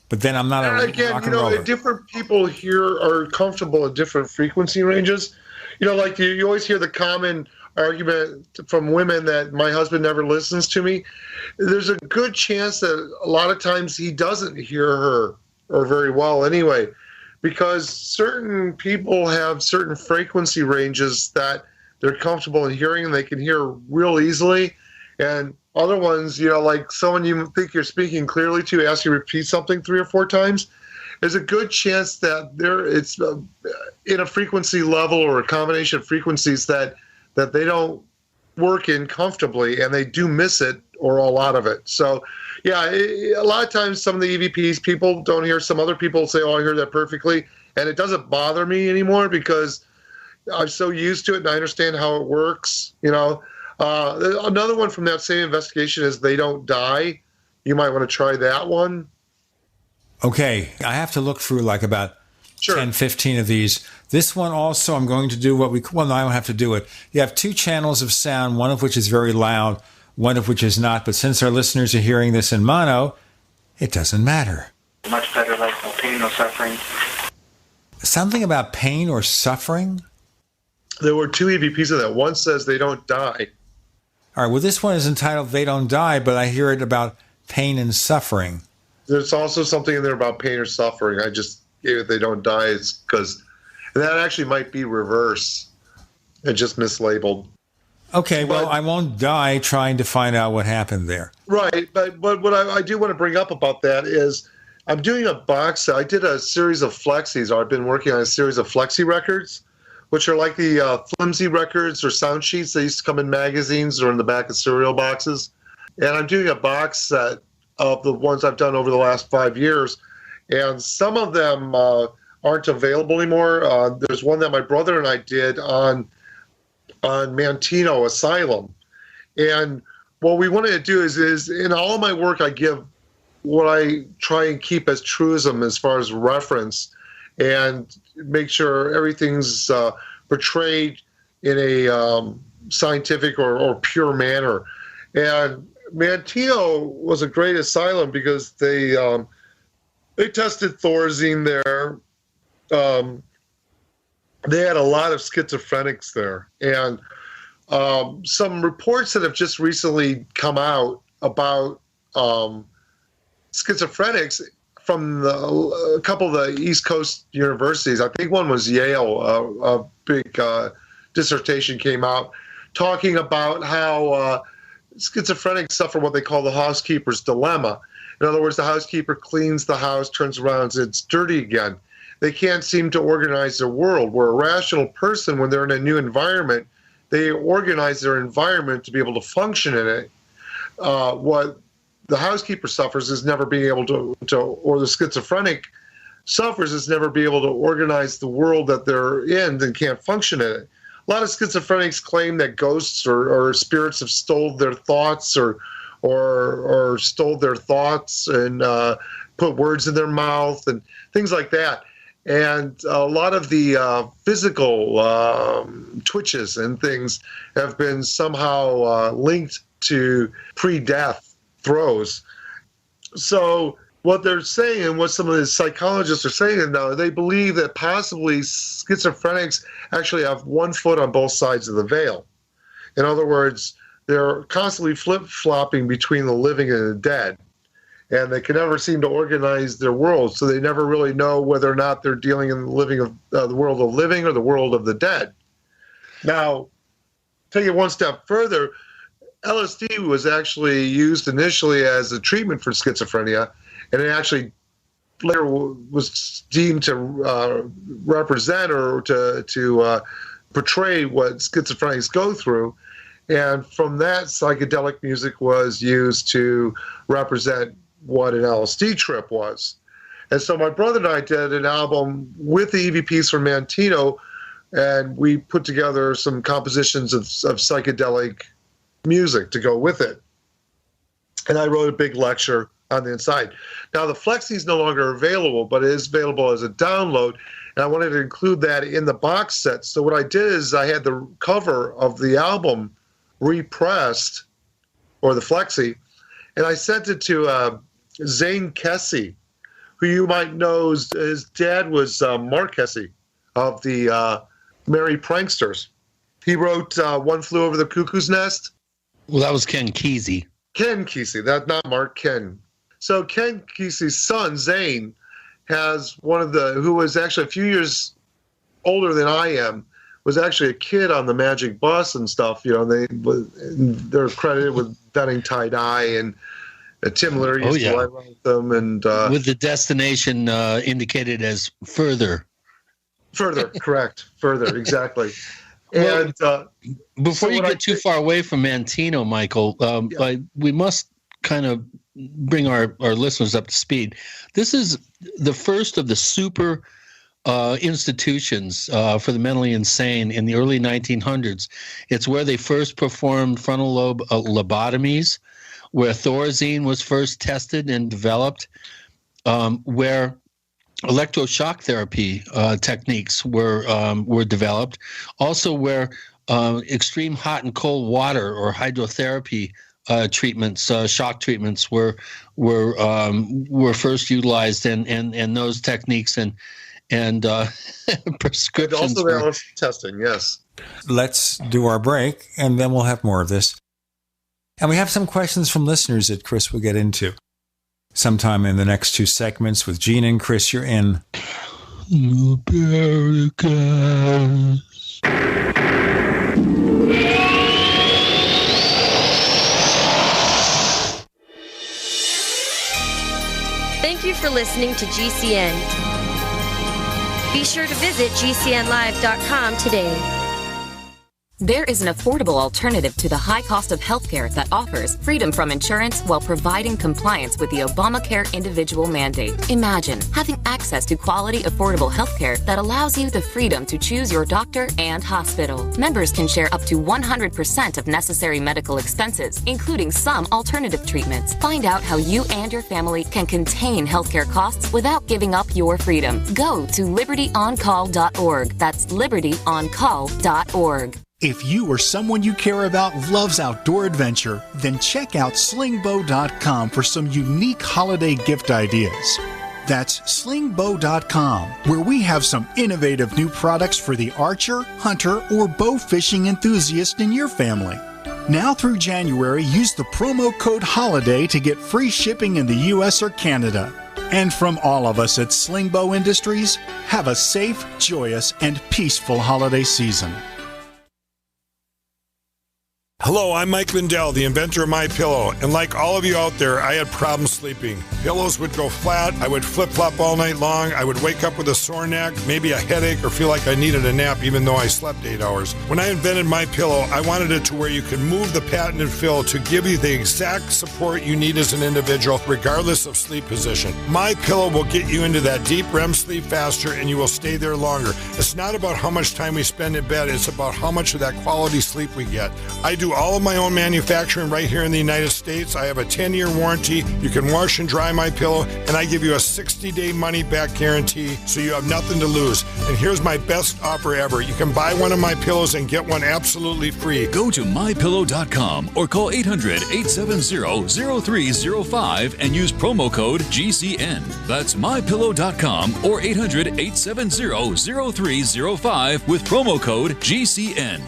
B: but then I'm not a rock and roller.
C: Different people here are comfortable at different frequency ranges. Like you always hear the common argument from women that my husband never listens to me. There's a good chance that a lot of times he doesn't hear her, or very well anyway, because certain people have certain frequency ranges that they're comfortable in hearing and they can hear real easily. And other ones, like someone you think you're speaking clearly to, ask you to repeat something 3 or 4 times, there's a good chance that it's in a frequency level or a combination of frequencies that they don't work in comfortably, and they do miss it or a lot of it. So, yeah, a lot of times some of the EVPs, people don't hear. Some other people say, oh, I hear that perfectly. And it doesn't bother me anymore because I'm so used to it and I understand how it works. Another one from that same investigation is They Don't Die. You might want to try that one.
B: Okay, I have to look through like about 10, 15 of these. This one also, I'm going to do no, I don't have to do it. You have 2 channels of sound, one of which is very loud, one of which is not. But since our listeners are hearing this in mono, it doesn't matter.
F: Much better, like no pain, no suffering.
B: Something about pain or suffering?
C: There were 2 EVPs of that. One says They Don't Die.
B: All right, well, this one is entitled They Don't Die, but I hear it about pain and suffering.
C: There's also something in there about pain or suffering. I just gave it They Don't Die. It's because that actually might be reverse and just mislabeled.
B: Okay, well, I won't die trying to find out what happened there.
C: Right, but what I do want to bring up about that is I'm doing a box set. I did a series of flexis, or I've been working on a series of flexi records, which are like the flimsy records or sound sheets that used to come in magazines or in the back of cereal boxes. And I'm doing a box set of the ones I've done over the last 5 years, and some of them aren't available anymore. There's one that my brother and I did on Mantino Asylum. And what we wanted to do is in all of my work, I give what I try and keep as truism as far as reference and make sure everything's portrayed in a scientific or pure manner. And Manteno was a great asylum because they tested Thorazine there. They had a lot of schizophrenics there. And some reports that have just recently come out about schizophrenics from a couple of the East Coast universities. I think one was Yale. A big dissertation came out talking about how schizophrenics suffer what they call the housekeeper's dilemma. In other words, the housekeeper cleans the house, turns around, and it's dirty again. They can't seem to organize their world. Where a rational person, when they're in a new environment, they organize their environment to be able to function in it. What the housekeeper suffers is never being able to, or the schizophrenic suffers is never being able to organize the world that they're in and can't function in it. A lot of schizophrenics claim that ghosts or spirits have stole their thoughts or stole their thoughts and put words in their mouth and things like that. And a lot of the physical twitches and things have been somehow linked to pre-death throes. So what they're saying, what some of the psychologists are saying now, they believe that possibly schizophrenics actually have one foot on both sides of the veil. In other words, they're constantly flip-flopping between the living and the dead. And they can never seem to organize their world, so they never really know whether or not they're dealing in the world of living or the world of the dead. Now, take it one step further, LSD was actually used initially as a treatment for schizophrenia, and it actually later was deemed to represent or to portray what schizophrenics go through. And from that, psychedelic music was used to represent what an LSD trip was. And so my brother and I did an album with the EVPs from Manteno, and we put together some compositions of psychedelic music to go with it. And I wrote a big lecture on the inside. Now, the Flexi is no longer available, but it is available as a download, and I wanted to include that in the box set. So what I did is I had the cover of the album repressed, or the Flexi, and I sent it to Zane Kesey, who you might know, his dad was Mark Kesey of the Merry Pranksters. He wrote One Flew Over the Cuckoo's Nest.
A: Well, that was Ken Kesey.
C: Ken Kesey, that's not Mark, Ken. So Ken Kesey's son, Zane, has who was actually a few years older than I am, was actually a kid on the Magic Bus and stuff. You know, they're credited with inventing tie-dye, and Tim Leary used to write with them. And
A: with the destination indicated as further.
C: Further, correct. Further, exactly.
A: Well, and before you get too far away from Manteno, Michael, we must kind of bring our listeners up to speed. This is the first of the super institutions for the mentally insane in the early 1900s. It's where they first performed frontal lobe lobotomies, where Thorazine was first tested and developed, where electroshock therapy techniques were developed, also where extreme hot and cold water or hydrotherapy treatments, shock treatments were first utilized, and those techniques and prescriptions.
C: And also the testing, yes.
B: Let's do our break, and then we'll have more of this. And we have some questions from listeners that Chris will get into sometime in the next two segments with Gene and Chris. You're in Paracast.
I: Thank you for listening to GCN. Be sure to visit GCNlive.com today.
J: There is an affordable alternative to the high cost of healthcare that offers freedom from insurance while providing compliance with the Obamacare individual mandate. Imagine having access to quality, affordable healthcare that allows you the freedom to choose your doctor and hospital. Members can share up to 100% of necessary medical expenses, including some alternative treatments. Find out how you and your family can contain healthcare costs without giving up your freedom. Go to libertyoncall.org. That's libertyoncall.org.
N: If you or someone you care about loves outdoor adventure, then check out slingbow.com for some unique holiday gift ideas. That's slingbow.com, where we have some innovative new products for the archer, hunter, or bow fishing enthusiast in your family. Now through January, use the promo code HOLIDAY to get free shipping in the U.S. or Canada. And from all of us at Slingbow Industries, have a safe, joyous, and peaceful holiday season.
K: Hello, I'm Mike Lindell, the inventor of MyPillow, and like all of you out there, I had problems sleeping. Pillows would go flat, I would flip-flop all night long, I would wake up with a sore neck, maybe a headache, or feel like I needed a nap even though I slept 8 hours. When I invented MyPillow, I wanted it to where you could move the patented fill to give you the exact support you need as an individual, regardless of sleep position. MyPillow will get you into that deep REM sleep faster, and you will stay there longer. It's not about how much time we spend in bed, it's about how much of that quality sleep we get. I do all of my own manufacturing right here in the United States. I have a 10-year warranty. You can wash and dry my pillow, and I give you a 60-day money-back guarantee, so you have nothing to lose. And here's my best offer ever. You can buy one of my pillows and get one absolutely free.
U: Go to MyPillow.com or call 800-870-0305 and use promo code GCN. That's MyPillow.com or 800-870-0305 with promo code GCN.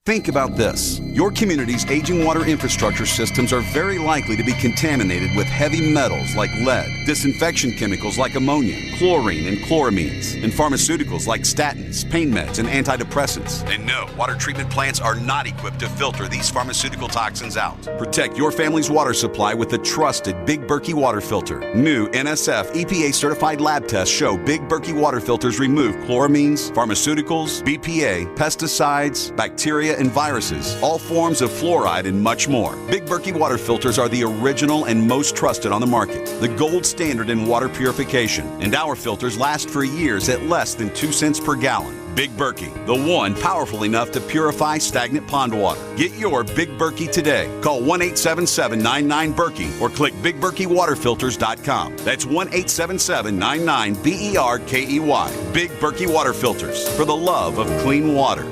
V: Think about this. Your community's aging water infrastructure systems are very likely to be contaminated with heavy metals like lead, disinfection chemicals like ammonia, chlorine and chloramines, and pharmaceuticals like statins, pain meds, and antidepressants. And no, water treatment plants are not equipped to filter these pharmaceutical toxins out. Protect your family's water supply with the trusted Big Berkey water filter. New NSF EPA certified lab tests show Big Berkey water filters remove chloramines, pharmaceuticals, BPA, pesticides, bacteria, and viruses, all forms of fluoride, and much more. Big Berkey water filters are the original and most trusted on the market, the gold standard in water purification, and our filters last for years at less than 2 cents per gallon. Big Berkey, the one powerful enough to purify stagnant pond water. Get your Big Berkey today. Call 1-877-99-BERKEY or click BigBerkeyWaterFilters.com. That's 1-877-99-BERKEY. Big Berkey Water Filters, for the love of clean water.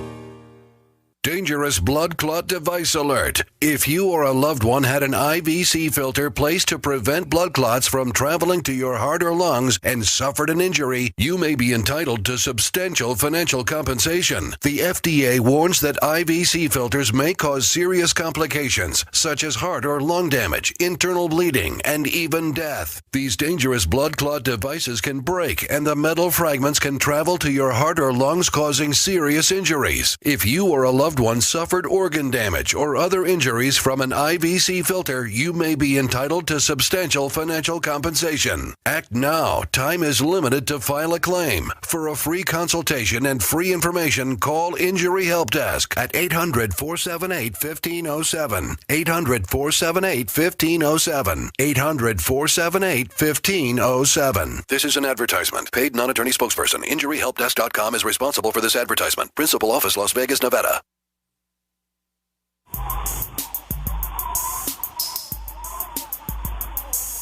W: Dangerous blood clot device alert. If you or a loved one had an IVC filter placed to prevent blood clots from traveling to your heart or lungs and suffered an injury, you may be entitled to substantial financial compensation. The FDA warns that IVC filters may cause serious complications, such as heart or lung damage, internal bleeding, and even death. These dangerous blood clot devices can break, and the metal fragments can travel to your heart or lungs, causing serious injuries. If you or a loved one suffered organ damage or other injuries from an IVC filter, you may be entitled to substantial financial compensation. Act now. Time is limited to file a claim. For a free consultation and free information, call Injury Help Desk at 800-478-1507. 800-478-1507. 800-478-1507. This is an advertisement. Paid non-attorney spokesperson. InjuryHelpDesk.com is responsible for this advertisement. Principal office, Las Vegas, Nevada.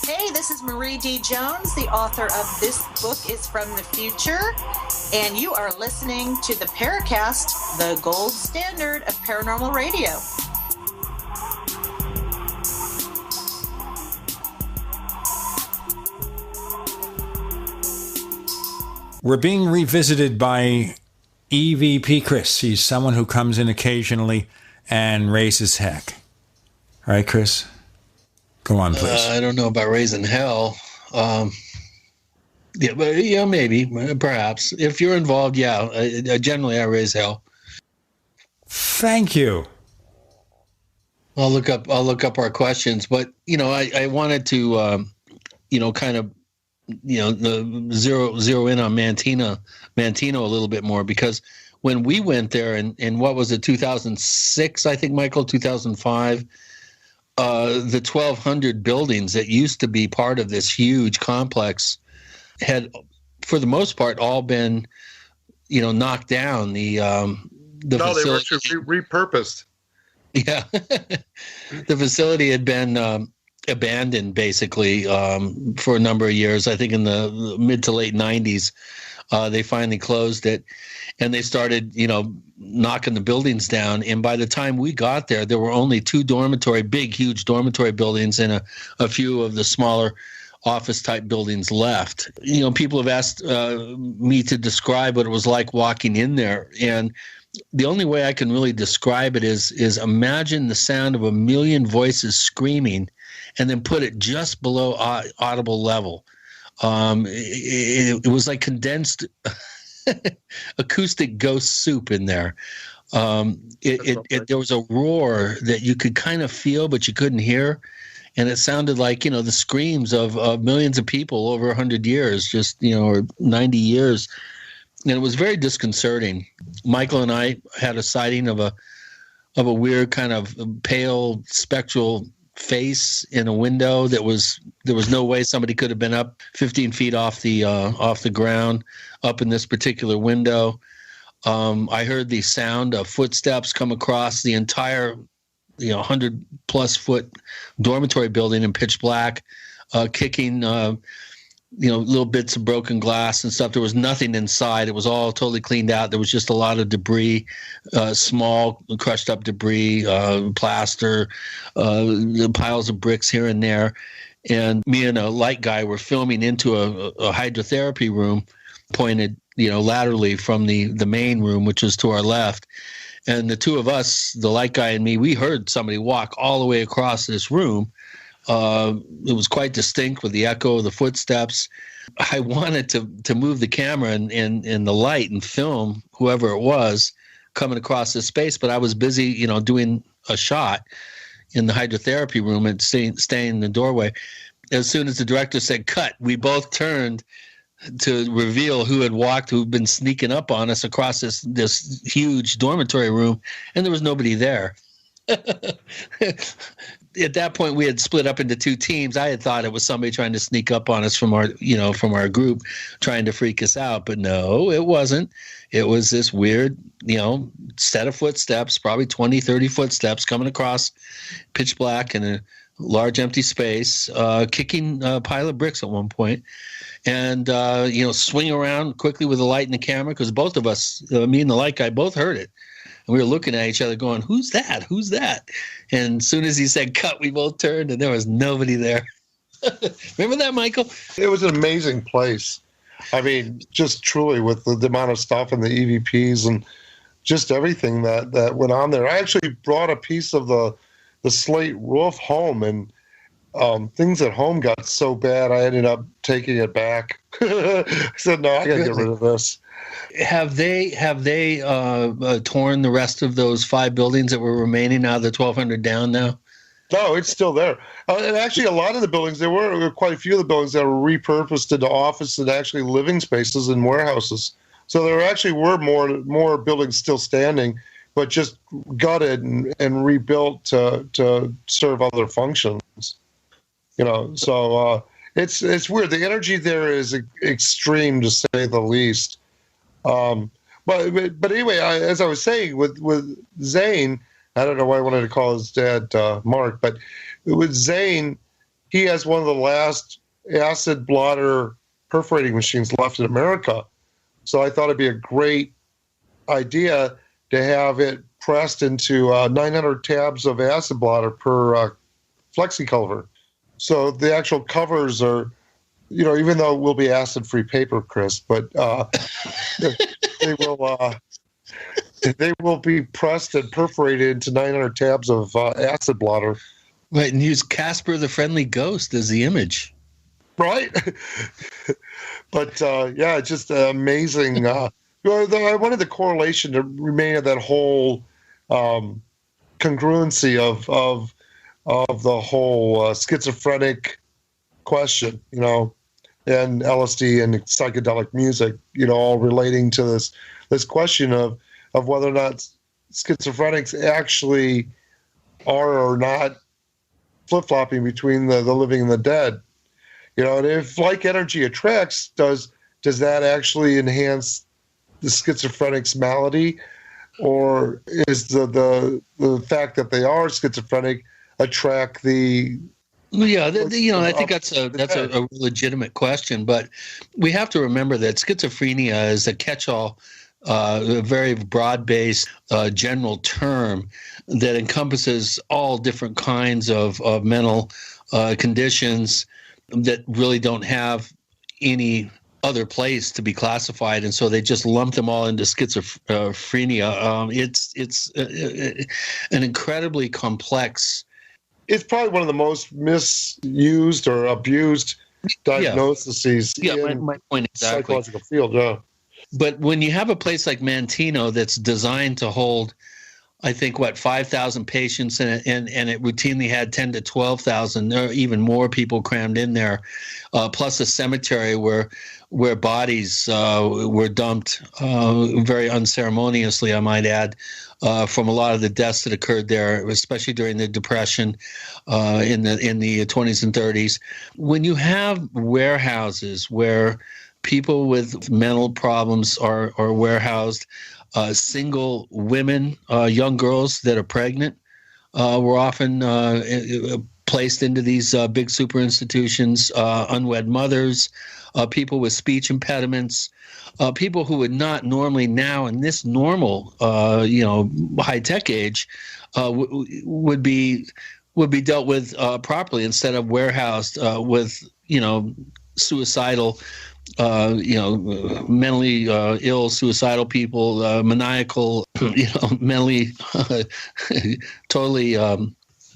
X: Hey, this is Marie D. Jones, the author of This Book is from the Future, and you are listening to the Paracast, the gold standard of paranormal radio.
B: We're being revisited by EVP Chris. He's someone who comes in occasionally and raises heck. All right, Chris? Go on, please.
A: I don't know about raising hell. Yeah, but yeah, maybe, perhaps. If you're involved, yeah. Generally, I raise hell.
B: Thank you.
A: I'll look up our questions, but I wanted to, kind of, zero in on Mantino a little bit more, because when we went there in what was it, 2006, I think, Michael, 2005. The 1,200 buildings that used to be part of this huge complex had, for the most part, all been, knocked down. The facility,
C: they were actually repurposed.
A: Yeah, the facility had been abandoned basically for a number of years. I think in the mid to late 90s. They finally closed it, and they started, knocking the buildings down. And by the time we got there, there were only 2 big, huge dormitory buildings and a few of the smaller office-type buildings left. People have asked me to describe what it was like walking in there, and the only way I can really describe it is imagine the sound of a million voices screaming, and then put it just below audible level. It was like condensed acoustic ghost soup in there. There was a roar that you could kind of feel, but you couldn't hear. And it sounded like, the screams of millions of people over 100 years, or 90 years. And it was very disconcerting. Michael and I had a sighting of a weird kind of pale spectral face in a window there was no way somebody could have been up 15 feet off the ground up in this particular window. I heard the sound of footsteps come across the entire 100 plus foot dormitory building in pitch black, kicking little bits of broken glass and stuff. There was nothing inside. It was all totally cleaned out. There was just a lot of debris, small crushed up debris, plaster, piles of bricks here and there. And me and a light guy were filming into a hydrotherapy room pointed, laterally from the main room, which was to our left. And the 2 of us, the light guy and me, we heard somebody walk all the way across this room. It was quite distinct with the echo of the footsteps. I wanted to move the camera and the light and film whoever it was coming across this space, but I was busy, doing a shot in the hydrotherapy room and staying in the doorway. As soon as the director said cut, we both turned to reveal who'd been sneaking up on us across this huge dormitory room, and there was nobody there. At that point, we had split up into 2 teams. I had thought it was somebody trying to sneak up on us from our group, trying to freak us out. But no, it wasn't. It was this weird, set of footsteps, probably 20, 30 footsteps coming across pitch black in a large empty space, kicking a pile of bricks at one point. And, swing around quickly with the light and the camera, because both of us, me and the light guy, both heard it. And we were looking at each other going, who's that? Who's that? And as soon as he said cut, we both turned and there was nobody there. Remember that, Michael?
C: It was an amazing place. I mean, just truly with the amount of stuff and the EVPs and just everything that went on there. I actually brought a piece of the slate roof home, and things at home got so bad I ended up taking it back. I said, no, I got to get rid of this.
A: Have they torn the rest of those 5 buildings that were remaining out of the 1,200 down now?
C: No, it's still there. And actually, a lot of the buildings, there were quite a few of the buildings that were repurposed into office and actually living spaces and warehouses. So there actually were more buildings still standing, but just gutted and rebuilt to serve other functions. So it's weird. The energy there is extreme, to say the least. But anyway, as I was saying, with Zane, I don't know why I wanted to call his dad Mark, but with Zane, he has one of the last acid blotter perforating machines left in America. So I thought it'd be a great idea to have it pressed into 900 tabs of acid blotter per flexi cover. So the actual covers are, even though it will be acid-free paper, Chris, but they will be pressed and perforated into 900 tabs of acid blotter.
A: Right, and use Casper the Friendly Ghost as the image.
C: Right? But, just amazing. I wanted the correlation to remain of that whole congruency of the whole schizophrenic question, and LSD and psychedelic music, all relating to this question of whether or not schizophrenics actually are or not flip-flopping between the living and the dead. And if like energy attracts, does that actually enhance the schizophrenic's malady, or is the fact that they are schizophrenic attract the
A: Yeah, I think that's a legitimate question, but we have to remember that schizophrenia is a catch-all, a very broad-based general term that encompasses all different kinds of mental conditions that really don't have any other place to be classified, and so they just lump them all into schizophrenia. It's an incredibly complex.
C: It's probably one of the most misused or abused diagnoses in
A: my point exactly.
C: Psychological field. Yeah,
A: but when you have a place like Manteno that's designed to hold, I think 5,000 patients, and it routinely had 10 to 12,000 or even more people crammed in there, plus a cemetery where bodies were dumped very unceremoniously, I might add, from a lot of the deaths that occurred there, especially during the Depression in the 20s and 30s. When you have warehouses where people with mental problems are warehoused, single women, young girls that are pregnant, were often placed into these big super institutions, unwed mothers, people with speech impediments, people who would not normally now in this normal, high-tech age, would be dealt with properly instead of warehoused with, suicidal, mentally ill, suicidal people, maniacal, mentally totally,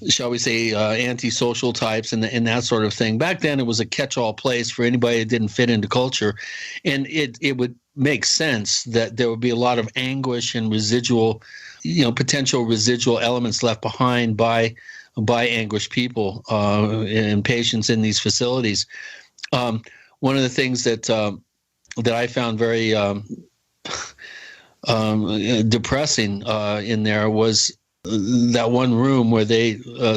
A: shall we say, antisocial types and that sort of thing. Back then, it was a catch-all place for anybody that didn't fit into culture, and it would make sense that there would be a lot of anguish and residual, potential residual elements left behind by anguished people and patients in these facilities. One of the things that I found very depressing in there was that one room where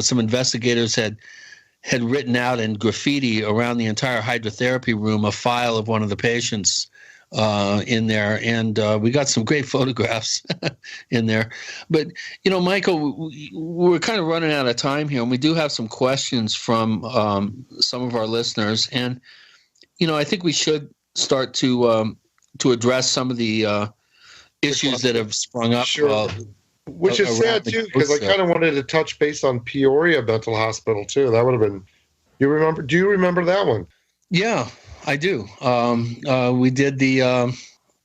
A: some investigators had written out in graffiti around the entire hydrotherapy room a file of one of the patients in there, and we got some great photographs in there. But Michael, we're kind of running out of time here, and we do have some questions from some of our listeners, and I think we should start to address some of the issues that have sprung up.
C: Sure. Which is sad too, because I kind of wanted to touch base on Peoria Mental Hospital too. That would have been. Do you remember that one?
A: Yeah, I do. We did the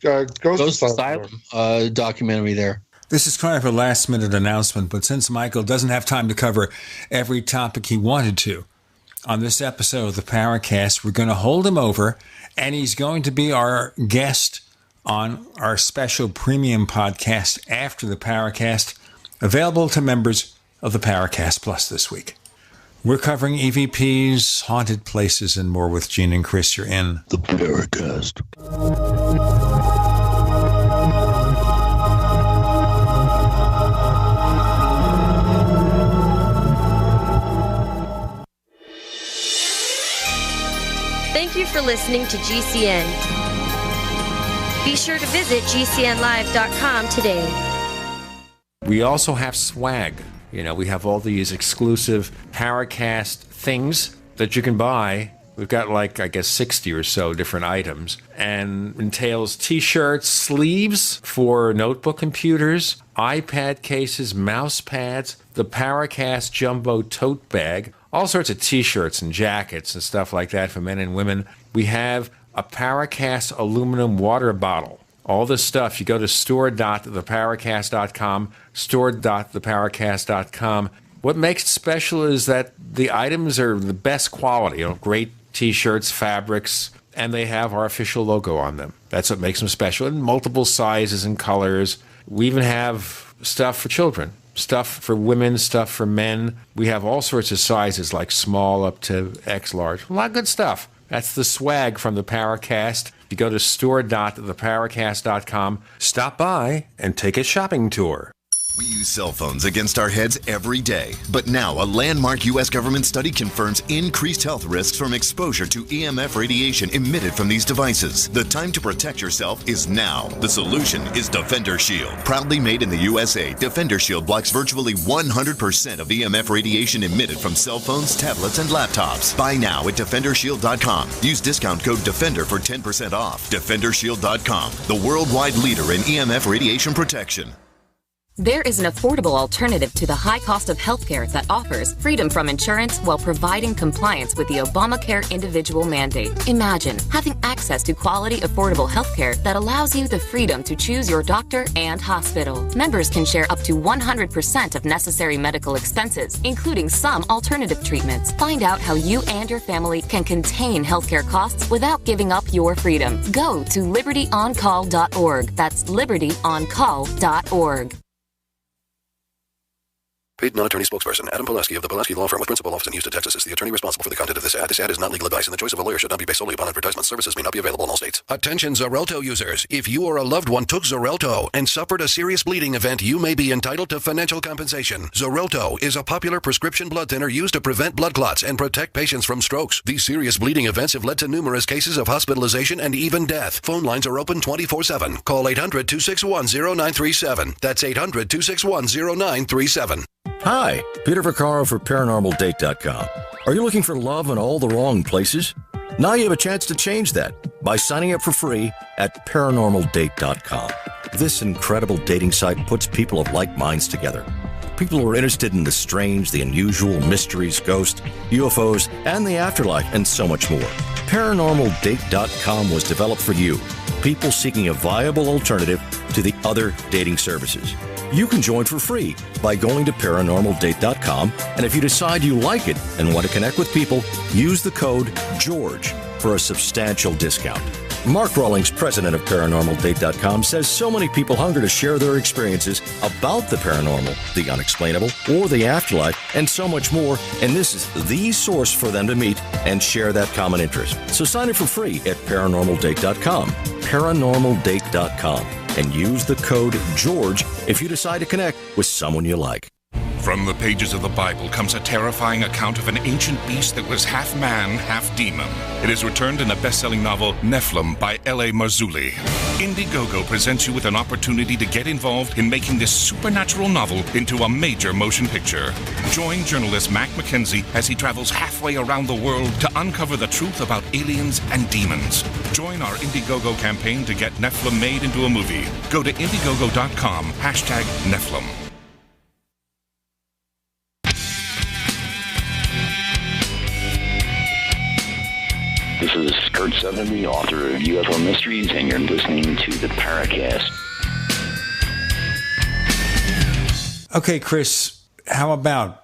A: Ghost Asylum documentary there.
B: This is kind of a last-minute announcement, but since Michael doesn't have time to cover every topic he wanted to, on this episode of the Paracast, we're going to hold him over, and he's going to be our guest on our special premium podcast after the Paracast, available to members of the Paracast Plus this week. We're covering EVPs, haunted places, and more with Gene and Chris. You're in the Paracast.
I: Thank you for listening to GCN. Be sure to visit GCNlive.com today.
P: We also have swag. We have all these exclusive Paracast things that you can buy. We've got 60 or so different items, and entails t-shirts, sleeves for notebook computers, iPad cases, mouse pads, the Paracast Jumbo tote bag, all sorts of t-shirts and jackets and stuff like that for men and women. We have a Paracast aluminum water bottle. All this stuff, you go to store.theparacast.com, store.theparacast.com. What makes it special is that the items are the best quality, great t-shirts, fabrics, and they have our official logo on them. That's what makes them special, in multiple sizes and colors. We even have stuff for children, stuff for women, stuff for men. We have all sorts of sizes, like small up to X large. A lot of good stuff. That's the swag from the Paracast. You go to store.theparacast.com, stop by, and take a shopping tour.
Q: We use cell phones against our heads every day. But now, a landmark U.S. government study confirms increased health risks from exposure to EMF radiation emitted from these devices. The time to protect yourself is now. The solution is Defender Shield. Proudly made in the USA, Defender Shield blocks virtually 100% of EMF radiation emitted from cell phones, tablets, and laptops. Buy now at DefenderShield.com. Use discount code DEFENDER for 10% off. DefenderShield.com, the worldwide leader in EMF radiation protection.
J: There is an affordable alternative to the high cost of healthcare that offers freedom from insurance while providing compliance with the Obamacare individual mandate. Imagine having access to quality, affordable healthcare that allows you the freedom to choose your doctor and hospital. Members can share up to 100% of necessary medical expenses, including some alternative treatments. Find out how you and your family can contain healthcare costs without giving up your freedom. Go to libertyoncall.org. That's libertyoncall.org.
W: Paid non-attorney spokesperson Adam Pulaski of the Pulaski Law Firm with principal office in Houston, Texas is the attorney responsible for the content of this ad. This ad is not legal advice, and the choice of a lawyer should not be based solely upon advertisement. Services may not be available in all states. Attention Xarelto users. If you or a loved one took Xarelto and suffered a serious bleeding event, you may be entitled to financial compensation. Xarelto is a popular prescription blood thinner used to prevent blood clots and protect patients from strokes. These serious bleeding events have led to numerous cases of hospitalization and even death. Phone lines are open 24/7. Call 800-261-0937. That's 800-261-0937.
R: Hi, Peter Vaccaro for ParanormalDate.com. Are you looking for love in all the wrong places? Now you have a chance to change that by signing up for free at ParanormalDate.com. This incredible dating site puts people of like minds together. People who are interested in the strange, the unusual, mysteries, ghosts, UFOs, and the afterlife, and so much more. ParanormalDate.com was developed for you, people seeking a viable alternative to the other dating services. You can join for free by going to ParanormalDate.com, and if you decide you like it and want to connect with people, use the code GEORGE for a substantial discount. Mark Rawlings, president of ParanormalDate.com, says so many people hunger to share their experiences about the paranormal, the unexplainable, or the afterlife, and so much more, and this is the source for them to meet and share that common interest. So sign up for free at ParanormalDate.com, ParanormalDate.com, and use the code GEORGE if you decide to connect with someone you like.
S: From the pages of the Bible comes a terrifying account of an ancient beast that was half man, half demon. It is returned in the best-selling novel Nephilim by L.A. Marzulli. Indiegogo presents you with an opportunity to get involved in making this supernatural novel into a major motion picture. Join journalist Mac McKenzie as he travels halfway around the world to uncover the truth about aliens and demons. Join our Indiegogo campaign to get Nephilim made into a movie. Go to Indiegogo.com, #Nephilim.
T: This is Kurt Sotheby, author of UFO Mysteries, and you're listening to the Paracast.
B: Okay, Chris, how about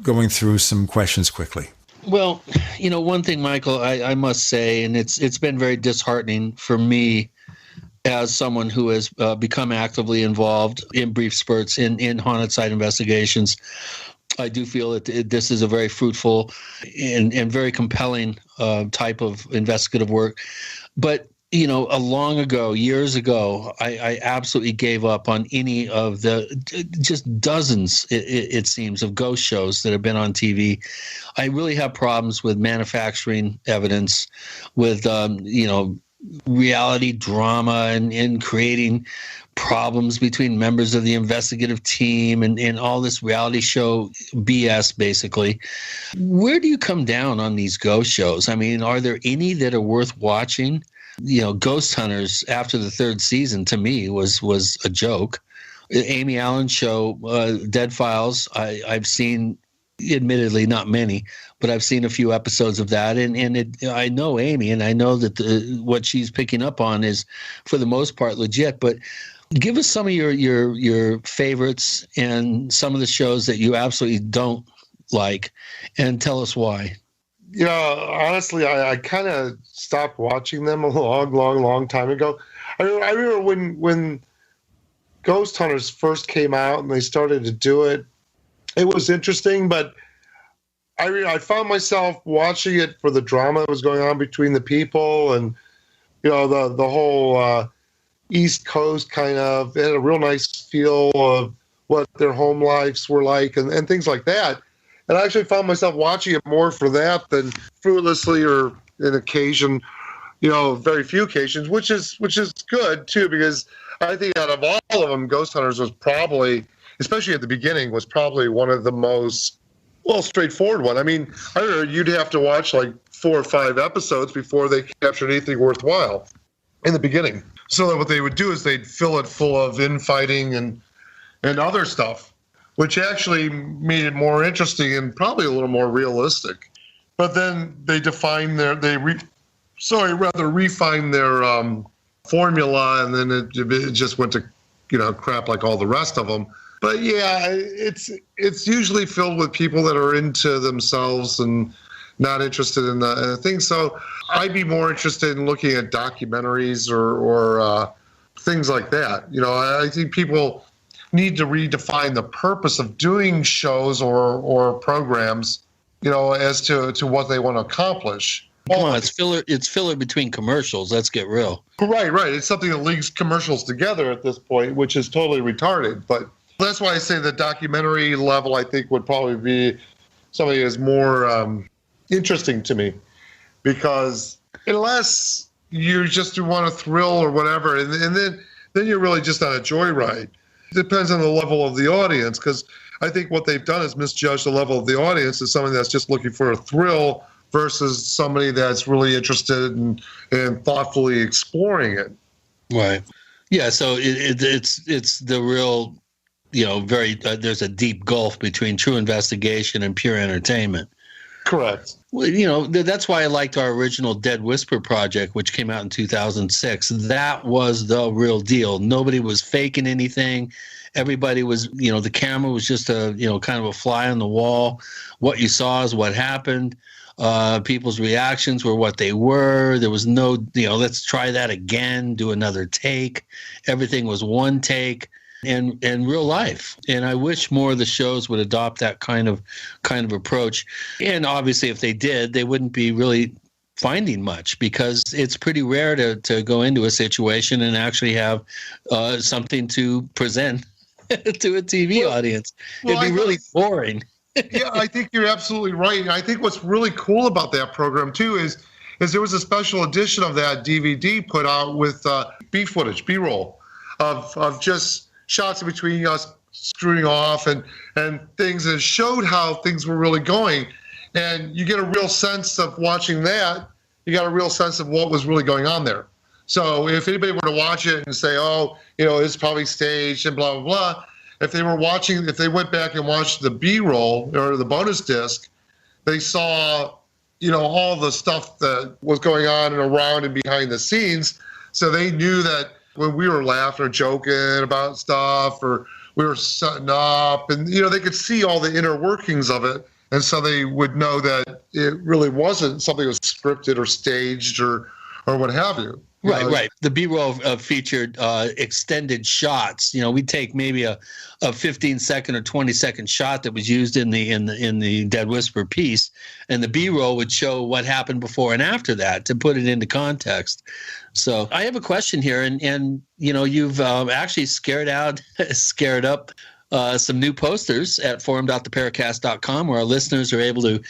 B: going through some questions quickly?
A: Well, you know, one thing, Michael, I must say, and it's been very disheartening for me as someone who has become actively involved in brief spurts in haunted site investigations. I do feel that this is a very fruitful and very compelling type of investigative work. But, you know, long ago, years ago, I absolutely gave up on any of the just dozens, it seems, of ghost shows that have been on TV. I really have problems with manufacturing evidence, with, reality drama and creating problems between members of the investigative team and all this reality show BS, basically. Where do you come down on these ghost shows? I mean, are there any that are worth watching? You know, Ghost Hunters after the third season, to me, was a joke. Amy Allen's show, Dead Files, I've seen, admittedly not many, but I've seen a few episodes of that, and I know Amy, and I know that what she's picking up on is, for the most part, legit. But give us some of your favorites and some of the shows that you absolutely don't like, and tell us why.
C: You know, honestly, I kind of stopped watching them a long time ago. I remember when Ghost Hunters first came out and they started to do it, it was interesting, but I found myself watching it for the drama that was going on between the people, and, you know, the whole East Coast kind of, it had a real nice feel of what their home lives were like and things like that. And I actually found myself watching it more for that than fruitlessly or an occasion, very few occasions, which is good too, because I think out of all of them, Ghost Hunters was probably, especially at the beginning, was probably one of the most, straightforward one. I mean, I don't know, you'd have to watch like 4 or 5 episodes before they captured anything worthwhile in the beginning. So that what they would do is they'd fill it full of infighting and other stuff, which actually made it more interesting and probably a little more realistic. But then they refine their formula, and then it just went to, crap like all the rest of them. But yeah, it's usually filled with people that are into themselves and not interested in the thing. So I'd be more interested in looking at documentaries or things like that. I think people need to redefine the purpose of doing shows or programs, as to what they want to accomplish.
A: Come on, it's filler between commercials. Let's get real.
C: Right. It's something that links commercials together at this point, which is totally retarded. But that's why I say the documentary level, I think, would probably be something that's more interesting to me, because unless you just want a thrill or whatever, and then you're really just on a joyride. It depends on the level of the audience, because I think what they've done is misjudge the level of the audience as somebody that's just looking for a thrill versus somebody that's really interested in thoughtfully exploring it.
A: Right. Yeah. So it's the real, very there's a deep gulf between true investigation and pure entertainment.
C: Correct.
A: Well, that's why I liked our original Dead Whisper project, which came out in 2006. That was the real deal. Nobody was faking anything. Everybody was, the camera was just a, kind of a fly on the wall. What you saw is what happened. People's reactions were what they were. There was no, let's try that again, do another take. Everything was one take. And real life. And I wish more of the shows would adopt that kind of approach. And obviously, if they did, they wouldn't be really finding much, because it's pretty rare to go into a situation and actually have something to present to a TV audience. It'd be really boring.
C: Yeah, I think you're absolutely right. And I think what's really cool about that program too is there was a special edition of that DVD put out with B-roll of just shots in between us screwing off and things that showed how things were really going. And you get a real sense of watching that. You got a real sense of what was really going on there. So if anybody were to watch it and say, it's probably staged and blah, blah, blah. If they went back and watched the B-roll or the bonus disc, they saw, all the stuff that was going on and around and behind the scenes. So they knew that when we were laughing or joking about stuff, or we were setting up, and they could see all the inner workings of it, and so they would know that it really wasn't something that was scripted or staged or what have you.
A: Right. The B-roll featured extended shots. We'd take maybe a 15-second or 20-second shot that was used in the Dead Whisper piece, and the B-roll would show what happened before and after that to put it into context. So I have a question here, and you've actually scared up some new posters at forum.theparacast.com, where our listeners are able to